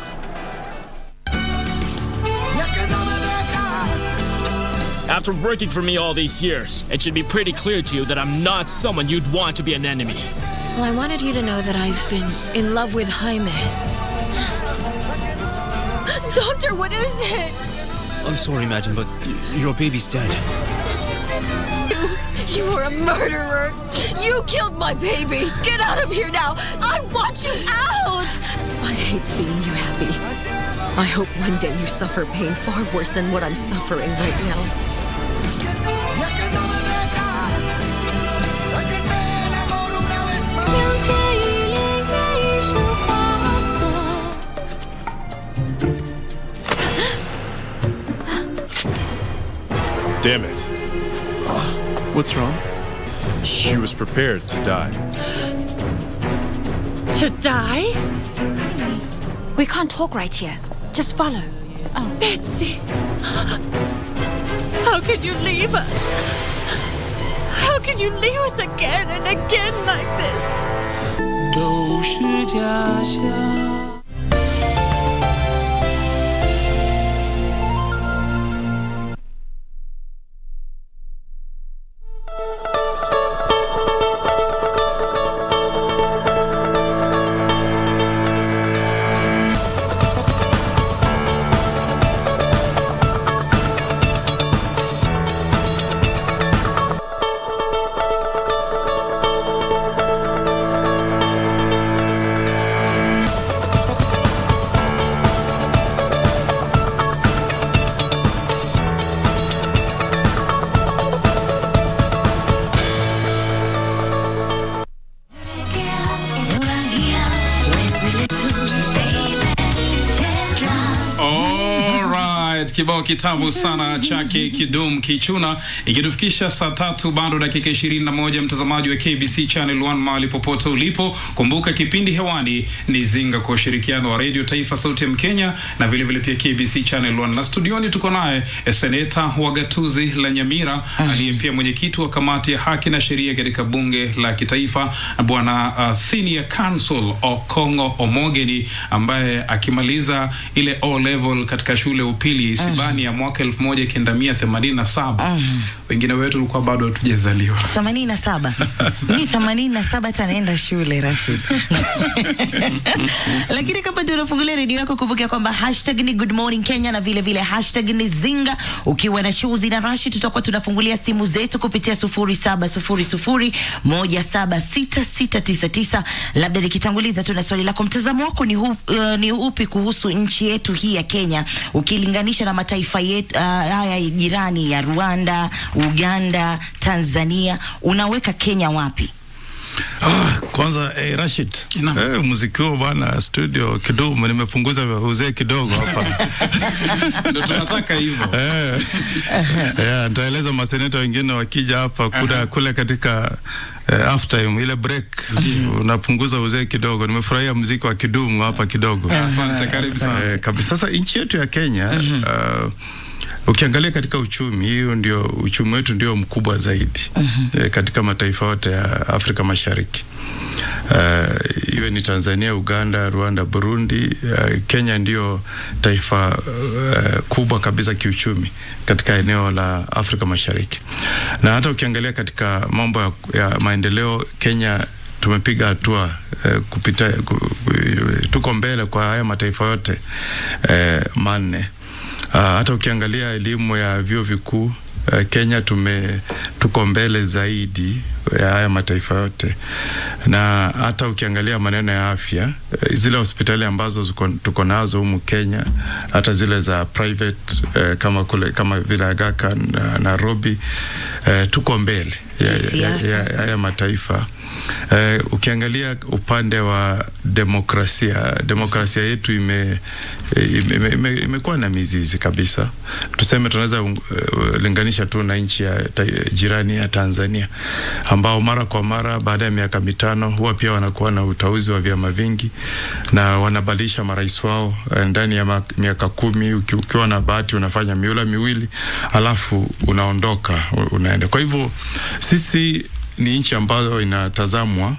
After working for me all these years, it should be pretty clear to you that I'm not someone you'd want to be an enemy. Well, I wanted you to know that I've been in love with Jaime. Doctor, what is it? I'm sorry, Madam, but your baby's dead. You are a murderer. You killed my baby. Get out of here now. I want you out. I hate seeing you happy. I hope one day you suffer pain far worse than what I'm suffering right now. Damn it. What's wrong? She was prepared to die. To die? We can't talk right here. Just follow. Oh. Betsy! How can you leave us? How can you leave us again and again like this? 都是假象。Kibao kitabu sana chake Kidum Kichuna ikitufikisha saa 3 bado dakika 21 mtazamaji wa KBC Channel 1 mahali popote ulipo. Kumbuka kipindi hewani ni Zinga kwa ushirikiano wa Radio Taifa Sauti ya Mkenya na vile vile pia KBC Channel 1. Na studioni tuko naye seneta wa gatuzi la Nyamira aliye pia mwenyekiti wa kamati ya haki na sheria katika bunge la kitaifa bwana Senior Counsel Okongo Omogeni ambaye akimaliza ile O level katika shule upili Sibani ya mwaka 1987. Wengine wetu tulikuwa bado hatujazaliwa. 87. Ni 87 tanaenda shule Rashid. Lakini kama tunafungulia redio yako kumbuka kwamba hashtag ni Good Morning Kenya na vile vile hashtag ni Zinga. Ukiwa na Chuzi na Rashid tutakuwa tunafungulia simu zetu kupitia 0700176699. Labda nikitanguliza tu na swali lako, mtazamo wako ni upi kuhusu nchi yetu hii ya Kenya ukilinganisha na mataifa yetu haya jirani ya Rwanda, Uganda, Tanzania? Unaweka Kenya wapi? Kwanza Rashid, muziki huo bwana studio kidogo nimepunguza uzee kidogo hapa. Ndio tunataka hivyo. Nitaeleza maseneta wengine wakija hapa kule katika after time ile break unapunguza uzee kidogo. Nimefurahia muziki wa kidumu hapa kidogo. Asante, karibu sana. Kabisa. Sasa nchi yetu ya Kenya ukiangalia katika uchumi, hiyo ndio uchumi wetu ndio mkubwa zaidi katika mataifa yote ya Afrika Mashariki. Iwe ni Tanzania, Uganda, Rwanda, Burundi, Kenya ndio taifa kubwa kabisa kiuchumi katika eneo la Afrika Mashariki. Na hata ukiangalia katika mambo ya maendeleo, Kenya tumepiga hatua kupita, tuko mbele kwa haya mataifa yote manne. Hata ukiangalia elimu ya vyuo vikuu, Kenya tuko mbele zaidi ya haya mataifa yote. Na hata ukiangalia maneno ya afya, zile hospitali ambazo tuko nazo humu Kenya, hata zile za private kama vile Aga Khan na Nairobi, tuko mbele ya haya mataifa. Ukiangalia upande wa demokrasia yetu imekuwa na mizizi kabisa. Tuseme tunaweza linganisha tu na nchi ya jirani ya Tanzania, ambao mara kwa mara baada ya miaka 5 huwa pia wanakuwa na uteuzi wa vyama vingi na wanabadilisha marais wao ndani ya miaka 10. Ukiwa na bahati unafanya miula miwili alafu unaondoka unaenda. Kwa hivyo sisi ni nchi ambayo inatazamwa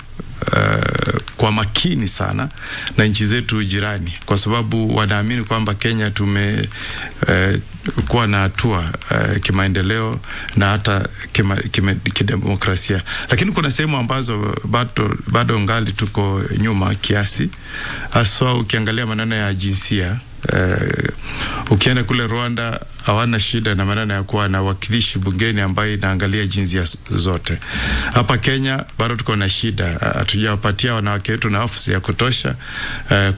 kwa makini sana na nchi zetu jirani, kwa sababu wanaamini kwamba Kenya kuwa na hatua kimaendeleo na hata kidemokrasia. Lakini kuna sehemu ambazo bado ngali tuko nyuma kiasi, hasa ukiangalia maneno ya jinsia. Ukienda kule Rwanda hawana shida na maneno ya kuwa na wakilishi bungeni ambaye inaangalia jinsia zote. Hapa Kenya bado tuko na shida, hatujawapatia wanawake wetu nafasi ya kutosha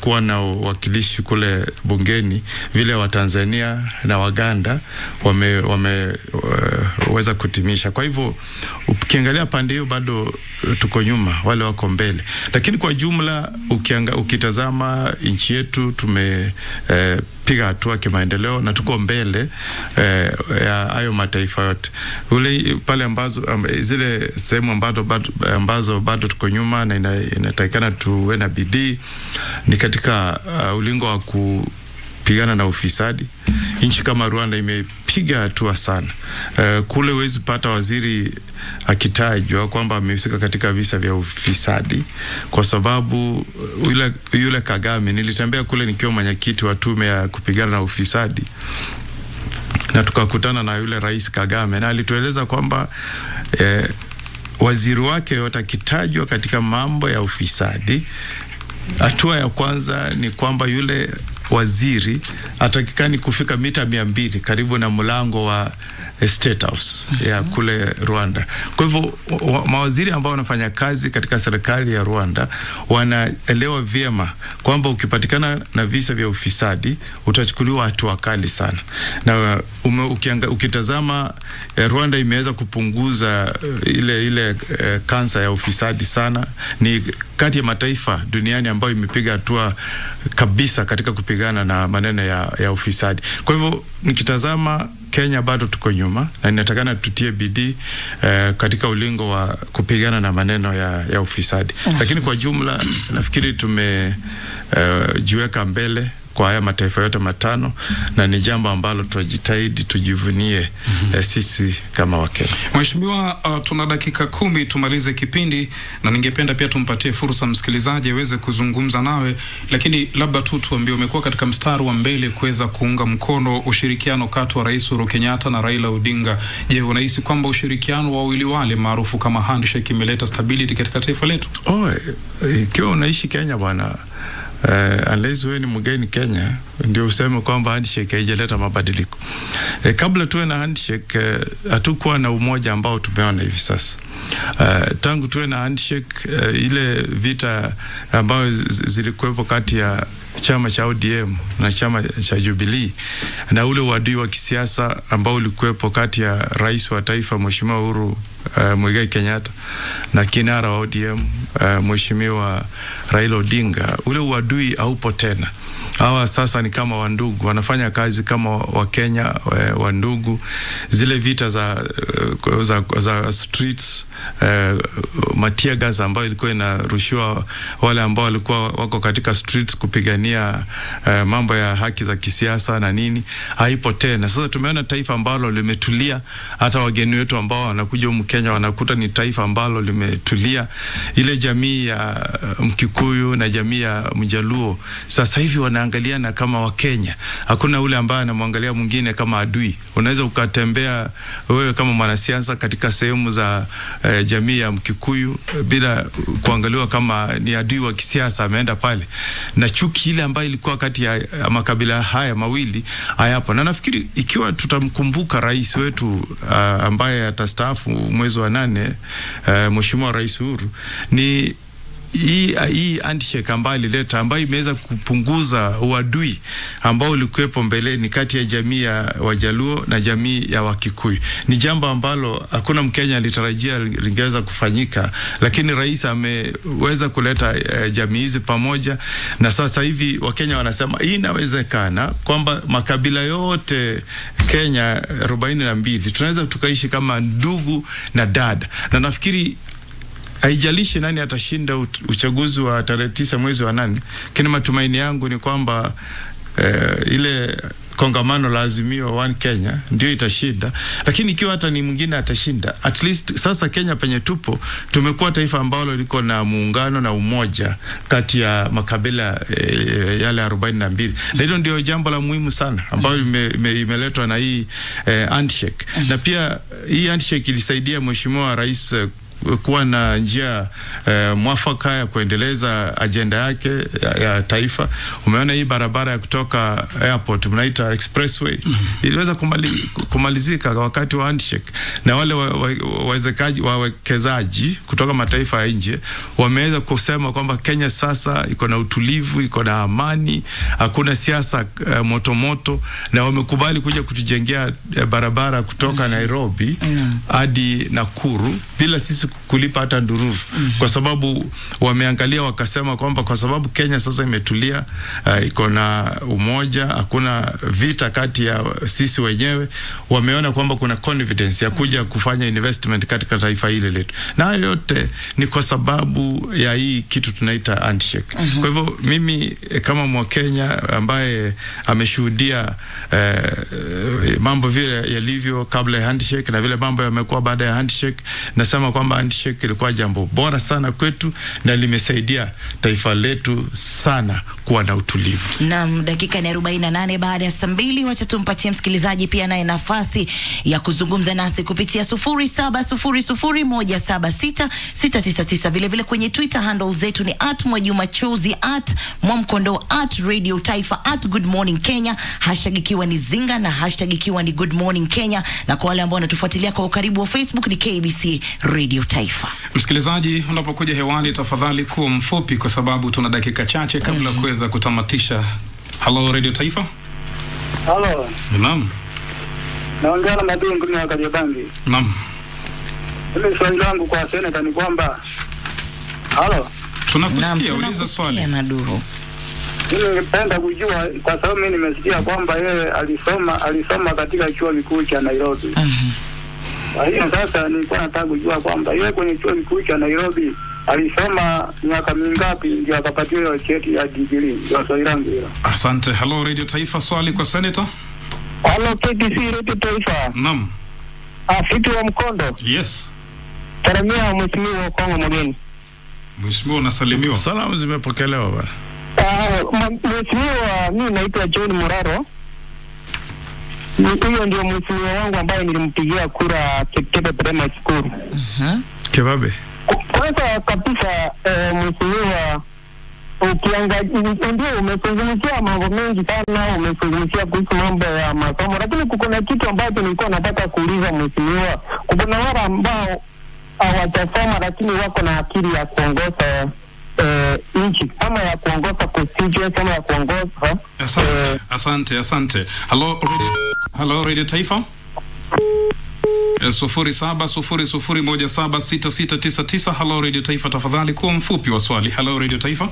kuwa na wakilishi kule bungeni vile wa Tanzania na Waganda wameweza kutimisha. Kwa hivyo ukiangalia pande hiyo bado tuko nyuma, wale wako mbele. Lakini kwa jumla ukitazama nchi yetu tumepiga hatua kimaendeleo na tuko mbele ya hayo mataifa yote. Ule pale zile sehemu ambazo bado tuko nyuma na inatakikana tuwe na bidii ni katika ulingo wa kupigana na ufisadi. Nchi kama Rwanda imepiga hatua sana. Kule huwezi pata waziri akitajwa kwamba amehusika katika visa vya ufisadi, kwa sababu yule Kagame, nilitembea kule nikiwa mwenyekiti wa tume ya kupigana na ufisadi, na tukakutana na yule Rais Kagame, na alitueleza kwamba waziri wake yote akitajwa katika mambo ya ufisadi, hatua ya kwanza ni kwamba yule waziri atakikani kufika mita 200 karibu na mlango wa State House ya kule Rwanda. Kwa hivyo mawaziri ambao wanafanya kazi katika serikali ya Rwanda wanaelewa vyema kwamba ukipatikana na visa vya ufisadi utachukuliwa hatua kali sana. Na ukitazama Rwanda imeweza kupunguza ile kansa ya ufisadi sana. Ni kati ya mataifa duniani ambayo imepiga hatua kabisa katika kupigana na maneno ya ufisadi. Kwa hivyo nikitazama Kenya bado tuko nyuma na inatakana tutie bidii katika ulingo wa kupigana na maneno ya ufisadi. Lakini kwa jumla nafikiri tumejiweka mbele kwa haya mataifa yote matano, na ni jambo ambalo tunajitahidi tujivunie sisi kama Wakenya. Mheshimiwa, tuna dakika 10 tumalize kipindi, na ningependa pia tumpatie fursa msikilizaji aweze kuzungumza nawe, lakini labda tu tuambie, umekuwa katika mstari wa mbele kuweza kuunga mkono ushirikiano kati wa Rais Uhuru Kenyatta na Raila Odinga. Je, unahisi kwamba ushirikiano wa wawili wale maarufu kama handshake imeleta stability katika taifa letu? Ikiwa unaishi Kenya bwana, unless wewe ni mgeni Kenya ndio useme kwamba handshake haijaleta mabadiliko. Kabla tuwe na handshake hatukuwa na umoja ambao tumeona hivi sasa. Tangu tuwe na handshake, ile vita ambayo zilikuwepo kati ya chama cha ODM na chama cha Jubilee, na ule uadui wa kisiasa ambao ulikuwepo kati ya rais wa taifa Mheshimiwa Uhuru Muigai Kenyatta na kinara wa ODM Mheshimiwa Raila Odinga, ule uadui haupo tena. Hawa sasa ni kama wandugu, wanafanya kazi kama Wakenya wandugu. Zile vita za streets, matia gas ambayo ilikuwa inarushiwa wale ambao walikuwa wako katika streets kupigania mambo ya haki za kisiasa na nini, haipo tena. Sasa tumeona taifa ambalo limetulia. Hata wageni wetu ambao wanakuja humu Kenya wanakuta ni taifa ambalo limetulia. Ile jamii ya Mkikuyu na jamii ya Mjaluo sasa hivi wanaangaliana kama Wakenya. Hakuna ule ambaye anamwangalia mwingine kama adui. Unaweza ukatembea wewe kama mwanasiasa katika sehemu za jamii ya Mkikuyu bila kuangaliwa kama ni adui wa kisiasa ameenda pale. Na chuki ile ambayo ilikuwa kati ya makabila haya mawili hayapo. Na nafikiri ikiwa tutamkumbuka rais wetu ambaye atastaafu mwezi wa 8, Mheshimiwa Rais Uhuru, ni hii handshake ambayo ilileta, ambayo imeweza kupunguza uadui ambao ulikuwepo mbeleni kati ya jamii ya Wajaluo na jamii ya Wakikuyu. Ni jambo ambalo hakuna Mkenya alitarajia lingeweza kufanyika, lakini rais ameweza kuleta jamii hizi pamoja, na sasa hivi Wakenya wanasema hii inawezekana kwamba makabila yote Kenya 42 tunaweza tukaishi kama ndugu na dada. Na nafikiri haijalishi nani atashinda uchaguzi wa tarehe 9 mwezi wa 8, kina matumaini yangu ni kwamba ile kongamano la Azimio One Kenya ndio itashinda. Lakini ikiwa hata ni mwingine atashinda, at least sasa Kenya penye tupo tumekuwa taifa ambalo liko na muungano na umoja kati ya makabila yale 42. Na hilo ndio jambo la muhimu sana ambalo imeletwa na hii handshake. Na pia hii handshake ilisaidia Mheshimiwa Rais kuwa na njia mwafaka ya kuendeleza agenda yake ya taifa. Umeona hii barabara ya kutoka airport mnaita expressway iliweza kumalizika wakati wa handshake, na wale wawekezaji kutoka mataifa ya nje wameweza kusema kwamba Kenya sasa iko na utulivu, iko na amani, hakuna siasa moto, na wamekubali kuja kutujengea barabara kutoka Nairobi hadi Nakuru bila sisi hawezi kulipa hata ndururu, kwa sababu wameangalia wakasema kwamba kwa sababu Kenya sasa imetulia, iko na umoja, hakuna vita kati ya sisi wenyewe, wameona kwamba kuna confidence ya kuja kufanya investment katika taifa hili letu, na yote ni kwa sababu ya hii kitu tunaita handshake. Kwa hivyo mimi kama Mkenya ambaye ameshuhudia mambo vile yalivyo kabla ya handshake na vile mambo yamekuwa baada ya handshake, nasema kwamba handshake ilikuwa jambo bora sana kwetu na limesaidia taifa letu sana kuwa na utulivu. Naam, dakika ni 48 baada ya saa 2. Wacha tumpatie msikilizaji pia naye nafasi ya kuzungumza nasi kupitia 0700176699. Vile vile kwenye Twitter handle zetu ni @mwajumachozi, @mwamkondo, @radio taifa, @good morning Kenya, hashtag ikiwa ni Zinga na hashtag ikiwa ni good morning Kenya, na kwa wale ambao wanatufuatilia kwa ukaribu wa Facebook ni KBC Radio Taifa. Msikilizaji, unapokuja hewani tafadhali kuwa mfupi kwa sababu tuna dakika chache kabla kuweza kutamatisha. Hello Radio Taifa. Hello. Naam. Naongea na Madungu ni wakati bangi. Naam. Mimi swali langu kwa seneta ni kwamba Hello. Tunakusikia, uliza swali. Madungu. Mimi ningependa kujua kwa sababu mimi nimesikia kwamba yeye alisoma katika chuo kikuu cha Nairobi. Kwa hiyo sasa nilikuwa nataka kujua kwamba yeye kwenye chuo kikuu cha Nairobi alisoma miaka mingapi ndio akapatiwa hiyo cheti ya degree? Ndio swali langu hilo. Asante. Hello Radio Taifa, swali kwa senator. Hello KBC Radio Taifa. Naam. Afiti wa Mkondo. Yes. Salamia mheshimiwa Kongo mgeni. Mheshimiwa unasalimiwa. Salamu zimepokelewa bwana. Mheshimiwa, mimi naitwa John Muraro. Huyo ndio mheshimiwa wangu ambaye nilimpigia kura Cheptebe Primary School. Kebabe. Kwanza kabisa mheshimiwa, ukiangalia ndio umezungumzia mambo mengi sana, umezungumzia kuhusu mambo ya masomo, lakini kuna kitu ambacho nilikuwa nataka kuuliza mheshimiwa. Kuna wale ambao hawajasoma lakini wako na akili ya kuongoza nchi, ama ya kuongoza constituency, ama ya kuongoza. Asante. Hello Radio Taifa. 0700176699. Hello Radio Taifa, tafadhali kuwa mfupi wa swali. Hello Radio Taifa.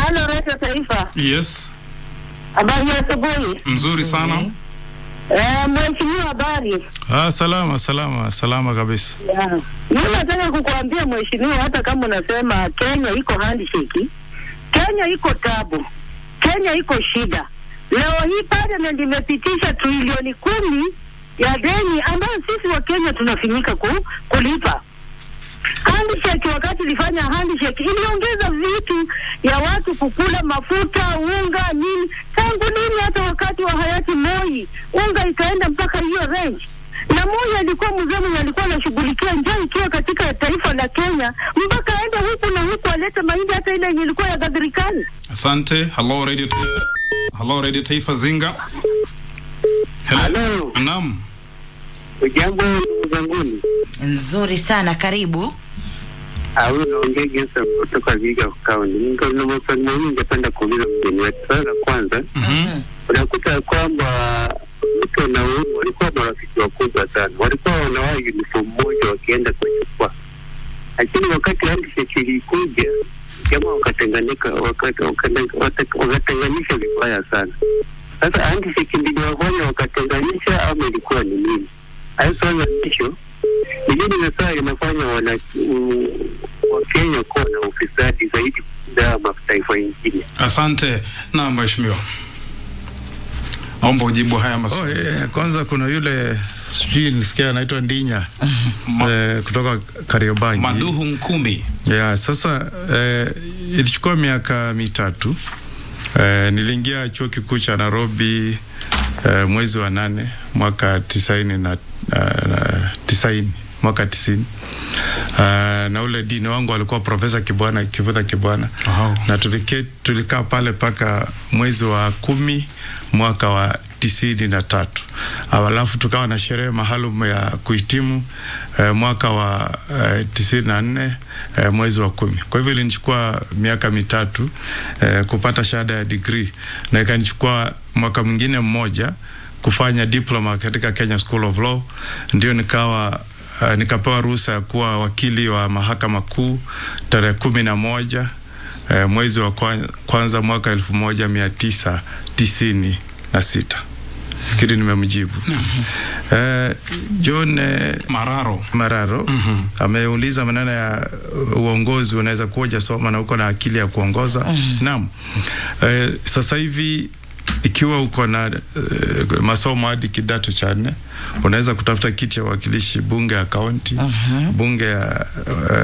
Hello Radio Taifa. Yes. Habari ya asubuhi. Mzuri sana. Mheshimiwa, habari? Salama kabisa. Mimi nataka kukuambia mheshimiwa, hata kama unasema Kenya iko handshake, Kenya iko tabu, Kenya iko shida. Leo hii parliament imepitisha trilioni 10 ya deni ambayo sisi wa Kenya tunafinyika kulipa. Handshake, wakati ilifanya handshake iliongeza vitu ya watu kukula, mafuta, unga, nini. Tangu nini? Hata wakati wa hayati Moi unga ikaenda mpaka hiyo range, na Moi alikuwa mzee mwenye alikuwa anashughulikia njaa ikiwa katika taifa la Kenya, mpaka aende huku na huku alete mahindi hata ile yenye ilikuwa ya gadrikani. Asante. Hello Radio Taifa. Hello Radio Taifa Zinga. Hello. Naam. Ujambo zanguni. Nzuri sana, karibu. Naongea Gesa kutoka Viga County. Ningependa kuuliza mgeni wetu. Swala kwanza, unakuta kwamba mtu na Uhuru walikuwa marafiki wakubwa sana, walikuwa wanavaa uniform moja wakienda kwenye kwa, lakini wakati handshake ilikuja jamaa wakatenganisha vibaya sana. Sasa handshake ndio wafanya wakatenganisha, ama ilikuwa ni nini? Hayo swala hicho ndio sasa inafanya Wakenya kuwa na ufisadi zaidi za mataifa mengine. Asante. Na mheshimiwa, naomba ujibu haya maswali. Kwanza kuna yule sijui nisikia anaitwa Ndinya kutoka Kariobangi. Maduhu Nkumi. Sasa ilichukua miaka 3. Niliingia chuo kikuu cha Nairobi mwezi wa 8 mwaka 90 mwaka 90. Na ule dini wangu alikuwa Profesa Kivutha Kibwana. Na tulikaa pale paka mwezi wa 10 mwaka wa 93. Alafu tukawa na sherehe maalum ya kuhitimu mwaka wa 94 mwezi wa 10. Kwa hivyo ilinichukua miaka 3 kupata shahada ya degree, na ikanichukua mwaka mwingine mmoja kufanya diploma katika Kenya School of Law, ndio nikawa nikapewa ruhusa ya kuwa wakili wa mahakama kuu tarehe 11 mwezi wa kwanza mwaka 1996. Fikiri nimemjibu. John Mararo ameuliza maneno ya uongozi, unaweza kuja soma na uko na akili ya kuongoza. Naam. Sasa hivi ikiwa uko na masomo hadi kidato cha 4, unaweza kutafuta kiti ya wakilishi bunge ya kaunti,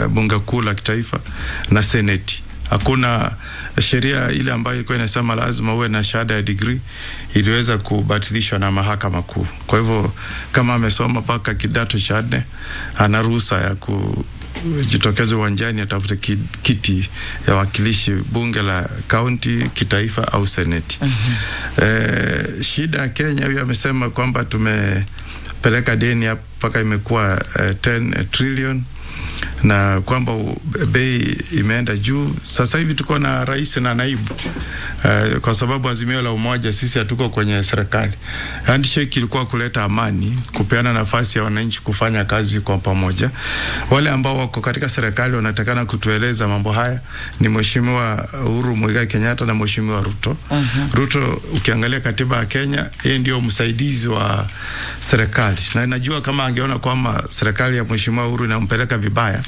bunge kuu la kitaifa na seneti. Hakuna sheria ile ambayo ilikuwa inasema lazima uwe na shahada ya degree, iliweza kubatilishwa na mahakama kuu. Kwa hivyo kama amesoma mpaka kidato cha 4, ana ruhusa ya kujitokeza uwanjani atafute kiti ya wakilishi bunge la kaunti, kitaifa au seneti. Shida ya Kenya, huyu amesema kwamba tumepeleka deni mpaka imekuwa 10 trillion na kwamba bei imeenda juu. Sasa hivi tuko na rais na naibu, kwa sababu azimio la umoja, sisi hatuko kwenye serikali. Handshake ilikuwa kuleta amani, kupeana nafasi ya wananchi kufanya kazi kwa pamoja. Wale ambao wako katika serikali wanatakana kutueleza mambo haya ni Mheshimiwa Uhuru Muigai Kenyatta na Mheshimiwa Ruto. Ruto, ukiangalia katiba ya Kenya, yeye ndio msaidizi wa serikali, na najua kama angeona kwamba serikali ya Mheshimiwa Uhuru inampeleka vibaya,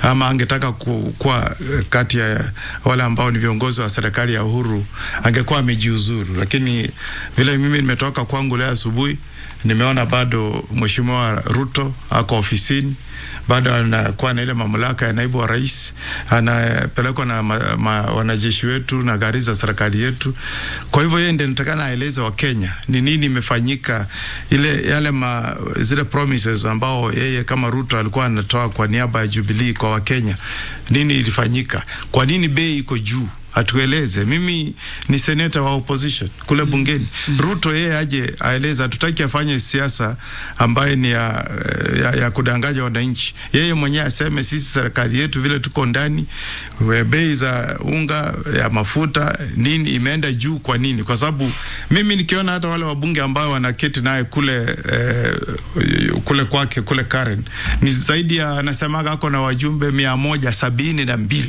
ama angetaka kuwa kati ya wale ambao ni viongozi wa serikali ya Uhuru, angekuwa amejiuzuru. Lakini vile mimi nimetoka kwangu leo asubuhi, nimeona bado Mheshimiwa Ruto ako ofisini, bado anakuwa na ile mamlaka ya naibu wa rais, anapelekwa na wanajeshi wetu na gari za serikali yetu. Kwa hivyo yeye ndiye nitakana aeleze wa Kenya ni nini imefanyika, zile promises ambao yeye kama Ruto alikuwa anatoa kwa niaba ya Jubilee kwa Wakenya, nini ilifanyika, kwa nini bei iko juu, atueleze. Mimi ni senator wa opposition kule bungeni. Ruto yeye aje aeleza, hatutaki afanye siasa ambaye ni ya kudanganya wananchi. Yeye mwenyewe aseme sisi serikali yetu vile tuko ndani, bei za unga ya mafuta nini imeenda juu, kwa nini? Kwa sababu mimi nikiona hata wale wabunge ambao wanaketi naye kule kwake kule Karen, ni zaidi ya, anasemaga ako na wajumbe 172.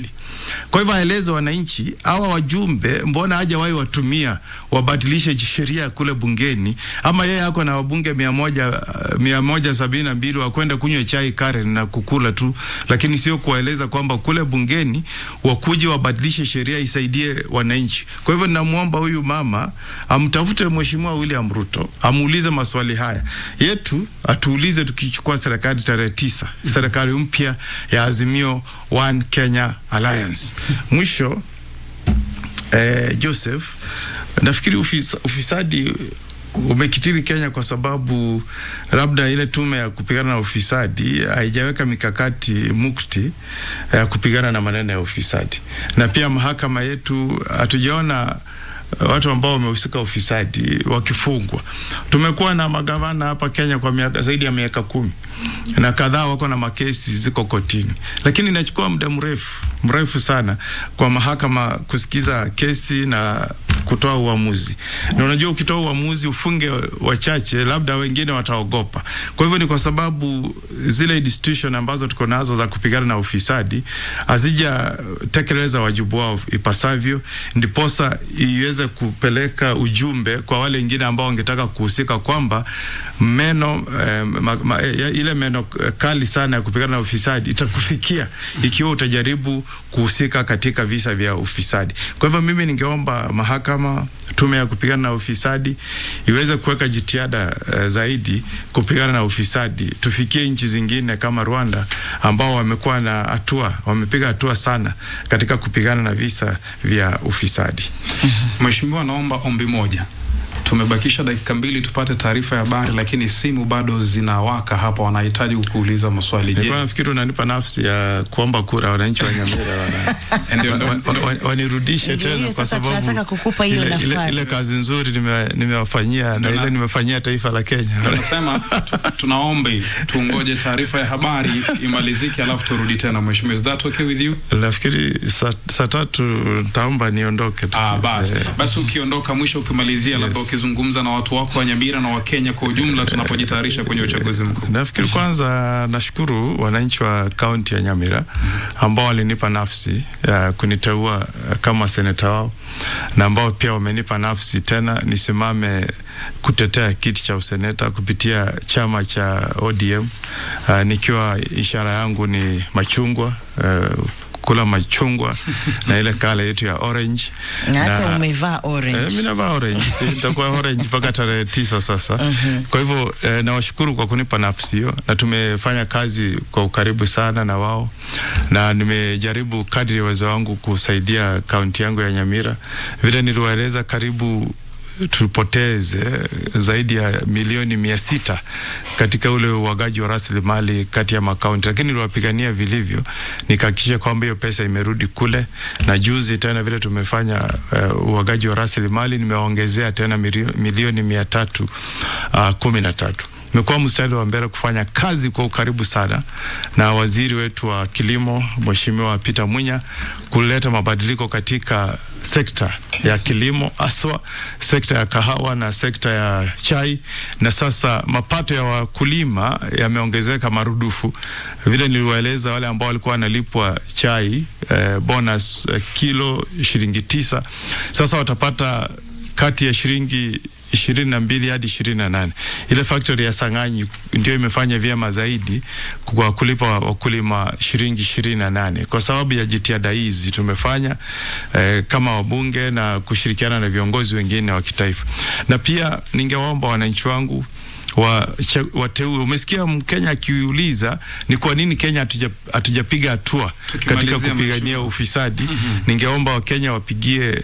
Kwa hivyo aeleze wananchi, hawa wajumbe mbona hajawahi watumia wabadilishe sheria kule bungeni, ama yeye ako na wabunge 172 wakwenda kunywa chai Karen na kukula tu, lakini sio kueleza kwamba kule bungeni wakuje wabadilishe sheria isaidie wananchi. Kwa hivyo ninamuomba huyu mama amtafute Mheshimiwa William Ruto, amuulize maswali haya yetu, atuulize tukichukua serikali tarehe 9, serikali mpya ya Azimio One Kenya Alliance. Mwisho, Joseph, nafikiri ufisadi umekitiri Kenya kwa sababu labda ile tume ya kupigana na ufisadi haijaweka mikakati mukti ya kupigana na maneno ya ufisadi, na pia mahakama yetu hatujaona watu ambao wamehusika ufisadi wakifungwa. Tumekuwa na magavana hapa Kenya kwa zaidi ya miaka 10 na kadhaa wako na makesi ziko kotini, lakini inachukua muda mrefu sana kwa mahakama kusikiza kesi na kutoa uamuzi. Na unajua ukitoa uamuzi ufunge wachache, labda wengine wataogopa. Kwa hivyo ni kwa sababu zile institution ambazo tuko nazo za kupigana na ufisadi hazija tekeleza wajibu wao ipasavyo, ndiposa iweze kupeleka ujumbe kwa wale wengine ambao wangetaka kuhusika kwamba ile meno kali sana ya kupigana na ufisadi itakufikia ikiwa utajaribu kuhusika katika visa vya ufisadi. Kwa hivyo mimi ningeomba mahakama, tume ya kupigana na ufisadi iweze kuweka jitihada zaidi kupigana na ufisadi. Tufikie nchi zingine kama Rwanda ambao wamekuwa na wamepiga hatua sana katika kupigana na visa vya ufisadi. Mheshimiwa, naomba ombi moja. Tumebakisha dakika 2 tupate taarifa ya habari, lakini simu bado zinawaka hapa, wanahitaji kukuuliza maswali. Je, nafikiri unanipa nafsi ya kuomba kura wananchi wa Nyamira wanirudishe tena, kwa sababu tunataka kukupa hiyo nafasi. Ile kazi nzuri nimewafanyia na ile nimefanyia taifa la Kenya. Tunasema tunaombe tuongoje taarifa ya habari imalizike alafu turudi tena. Mheshimiwa, is that okay with you? Nafikiri saa 3 taomba niondoke tu. Basi ukiondoka mwisho ukimalizia labda ukizungumza na watu wako wa Nyamira na wa Kenya kwa ujumla tunapojitayarisha kwenye uchaguzi mkuu? Nafikiri kwanza nashukuru wananchi wa kaunti ya Nyamira ambao walinipa nafasi ya kuniteua kama seneta wao, na ambao pia wamenipa nafasi tena nisimame kutetea kiti cha useneta kupitia chama cha ODM, nikiwa ishara yangu ni machungwa, kula machungwa na ile kala yetu ya orange. Hata umevaa orange. Mimi navaa orange. Nitakuwa orange mpaka tarehe 9 sasa. Kwa hivyo nawashukuru kwa kunipa nafasi hiyo, na tumefanya kazi kwa ukaribu sana na wao, na nimejaribu kadri ya uwezo wangu kusaidia kaunti yangu ya Nyamira. Vile niliwaeleza, karibu tupoteze zaidi ya milioni 600 katika ule uwagaji wa rasilimali kati ya makaunti, lakini niliwapigania vilivyo, nikahakikisha kwamba hiyo pesa imerudi kule. Na juzi tena vile tumefanya uwagaji wa rasilimali, nimeongezea tena milioni 313. Nimekuwa mstari wa mbele kufanya kazi kwa ukaribu sana na waziri wetu wa kilimo Mheshimiwa Peter Munya kuleta mabadiliko katika sekta ya kilimo, aswa sekta ya kahawa na sekta ya chai, na sasa mapato ya wakulima yameongezeka marudufu. Vile niliwaeleza, wale ambao walikuwa wanalipwa chai bonus kilo shilingi 9, sasa watapata kati ya shilingi 22 hadi 28. Ile factory ya Sang'anyi ndio imefanya vyema zaidi kwa kulipa wakulima shilingi 28, kwa sababu ya jitihada hizi tumefanya kama wabunge na kushirikiana na viongozi wengine wa kitaifa. Na pia ningewaomba wananchi wangu wateue. Umesikia Mkenya akiuliza ni kwa nini Kenya hatujapiga hatua katika kupigania ufisadi. Ningeomba Wakenya wapigie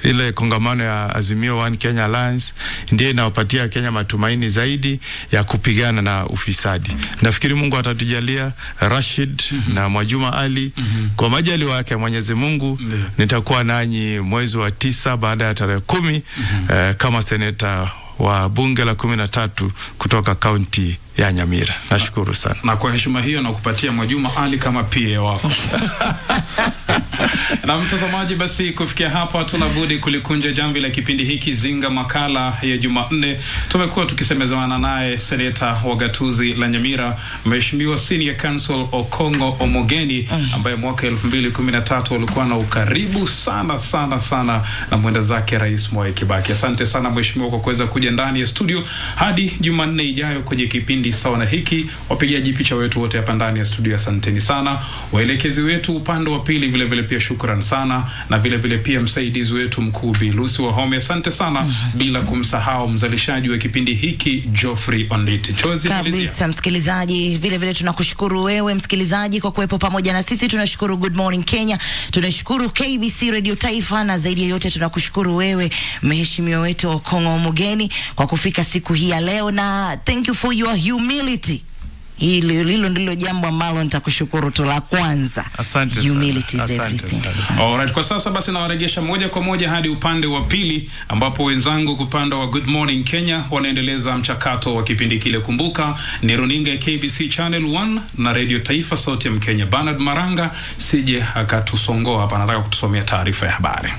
ile kongamano ya Azimio One Kenya Alliance, ndiye inawapatia Kenya matumaini zaidi ya kupigana na ufisadi. Nafikiri Mungu atatujalia Rashid na Mwajuma Ali, kwa majaliwa yake Mwenyezi Mungu, nitakuwa nanyi mwezi wa 9 baada ya tarehe 10 kama seneta wa bunge la 13 kutoka kaunti ya Nyamira. Nashukuru sana. Na kwa heshima hiyo na kupatia Mwajuma Ali kama PA wako. Na mtazamaji, basi kufikia hapa tunabudi kulikunja jamvi la kipindi hiki Zinga makala ya Jumanne. Tumekuwa tukisemezana naye seneta wa gatuzi la Nyamira Mheshimiwa Senior Counsel Okongo Omogeni, ambaye mwaka 2013 walikuwa na ukaribu sana na mwenda zake Rais Mwai Kibaki. Asante sana mheshimiwa kwa kuweza kuja ndani ya studio. Hadi Jumanne ijayo kwenye kipindi sawa na hiki, wapigaji picha wetu wote hapa ndani ya studio asanteni sana. Waelekezi wetu upande wa pili vile vile pia shukran sana, na vile vile pia msaidizi wetu mkuu Bi Lucy Wahome asante sana, bila kumsahau mzalishaji wa kipindi hiki Geoffrey Onditi. Chozi kabisa. Msikilizaji, vile vile tunakushukuru wewe msikilizaji kwa kuwepo pamoja na sisi. Tunashukuru Good Morning Kenya, tunashukuru KBC Radio Taifa, na zaidi ya yote tunakushukuru wewe mheshimiwa wetu Okongo Omogeni kwa kufika siku hii ya leo, na thank you for your humility. Hilo ndilo jambo ambalo nitakushukuru tu la kwanza. Asante humility is everything. Alright, kwa sasa basi nawarejesha moja kwa moja hadi upande wa pili, ambapo wenzangu upande wa Good Morning Kenya wanaendeleza mchakato wa kipindi kile. Kumbuka ni runinga ya KBC Channel 1 na Radio Taifa sauti ya Mkenya. Bernard Maranga sije akatusongoa hapa, nataka kutusomea taarifa ya habari.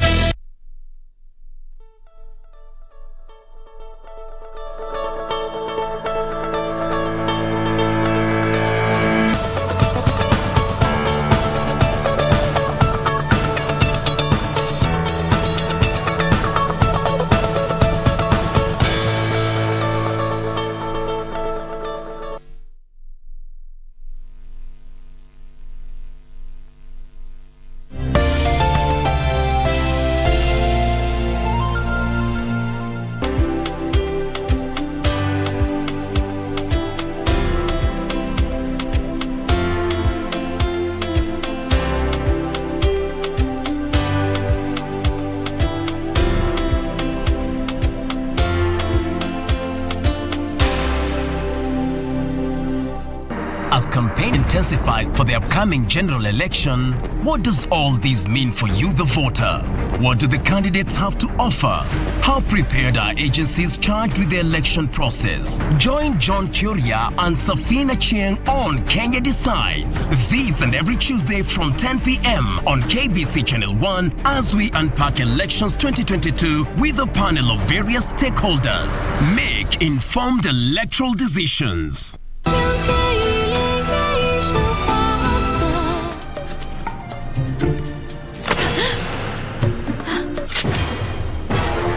intensified for the upcoming general election, what does all this mean for you, the voter? What do the candidates have to offer? How prepared are agencies charged with the election process? Join John Kuria and Safina Chieng on Kenya Decides. This and every Tuesday from 10 p.m. on KBC Channel 1 as we unpack elections 2022 with a panel of various stakeholders. Make informed electoral decisions.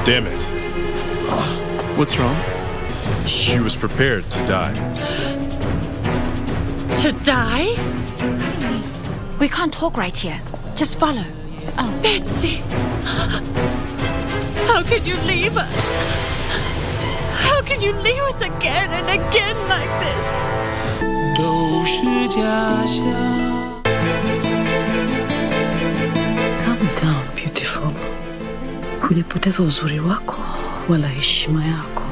Damn it. What's wrong? She was prepared to die. To die? We can't talk right here. Just follow. Oh. Betsy! How can you leave us? How can you leave us again and again like this? 都是假象。 Calm down, beautiful. Hujapoteza uzuri wako wala heshima yako.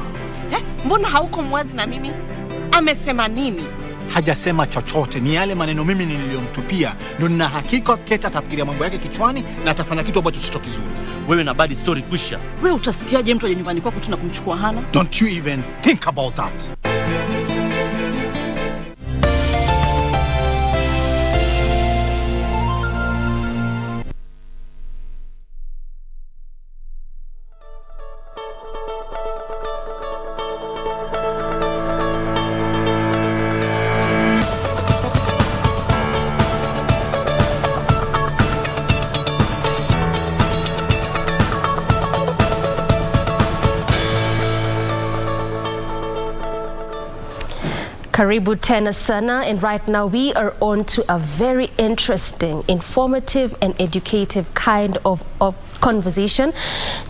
Mbona hauko mwazi na mimi? Amesema nini? Hajasema chochote, ni yale maneno mimi niliyomtupia. Ndio nina hakika Kate atafikiria mambo yake kichwani na atafanya kitu ambacho sio kizuri. Wewe na bad story kwisha. Wewe utasikiaje mtu aje nyumbani kwako tuna kumchukua Hana? Don't you even think about that. Karibu tena sana, and right now we are on to a very interesting, informative and educative kind of conversation.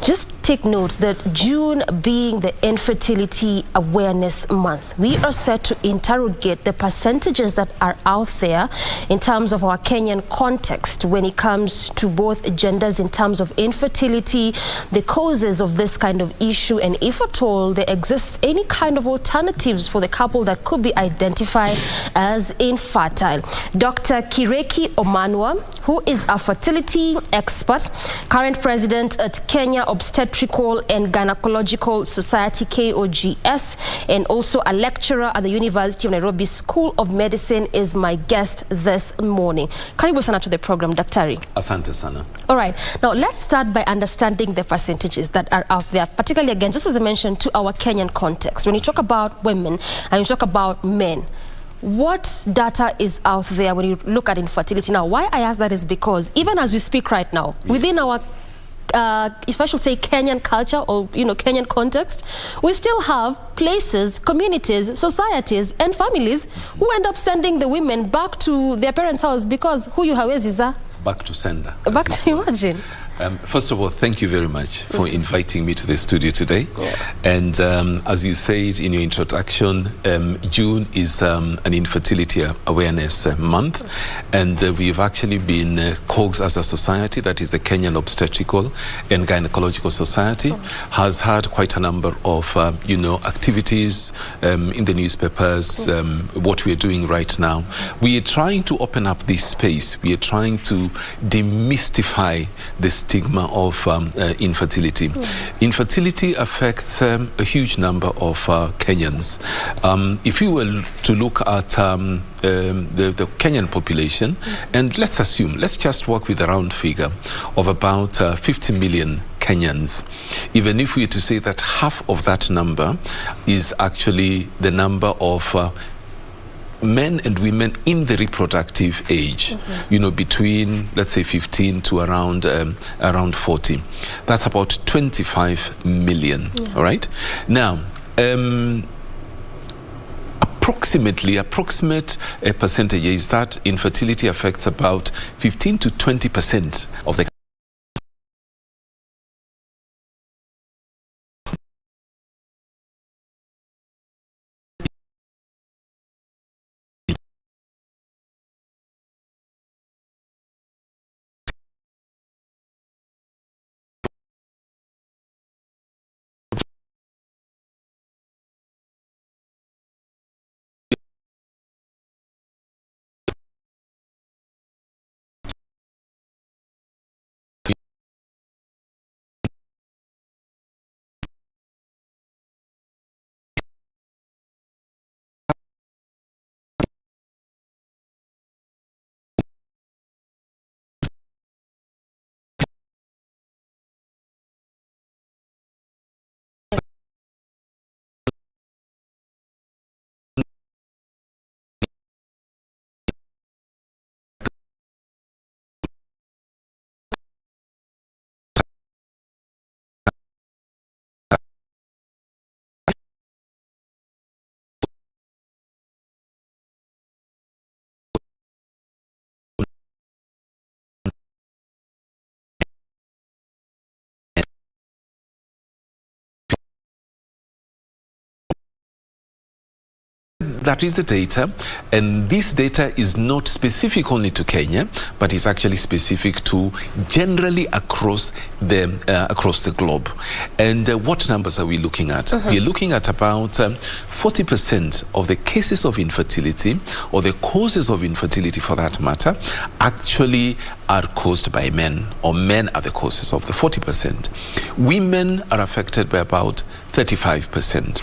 Just take note that June being the Infertility Awareness Month, we are set to interrogate the percentages that are out there in terms of our Kenyan context when it comes to both genders in terms of infertility, the causes of this kind of issue, and if at all there exists any kind of alternatives for the couple that could be identified as infertile. Dr. Kireki Omanwa, who is a fertility expert, current president at Kenya Obstetrical and Gynecological Society, KOGS, and also a lecturer at the University of Nairobi School of Medicine, is my guest this morning. Karibu sana to the program, Daktari. Asante sana. All right, now let's start by understanding the percentages that are out there, particularly, again, just as I mentioned, to our Kenyan context. When you talk about women and you talk about men, what data is out there when you look at infertility? Now, why I ask that is because even as we speak right now, within our if I should say Kenyan culture or Kenyan context, we still have places, communities, societies and families who end up sending the women back to their parents' house because huyu hawezi za. Back to sender. Back to imagine. First of all, thank you very much for inviting me to the studio today. And as you said in your introduction, June is an Infertility Awareness Month. And we've actually been, COGS as a society, that is the Kenyan Obstetrical and Gynecological Society, has had quite a number of, activities in the newspapers, what we're doing right now. We are trying to open up this space. We are trying to demystify this stigma of infertility. Infertility affects a huge number of Kenyans. If you were to look at the Kenyan population, and let's just work with a round figure of about 50 million Kenyans. Even if we were to say that half of that number is actually the number of men and women in the reproductive age, between, let's say, 15 to around 40. That's about 25 million, all right? Now, approximate percentage is that infertility affects about 15 to 20% of the that is the data, and this data is not specific only to Kenya, but it's actually specific to generally across the globe. And what numbers are we looking at? We're looking at about 40% of the cases of infertility, or the causes of infertility for that matter, actually are caused by men, or men are the causes of the 40%. Women are affected by about 35%.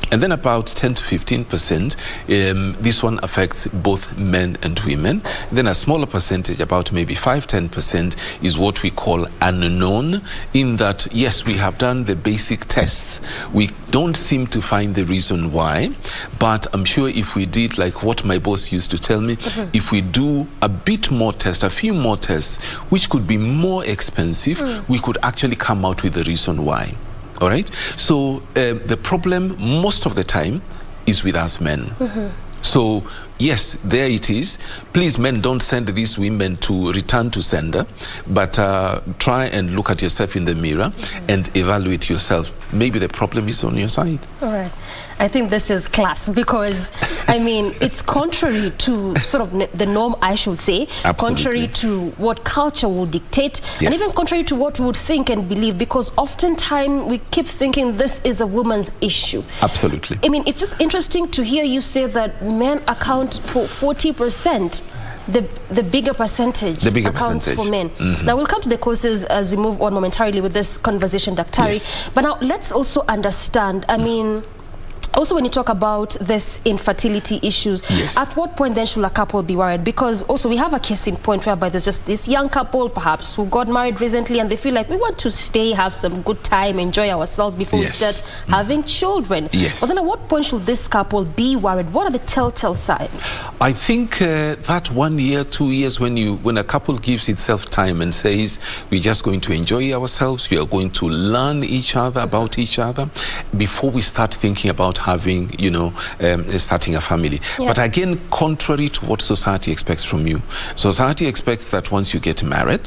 And then about 10 to 15%, this one affects both men and women. Then a smaller percentage, about maybe 5-10%, is what we call unknown, in that, yes, we have done the basic tests. We don't seem to find the reason why, but I'm sure if we did, like what my boss used to tell me, if we do a bit more tests, a few more tests, which could be more expensive, we could actually come out with the reason why. All right. So the problem most of the time is with us men. So yes, there it is. Please, men, don't send these women to return to sender, but try and look at yourself in the mirror and evaluate yourself. Maybe the problem is on your side. All right. I think this is class, because, I mean, it's contrary to sort of the norm, I should say. Absolutely. Contrary to what culture will dictate, and even contrary to what we would think and believe, because oftentimes we keep thinking this is a woman's issue. Absolutely. I mean, it's just interesting to hear you say that men account for 40%. The bigger percentage accounts for men. Now, we'll come to the causes as we move on momentarily with this conversation, Daktari. Yes. But now, let's also understand, I mean, also when you talk about this infertility issues, at what point then should a couple be worried? Because also we have a case in point whereby there's just this young couple perhaps who got married recently, and they feel like we want to stay, have some good time, enjoy ourselves before we start having children. But then at what point should this couple be worried? What are the telltale signs? I think that 1 year, 2 years, when a couple gives itself time and says, we're just going to enjoy ourselves, we are going to learn each other, about each other, before we start thinking about having, starting a family. But again, contrary to what society expects from you. Society expects that once you get married,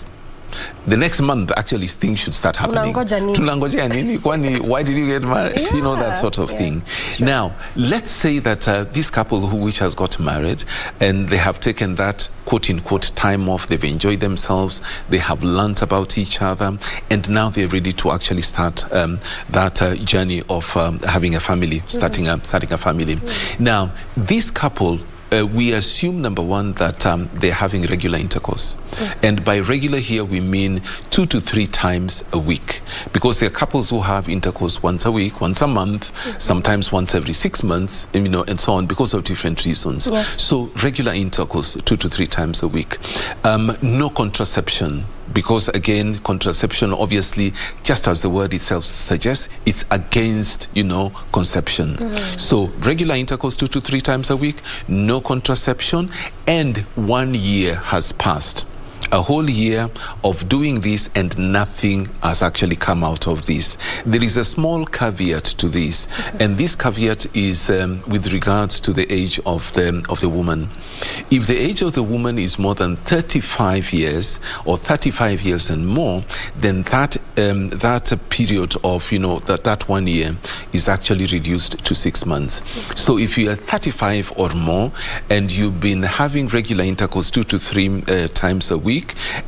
the next month actually things should start happening. Tunangoja nini? Why did you get married? You know, that sort of thing. Now, let's say that this couple which has got married, and they have taken that quote-unquote time off, they've enjoyed themselves, they have learnt about each other, and now they're ready to actually start that journey of having a family, starting a family. Now, this couple, we assume, number one, that they're having regular intercourse. And by regular here, we mean 2 to 3 times a week. Because there are couples who have intercourse once a week, once a month, sometimes once every 6 months, and so on, because of different reasons. So regular intercourse 2 to 3 times a week. No contraception. Because again, contraception, obviously, just as the word itself suggests, it's against, conception. So regular intercourse 2 to 3 times a week, no contraception, and 1 year has passed. A whole year of doing this, and nothing has actually come out of this. There is a small caveat to this, and this caveat is with regards to the age of the woman. If the age of the woman is more than 35 years or 35 years and more, then that period of that 1 year is actually reduced to 6 months. So if you are 35 or more and you've been having regular intercourse 2 to 3 times a week,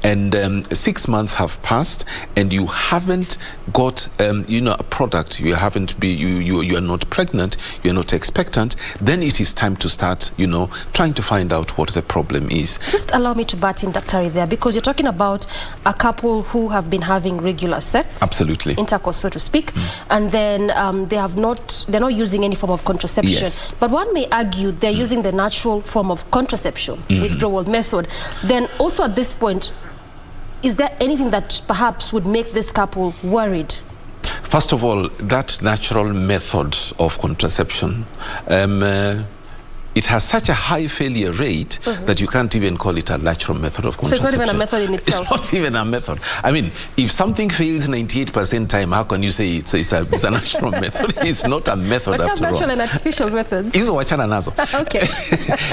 and 6 months have passed, and you haven't got a product, you are not pregnant, you are not expectant, then it is time to start trying to find out what the problem is. Just allow me to butt in, Daktari, there, because you're talking about a couple who have been having regular sex, absolutely, intercourse, so to speak, and then they're not using any form of contraception. But one may argue they're using the natural form of contraception, withdrawal method. Then also at this point, is there anything that perhaps would make this couple worried? First of all, that natural method of contraception, it has such a high failure rate that you can't even call it a natural method of contraception. So it's not even a method in itself? It's not even a method. I mean, if something fails 98% time, how can you say it's a natural method? It's not a method but after all. But natural and artificial methods? Okay.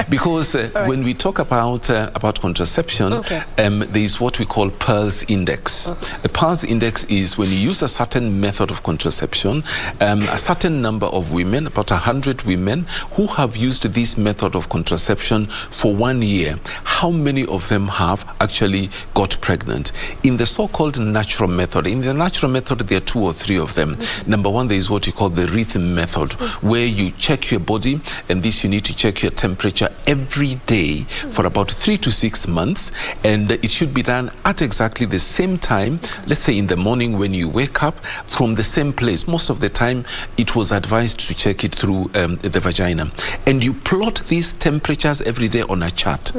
Because when we talk about contraception, there is what we call Pearl's Index. A Pearl's Index is when you use a certain method of contraception, a certain number of women, about 100 women, who have used this method of contraception for 1 year, how many of them have actually got pregnant? In the so-called natural method, there are 2 or 3 of them. Number one, there is what you call the rhythm method, where you check your body, and this you need to check your temperature every day for about 3 to 6 months, and it should be done at exactly the same time, let's say in the morning when you wake up, from the same place. Most of the time, it was advised to check it through the vagina. And you plot these temperatures every day on a chart.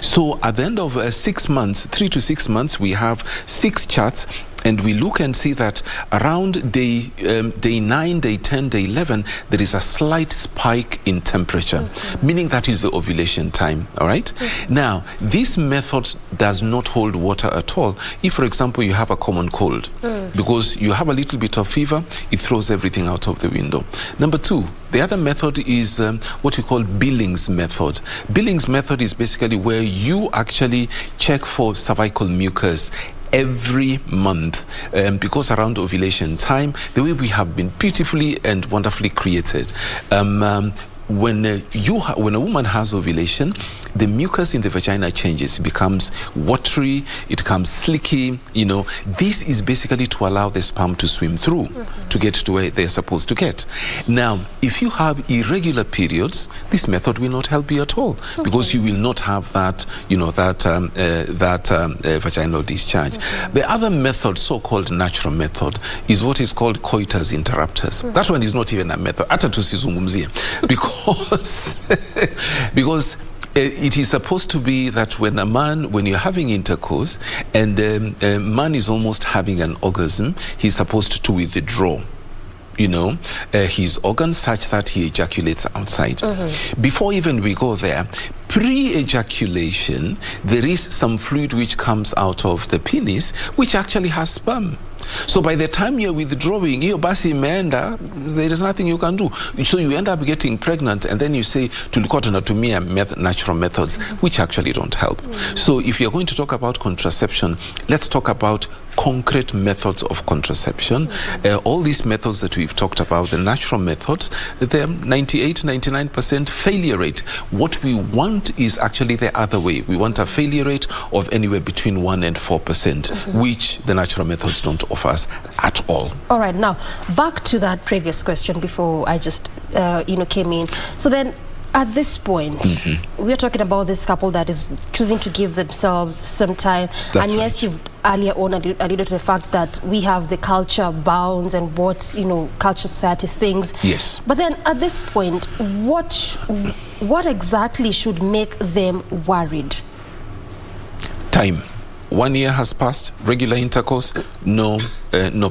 So at the end of 6 months, 3 to 6 months, we have 6 charts, and we look and see that around day 9, day 10, day 11, there is a slight spike in temperature, meaning that is the ovulation time, all right? Now, this method does not hold water at all. If, for example, you have a common cold, because you have a little bit of fever, it throws everything out of the window. Number 2, the other method is what we call Billings method. Billings method is basically where you actually check for cervical mucus every month, because around ovulation time, the way we have been beautifully and wonderfully created, when a woman has ovulation, the mucus in the vagina changes. It becomes watery, it becomes slicky, This is basically to allow the sperm to swim through to get to where they're supposed to get. Now, if you have irregular periods, this method will not help you at all, because you will not have that, vaginal discharge. The other method, so-called natural method, is what is called coitus interruptus. That one is not even a method. Hata tusizungumzie. Because it is supposed to be that when you're having intercourse and a man is almost having an orgasm, he's supposed to withdraw his organs such that he ejaculates outside. Before even we go there, pre-ejaculation, there is some fluid which comes out of the penis which actually has sperm. So by the time you're withdrawing, your basi imeenda, there is nothing you can do. So you end up getting pregnant, and then you say tulikuwa tunatumia natural methods, which actually don't help. So if you're going to talk about contraception, let's talk about concrete methods of contraception. All these methods that we've talked about, the natural methods, they're 98-99% failure rate. What we want is actually the other way. We want a failure rate of anywhere between 1% and 4%, which the natural methods don't offer us at all. All right, now back to that previous question before I just came in. So then, at this point, we are talking about this couple that is choosing to give themselves some time. That's and yes, you've earlier on alluded to the fact that we have the culture bounds and what, culture society things. Yes. But then at this point, what exactly should make them worried? Time. 1 year has passed, regular intercourse, no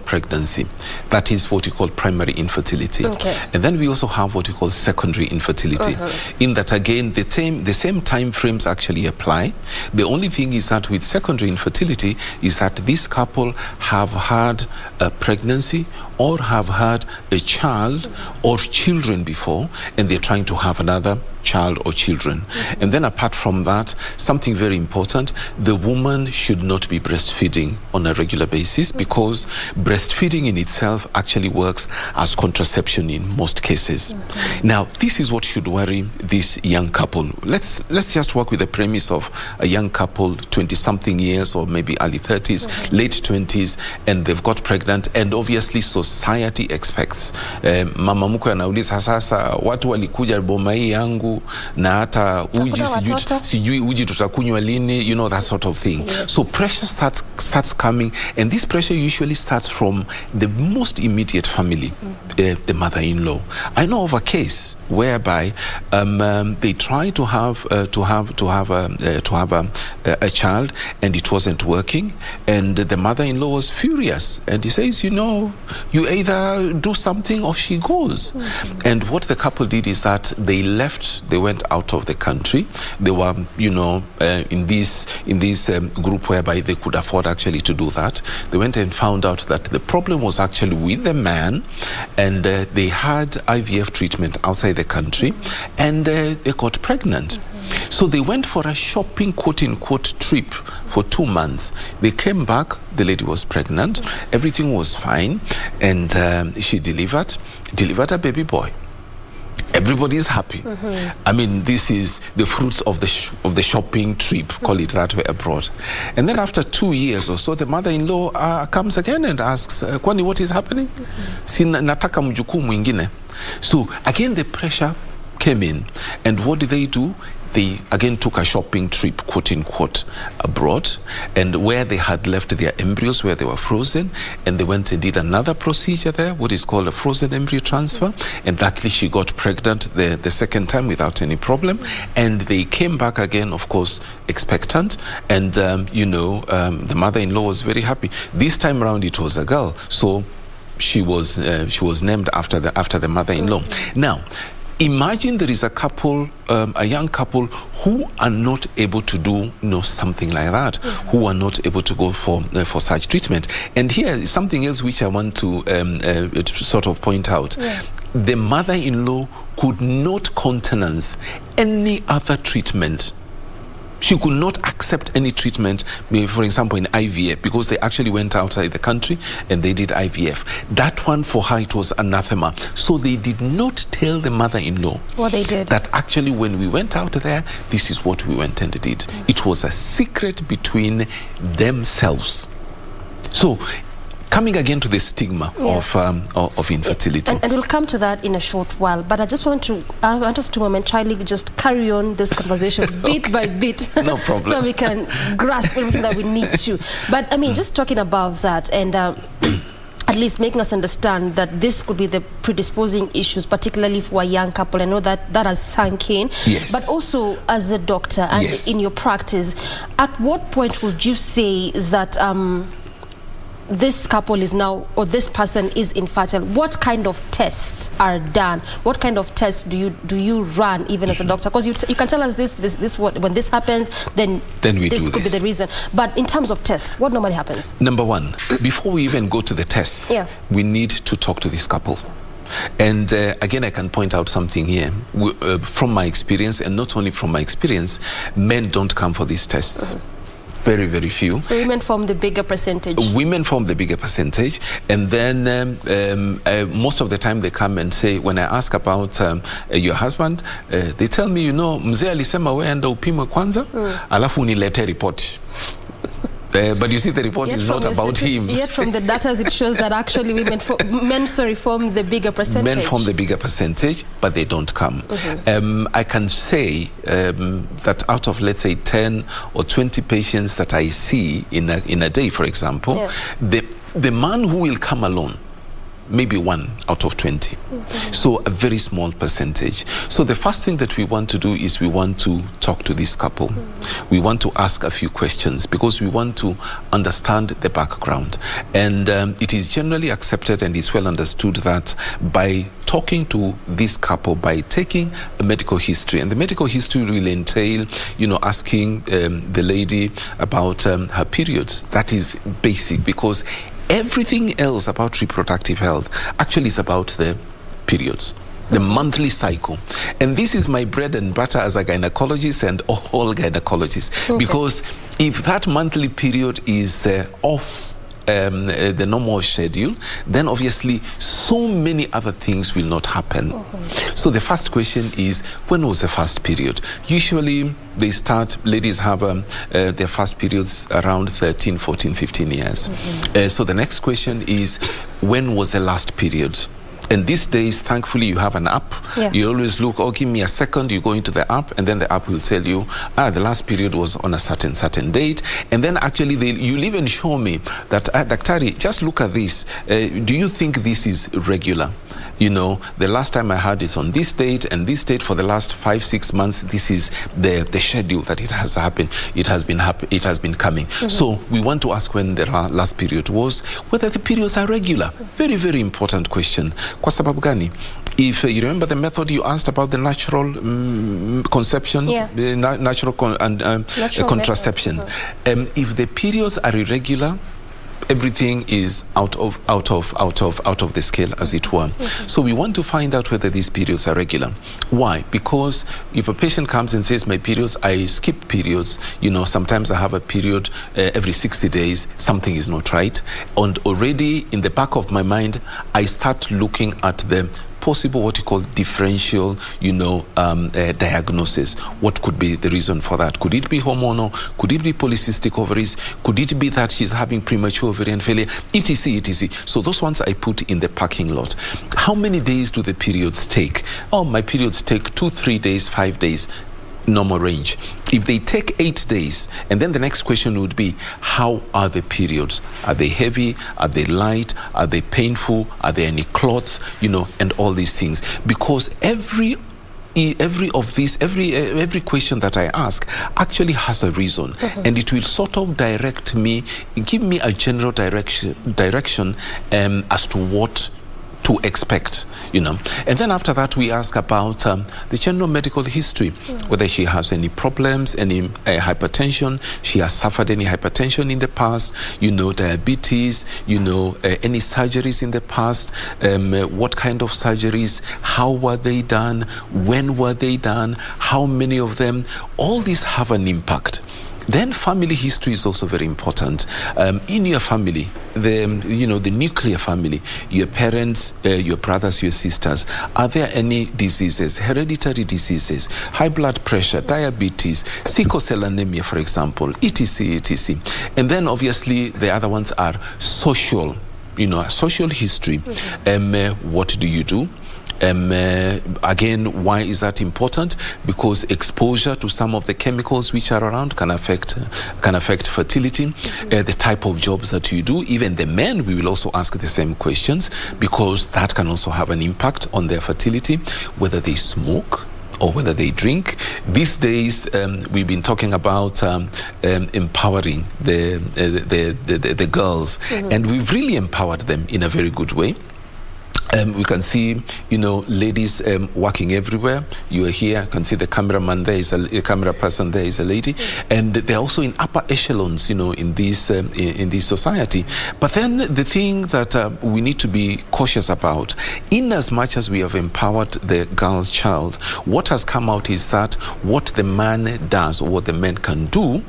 pregnancy. That is what we call primary infertility. And then we also have what we call secondary infertility. In that, again, the same time frames actually apply. The only thing is that with secondary infertility is that this couple have had a pregnancy or have had a child or children before, and they're trying to have another child or children. And then apart from that, something very important, the woman should not be breastfeeding on a regular basis, because breastfeeding in itself actually works as contraception in most cases. Now, this is what should worry this young couple. Let's just work with the premise of a young couple, 20-something years or maybe early 30s, late 20s, and they've got pregnant, and obviously society expects. Mama mkwe anauliza sasa, watu walikuja boma hii yangu na hata sijui uji tutakunywa lini, that sort of thing. So pressure starts coming, and this pressure usually starts from the most immediate family, the mother-in-law. I know of a case whereby they tried to have a child, and it wasn't working, and the mother-in-law was furious, and he says, you either do something or she goes. And what the couple did is that they went out of the country. They were, in this group whereby they could afford actually to do that. They went and found out that the problem was actually with the man, and they had IVF treatment outside the country, and they got pregnant. So they went for a shopping, quote-unquote, trip for 2 months. They came back, the lady was pregnant, everything was fine, and she delivered a baby boy. Everybody's happy. I mean, this is the fruits of the shopping trip, call it that way, abroad. And then after 2 years or so, the mother-in-law comes again and asks, Kwani, what is happening? Nataka mjukuu mwingine. So again, the pressure came in. And what did they do? They again took a shopping trip, quote-unquote, abroad, and where they had left their embryos, where they were frozen, and they went and did another procedure there, what is called a frozen embryo transfer, and luckily she got pregnant the second time without any problem, and they came back again, of course, expectant, and, the mother-in-law was very happy. This time around it was a girl, so she was named after the mother-in-law. Now, imagine there is a couple, a young couple who are not able to do something like that, who are not able to go for such treatment. And here is something else which I want to sort of point out. The mother-in-law could not countenance any other treatment. She could not accept any treatment, for example, in IVF, because they actually went outside the country and they did IVF. That one, for her, it was anathema. So they did not tell the mother-in-law what they did. That actually when we went out there, this is what we went and did. It was a secret between themselves. So, coming again to the stigma of infertility. And we'll come to that in a short while, but I want us to momentarily just carry on this conversation bit by bit. No problem. So we can grasp everything that we need to. But I mean, just talking about that and at least making us understand that this could be the predisposing issues, particularly for a young couple. I know that has sunk in. Yes. But also as a doctor and in your practice, at what point would you say that this couple is now, or this person is infertile? What kind of tests are done? What kind of tests do you run even as a doctor? Because you can tell us this when this happens, then this could be the reason. But in terms of tests, what normally happens? Number one, before we even go to the tests, we need to talk to this couple. And again, I can point out something here. From my experience, and not only from my experience, men don't come for these tests. Very, very few. So women form the bigger percentage? Women form the bigger percentage. And then most of the time they come and say, when I ask about your husband, they tell me, mzee alisema wewe enda upimwe kwanza, alafu unilete report. But you see, the report is not about him. Yet from the data, it shows that actually men form the bigger percentage. Men form the bigger percentage, but they don't come. I can say that out of, let's say, 10 or 20 patients that I see in a day, for example, the man who will come alone, maybe 1 out of 20. So a very small percentage. So the first thing that we want to do is we want to talk to this couple. We want to ask a few questions because we want to understand the background. And it is generally accepted and is well understood that by talking to this couple, by taking a medical history, and the medical history will entail, asking the lady about her periods. That is basic, because everything else about reproductive health actually is about the periods, the monthly cycle. And this is my bread and butter as a gynecologist and all gynecologists. Because if that monthly period is off the normal schedule, then obviously so many other things will not happen. So the first question is, when was the first period? Usually ladies have their first periods around 13, 14, 15 years. So the next question is, when was the last period? And these days, thankfully, you have an app. Yeah. You always look, oh, give me a second. You go into the app, and then the app will tell you, the last period was on a certain date. And then actually, you'll even show me that, Daktari, just look at this. Do you think this is regular? You know, the last time I had it on this date and this date for the last 5-6 months. This is the schedule that it has happened. It has been coming. So we want to ask when the last period was, whether the periods are regular. Very, very important question. Kwa sababu gani? If you remember the method you asked about the natural conception, natural contraception. If the periods are irregular, everything is out of the scale, as it were. So we want to find out whether these periods are regular. Why? Because if a patient comes and says, my periods, I skip periods, you know, sometimes I have a period every 60 days, something is not right. And already in the back of my mind, I start looking at the possible what you call differential, diagnosis. What could be the reason for that? Could it be hormonal? Could it be polycystic ovaries? Could it be that she's having premature ovarian failure? etc. So those ones I put in the parking lot. How many days do the periods take? Oh, my periods take 2-3 days, 5 days. Normal range. If they take 8 days, and then the next question would be, how are the periods? Are they heavy? Are they light? Are they painful? Are there any clots? And all these things. Because every question that I ask actually has a reason, and it will sort of direct me, give me a general direction as to what to expect, And then after that, we ask about the general medical history, whether she has any problems, any hypertension, she has suffered any hypertension in the past, diabetes, any surgeries in the past, what kind of surgeries, how were they done, when were they done, how many of them. All these have an impact. Then family history is also very important. In your family, the nuclear family, your parents, your brothers, your sisters, are there any diseases, hereditary diseases, high blood pressure, diabetes, sickle cell anemia, for example, etc. And then obviously the other ones are social, social history. What do you do? Again, why is that important? Because exposure to some of the chemicals which are around can affect fertility. The type of jobs that you do, even the men, we will also ask the same questions, because that can also have an impact on their fertility. Whether they smoke or whether they drink. These days, we've been talking about empowering the girls, and we've really empowered them in a very good way. We can see, ladies working everywhere. You are here, you can see the cameraman there is a camera person there is a lady, and they're also in upper echelons, in this society. But then the thing that we need to be cautious about, in as much as we have empowered the girl child, what has come out is that what the man does or what the men can do,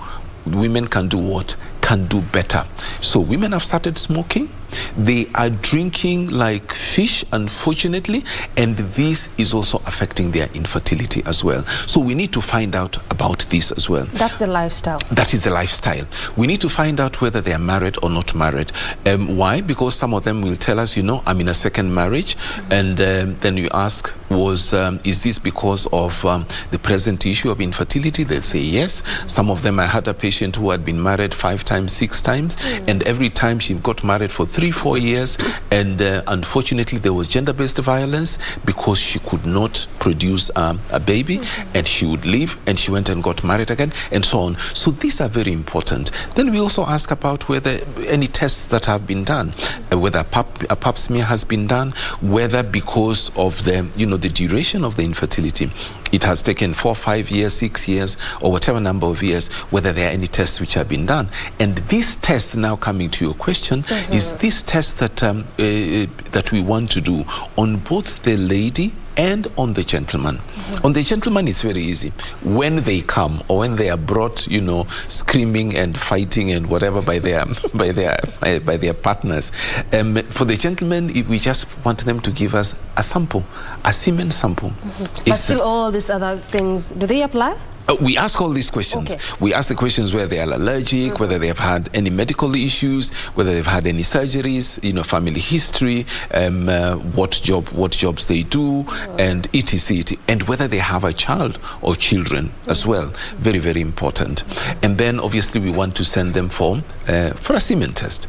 women can do what? Can do better. So women have started smoking. They are drinking like fish, unfortunately, and this is also affecting their infertility as well. So we need to find out about this as well. That's the lifestyle. That is the lifestyle. We need to find out whether they are married or not married. Why? Because some of them will tell us, I'm in a second marriage, and then you ask, is this because of the present issue of infertility? They'll say yes. Some of them, I had a patient who had been married 5 times, 6 times, and every time she got married for 3-4 years, and unfortunately there was gender-based violence because she could not produce a baby, and she would leave, and she went and got married again, and so on. So these are very important. Then we also ask about whether any tests that have been done, whether a pap smear has been done, whether because of the the duration of the infertility, it has taken 4, 5 years, 6 years, or whatever number of years, whether there are any tests which have been done. And this test, now coming to your question, is this test that we want to do on both the lady and on the gentleman. On the gentleman, it's very easy. When they come, or when they are brought, screaming and fighting and whatever by their partners. For the gentleman, we just want them to give us a sample, a semen sample. But still, all these other things, do they apply? We ask all these questions. Okay. We ask the questions whether they are allergic, whether they have had any medical issues, whether they've had any surgeries, family history, what jobs they do, and etc. And whether they have a child or children as well. Very, very important. And then obviously we want to send them for a semen test.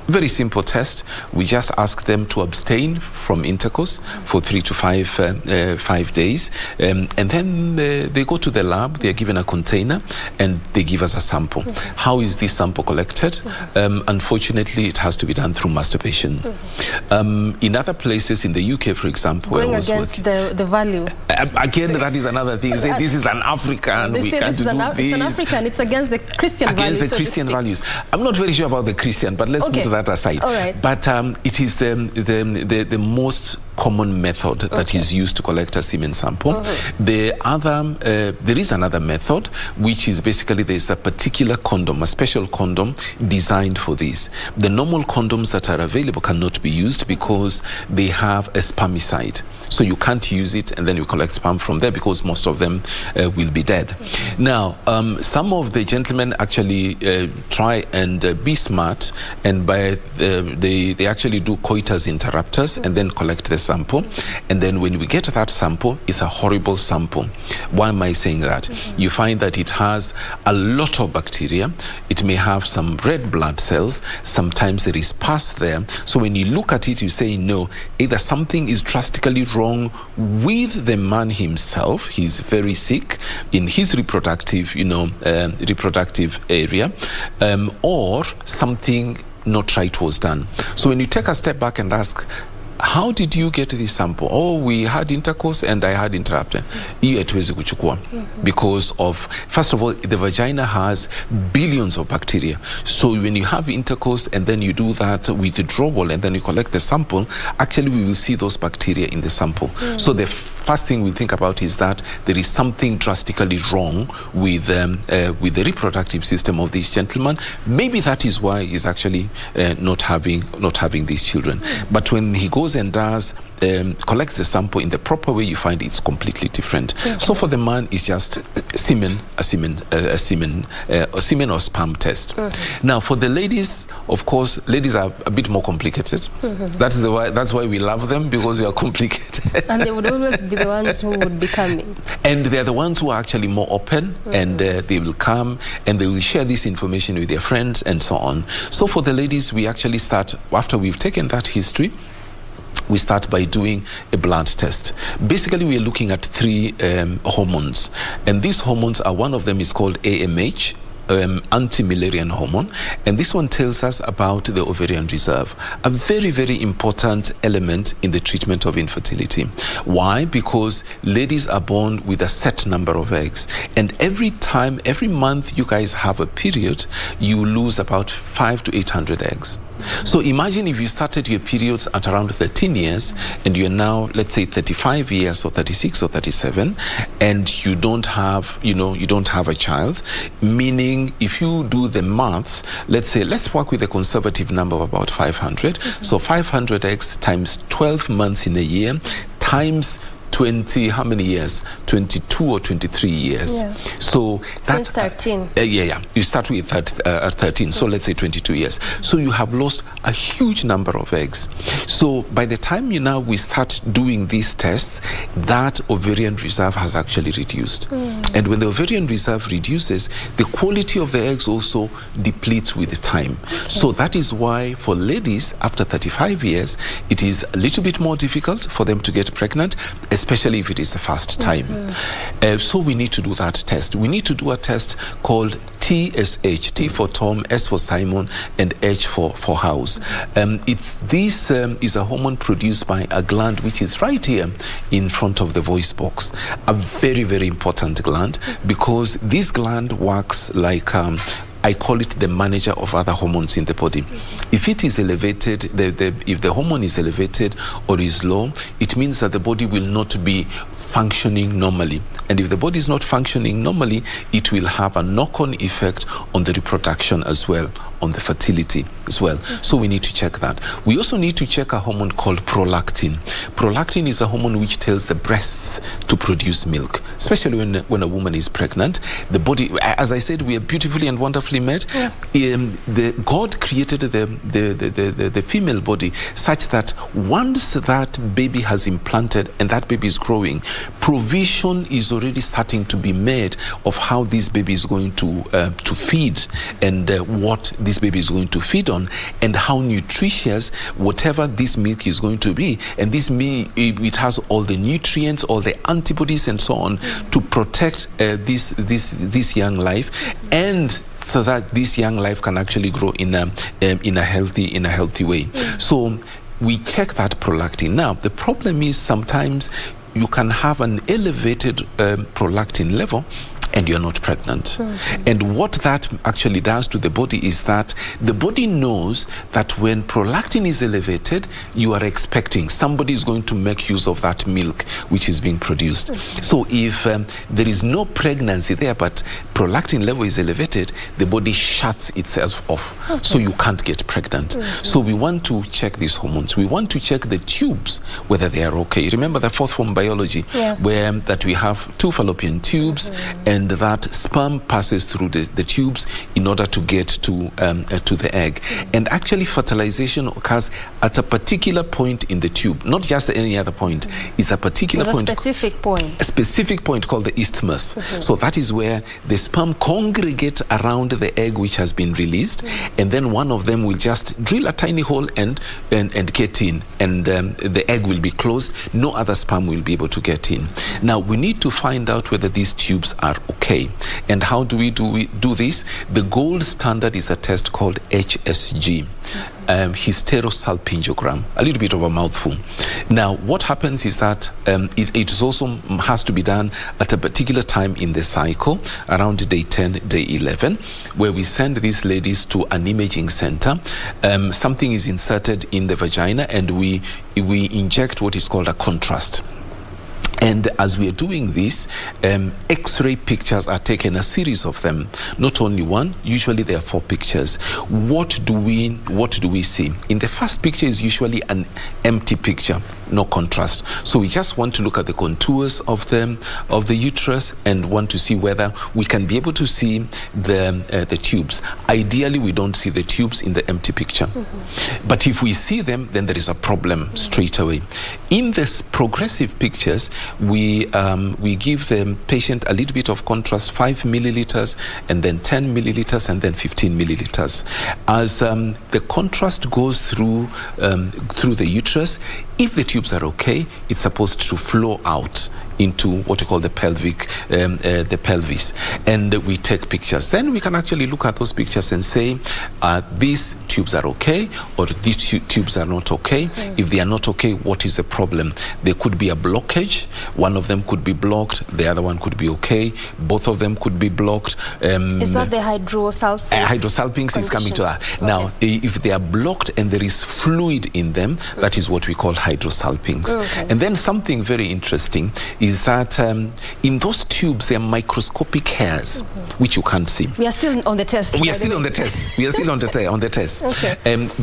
Very simple test. We just ask them to abstain from intercourse for 3 to 5 days, and then they go to the lab. They are given a container and they give us a sample. How is this sample collected? Unfortunately, it has to be done through masturbation. In other places, in the UK, for example, going against the value. Again, that is another thing. Say this is an African. We can't do this. It's an African. It's against the Christian values. Against the Christian values. I'm not very sure about the Christian, but let's put that aside. All right. But it is the most common method that is used to collect a semen sample. There is another method, which is basically there's a particular condom, a special condom designed for this. The normal condoms that are available cannot be used because they have a spermicide. So you can't use it and then you collect sperm from there because most of them will be dead. Now, some of the gentlemen actually try and be smart, and by they actually do coitus interruptus and then collect the sample. And then when we get that sample, it's a horrible sample. Why am I saying that? You find that it has a lot of bacteria. It may have some red blood cells. Sometimes there is pus there. So when you look at it, you say, no, either something is drastically wrong with the man himself. He's very sick in his reproductive area, or something not right was done. So when you take a step back and ask, how did you get this sample? Oh, we had intercourse and I had interrupted. Because of, first of all, the vagina has billions of bacteria. So when you have intercourse and then you do that withdrawal and then you collect the sample, actually we will see those bacteria in the sample. So the first thing we think about is that there is something drastically wrong with the reproductive system of this gentleman. Maybe that is why he's actually not having these children. But when he goes and does collects the sample in the proper way, you find it's completely different. So for the man, it's just a semen or sperm test. Now for the ladies, of course, ladies are a bit more complicated. That's why we love them, because they are complicated. And they would always be the ones who would be coming. And they're the ones who are actually more open, and they will come and they will share this information with their friends and so on. So for the ladies, we actually start, after we've taken that history, we start by doing a blood test. Basically, we are looking at 3 hormones. And these hormones are, one of them is called AMH, anti-Müllerian hormone, and this one tells us about the ovarian reserve, a very, very important element in the treatment of infertility. Why? Because ladies are born with a set number of eggs, and every month you guys have a period, you lose about 500 to 800 eggs. So imagine if you started your periods at around 13 years and you're now, let's say, 35 years or 36 or 37, and you don't have a child, meaning if you do the maths, let's work with a conservative number of about 500. So 500 eggs times 12 months in a year times 20, how many years? 22 or 23 years. Yeah. So that's 13. You start with 13. So let's say 22 years. So you have lost a huge number of eggs. So by the time we start doing these tests, that ovarian reserve has actually reduced. And when the ovarian reserve reduces, the quality of the eggs also depletes with time. So that is why for ladies after 35 years, it is a little bit more difficult for them to get pregnant, especially if it is the first time. So we need to do that test. We need to do a test called TSH, T for Tom, S for Simon, and H for house. This is a hormone produced by a gland which is right here in front of the voice box. A very, very important gland, because this gland works like I call it the manager of other hormones in the body. If it is elevated, if the hormone is elevated or is low, it means that the body will not be functioning normally. And if the body is not functioning normally, it will have a knock-on effect on the reproduction as well, on the fertility as well. So we need to check that. We also need to check a hormone called prolactin. Prolactin is a hormone which tells the breasts to produce milk, especially when a woman is pregnant. The body, as I said, we are beautifully and wonderfully made. God created the female body such that once that baby has implanted and that baby is growing, provision is already starting to be made of how this baby is going to feed, and what this baby is going to feed on, and how nutritious whatever this milk is going to be. And this milk, it has all the nutrients, all the antibodies and so on to protect this young life, and so that this young life can actually grow in a healthy way. So we check that prolactin. Now the problem is sometimes you can have an elevated prolactin level and you're not pregnant. And what that actually does to the body is that the body knows that when prolactin is elevated, you are expecting somebody is going to make use of that milk which is being produced. So if there is no pregnancy there, but prolactin level is elevated, the body shuts itself off. So you can't get pregnant. So we want to check these hormones. We want to check the tubes, whether they are okay. Remember the fourth form biology, where that we have two fallopian tubes, and that sperm passes through the tubes in order to get to the egg. And actually fertilization occurs at a particular point in the tube, not just any other point. It's a particular point. A specific point called the isthmus. So that is where the sperm congregate around the egg which has been released, and then one of them will just drill a tiny hole and get in, and the egg will be closed. No other sperm will be able to get in. Now we need to find out whether these tubes are okay. And how do we do this? The gold standard is a test called HSG, hysterosalpingogram, a little bit of a mouthful. Now what happens is that it also has to be done at a particular time in the cycle, around day 10, day 11, where we send these ladies to an imaging center. Something is inserted in the vagina, and we inject what is called a contrast. And as we are doing this, X-ray pictures are taken, a series of them, not only one. Usually there are 4 pictures. What do we see? In the first picture is usually an empty picture, no contrast. So we just want to look at the contours of the uterus and want to see whether we can be able to see the tubes. Ideally, we don't see the tubes in the empty picture. But if we see them, then there is a problem straight away. In this progressive pictures, we give the patient a little bit of contrast, 5 milliliters, and then 10 milliliters, and then 15 milliliters. As the contrast goes through the uterus, if the tubes are okay, it's supposed to flow out into what we call the pelvis, and we take pictures. Then we can actually look at those pictures and say, these tubes are okay, or these tubes are not okay. If they are not okay, what is the problem? There could be a blockage. One of them could be blocked, the other one could be okay, both of them could be blocked. Is that the hydrosalpinx? Hydrosalpinx is coming to that. Okay. Now, if they are blocked and there is fluid in them, that is what we call hydrosalpinx. And then something very interesting is that in those tubes there are microscopic hairs which you can't see. We are still on the test. We are still on the test. We are still on the test.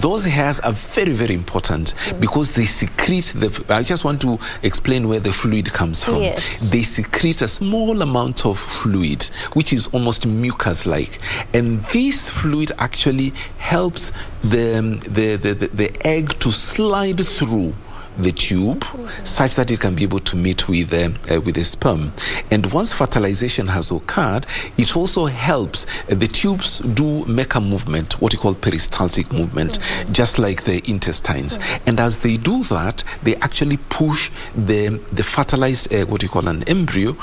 Those hairs are very, very important because they secrete I just want to explain where the fluid comes from. They secrete a small amount of fluid which is almost mucus-like, and this fluid actually helps the egg to slide through the tube such that it can be able to meet with the sperm. And once fertilization has occurred, it also helps. The tubes do make a movement, what you call peristaltic movement, just like the intestines. And as they do that, they actually push the fertilized egg, what you call an embryo,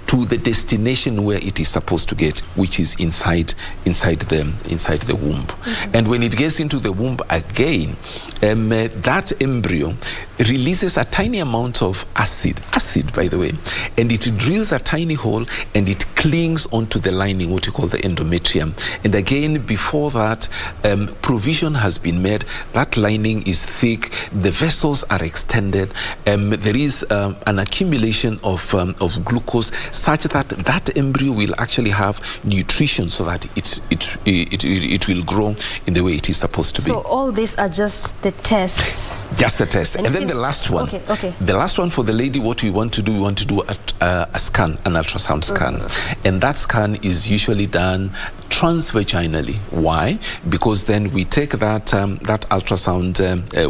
to the destination where it is supposed to get, which is inside the womb. And when it gets into the womb again, that embryo releases a tiny amount of acid by the way, and it drills a tiny hole and it clings onto the lining, what you call the endometrium. And again, before that, provision has been made. That lining is thick, the vessels are extended, there is an accumulation of glucose such that that embryo will actually have nutrition so that it will grow in the way it is supposed to be. So all these are just the tests. Just the test. And then the last one. Okay. The last one for the lady, what we want to do, a scan, an ultrasound scan. And that scan is usually done transvaginally. Why? Because then we take that ultrasound,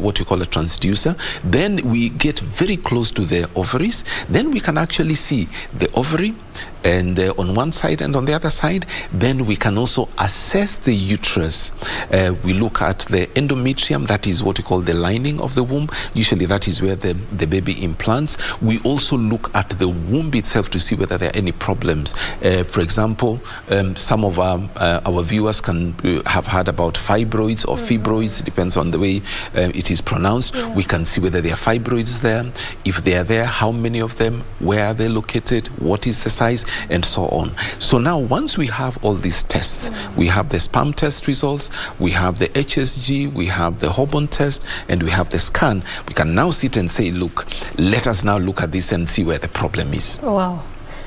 what you call a transducer, then we get very close to the ovaries, then we can actually see the ovary, and on one side and on the other side, then we can also assess the uterus. We look at the endometrium, that is what we call the lining of the womb. Usually that is where the baby implants. We also look at the womb itself to see whether there are any problems. For example, some of our viewers can have heard about fibroids or fibroids, depends on the way it is pronounced. We can see whether there are fibroids there. If they are there, how many of them, where are they located, what is the size, and so on. So now once we have all these tests, we have the sperm test results, we have the HSG, we have the hormone test, and we have the scan, we can now sit and say, look, let us now look at this and see where the problem is. Wow.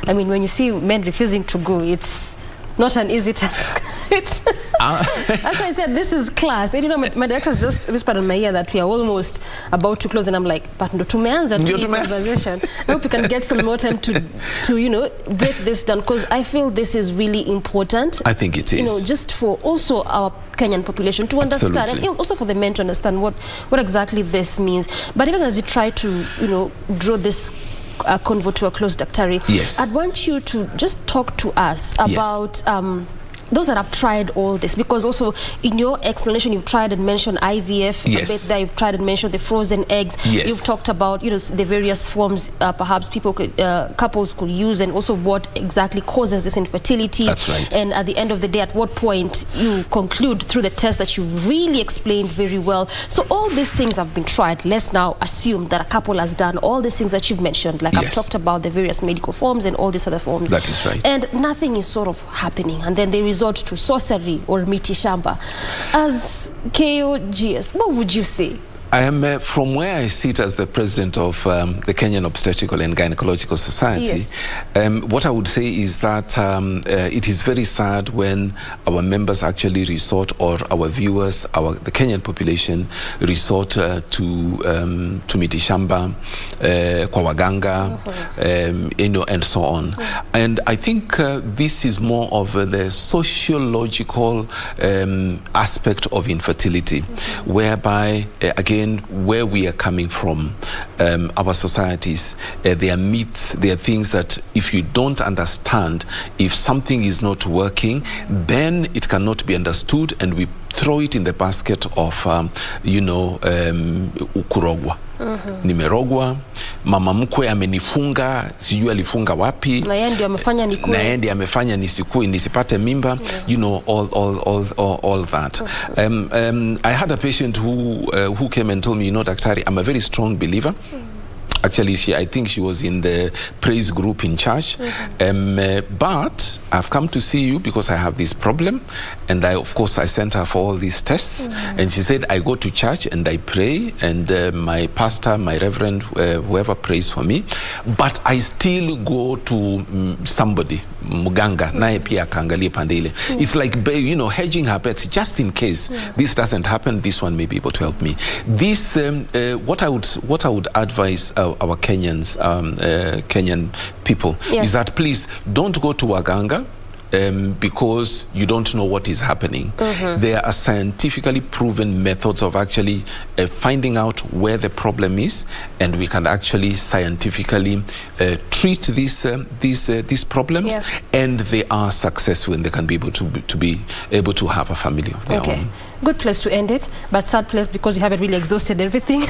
I mean, when you see men refusing to go, it's not an easy task. That's why I said this is class. And you know, my director's just whispered in my ear that we are almost about to close, and I'm like, but ndo tumeanza tu conversation. I hope we can get some more time to you know, break this down, because I feel this is really important. I think it is. You know, just for also our Kenyan population to understand, Absolutely. and also for the men to understand what exactly this means. But even as you try to, you know, draw this convo to a close, Daktari, yes, I'd want you to just talk to us about those that have tried all this, because also in your explanation you've tried and mentioned IVF, yes, a bit there, you've tried and mentioned the frozen eggs, yes, you've talked about, you know, the various forms perhaps people could, couples could use, and also what exactly causes this infertility. That's right. And at the end of the day, at what point you conclude through the test that you've really explained very well. So all these things have been tried. Let's now assume that a couple has done all these things that you've mentioned, like I've talked about the various medical forms and all these other forms. That is right. And nothing is sort of happening, and then they resort to sorcery or miti shamba. As KOGS, what would you say? I am, from where I sit as the president of the Kenyan Obstetrical and Gynecological Society, what I would say is that it is very sad when our members actually resort, or our viewers, the Kenyan population resort to mitishamba, kwa waganga, you know, and so on. And I think this is more of the sociological aspect of infertility, whereby, again, where we are coming from, our societies, there are myths, there are things that if you don't understand, if something is not working, then it cannot be understood, and we throw it in the basket of, you know, ukurogwa. Nimerogwa, mama mkwe amenifunga, sijui alifunga wapi, na yeye ndiye amefanya nikue, na yeye ndiye amefanya nisipate mimba, you know, all that. I had a patient who came and told me, you know, Daktari, I'm a very strong believer. Actually, I think she was in the praise group in church. But I've come to see you because I have this problem. And of course, I sent her for all these tests. And she said, I go to church and I pray. And my pastor, my reverend, whoever prays for me. But I still go to somebody, muganga, nae pia kaangalie pande ile. It's like, you know, hedging her bets, just in case this doesn't happen, this one may be able to help me. This, what I would advise our Kenyans, Kenyan people, is that please don't go to waganga because you don't know what is happening. There are scientifically proven methods of actually finding out where the problem is, and we can actually scientifically treat these problems, and they are successful, and they can be able to have a family of their own. Good place to end it, but sad place because you haven't really exhausted everything.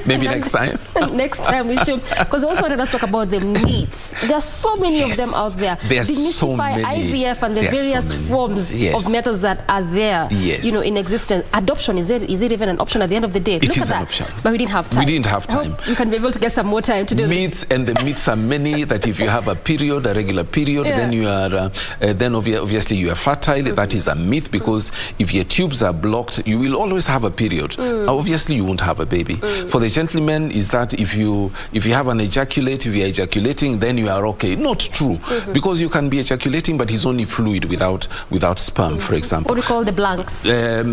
Maybe next time. Next time we should, because also let us talk about the myths. There are so many of them out there. There's so many. IVF IVF and the There are so various many. forms Yes. of methods that are there, Yes. you know, in existence. Adoption, is it even an option at the end of the day? It Look is at that. an option. But we didn't have time. We didn't have I hope time. you can be able to get some more time to do this. Myths, and the myths are many, that if you have a period, a regular period, Yeah. then you are, obviously you are fertile. That is a myth, because if your tubes are blocked, you will always have a period. Obviously, you won't have a baby. For the gentleman, is that if you have an ejaculate, if you are ejaculating, then you are okay. Not true, because you can be ejaculating, but it's only fluid without sperm, for example. What do you call the blanks? I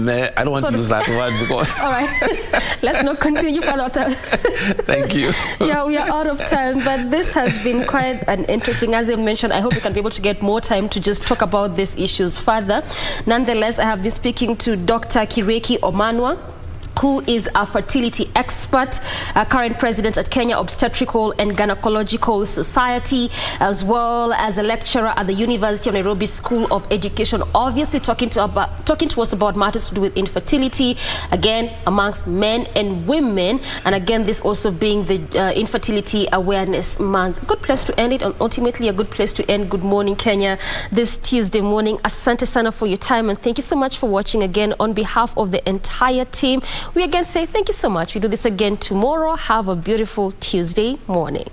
don't want to use that word because. All right, let's not continue for a lot of time. Thank you. Yeah, we are out of time, but this has been quite an interesting, as I mentioned. I hope we can be able to get more time to just talk about these issues further. Nonetheless, I have been speaking to Dr. Kireki Omanwa, who is a fertility expert, current president at Kenya Obstetrical and Gynecological Society, as well as a lecturer at the University of Nairobi School of Education, obviously talking to us about matters to do with infertility, again, amongst men and women, and again, this also being the Infertility Awareness Month. Good place to end it, and ultimately a good place to end Good Morning Kenya this Tuesday morning. Asante sana for your time, and thank you so much for watching. Again, on behalf of the entire team, we again say thank you so much. We do this again tomorrow. Have a beautiful Tuesday morning.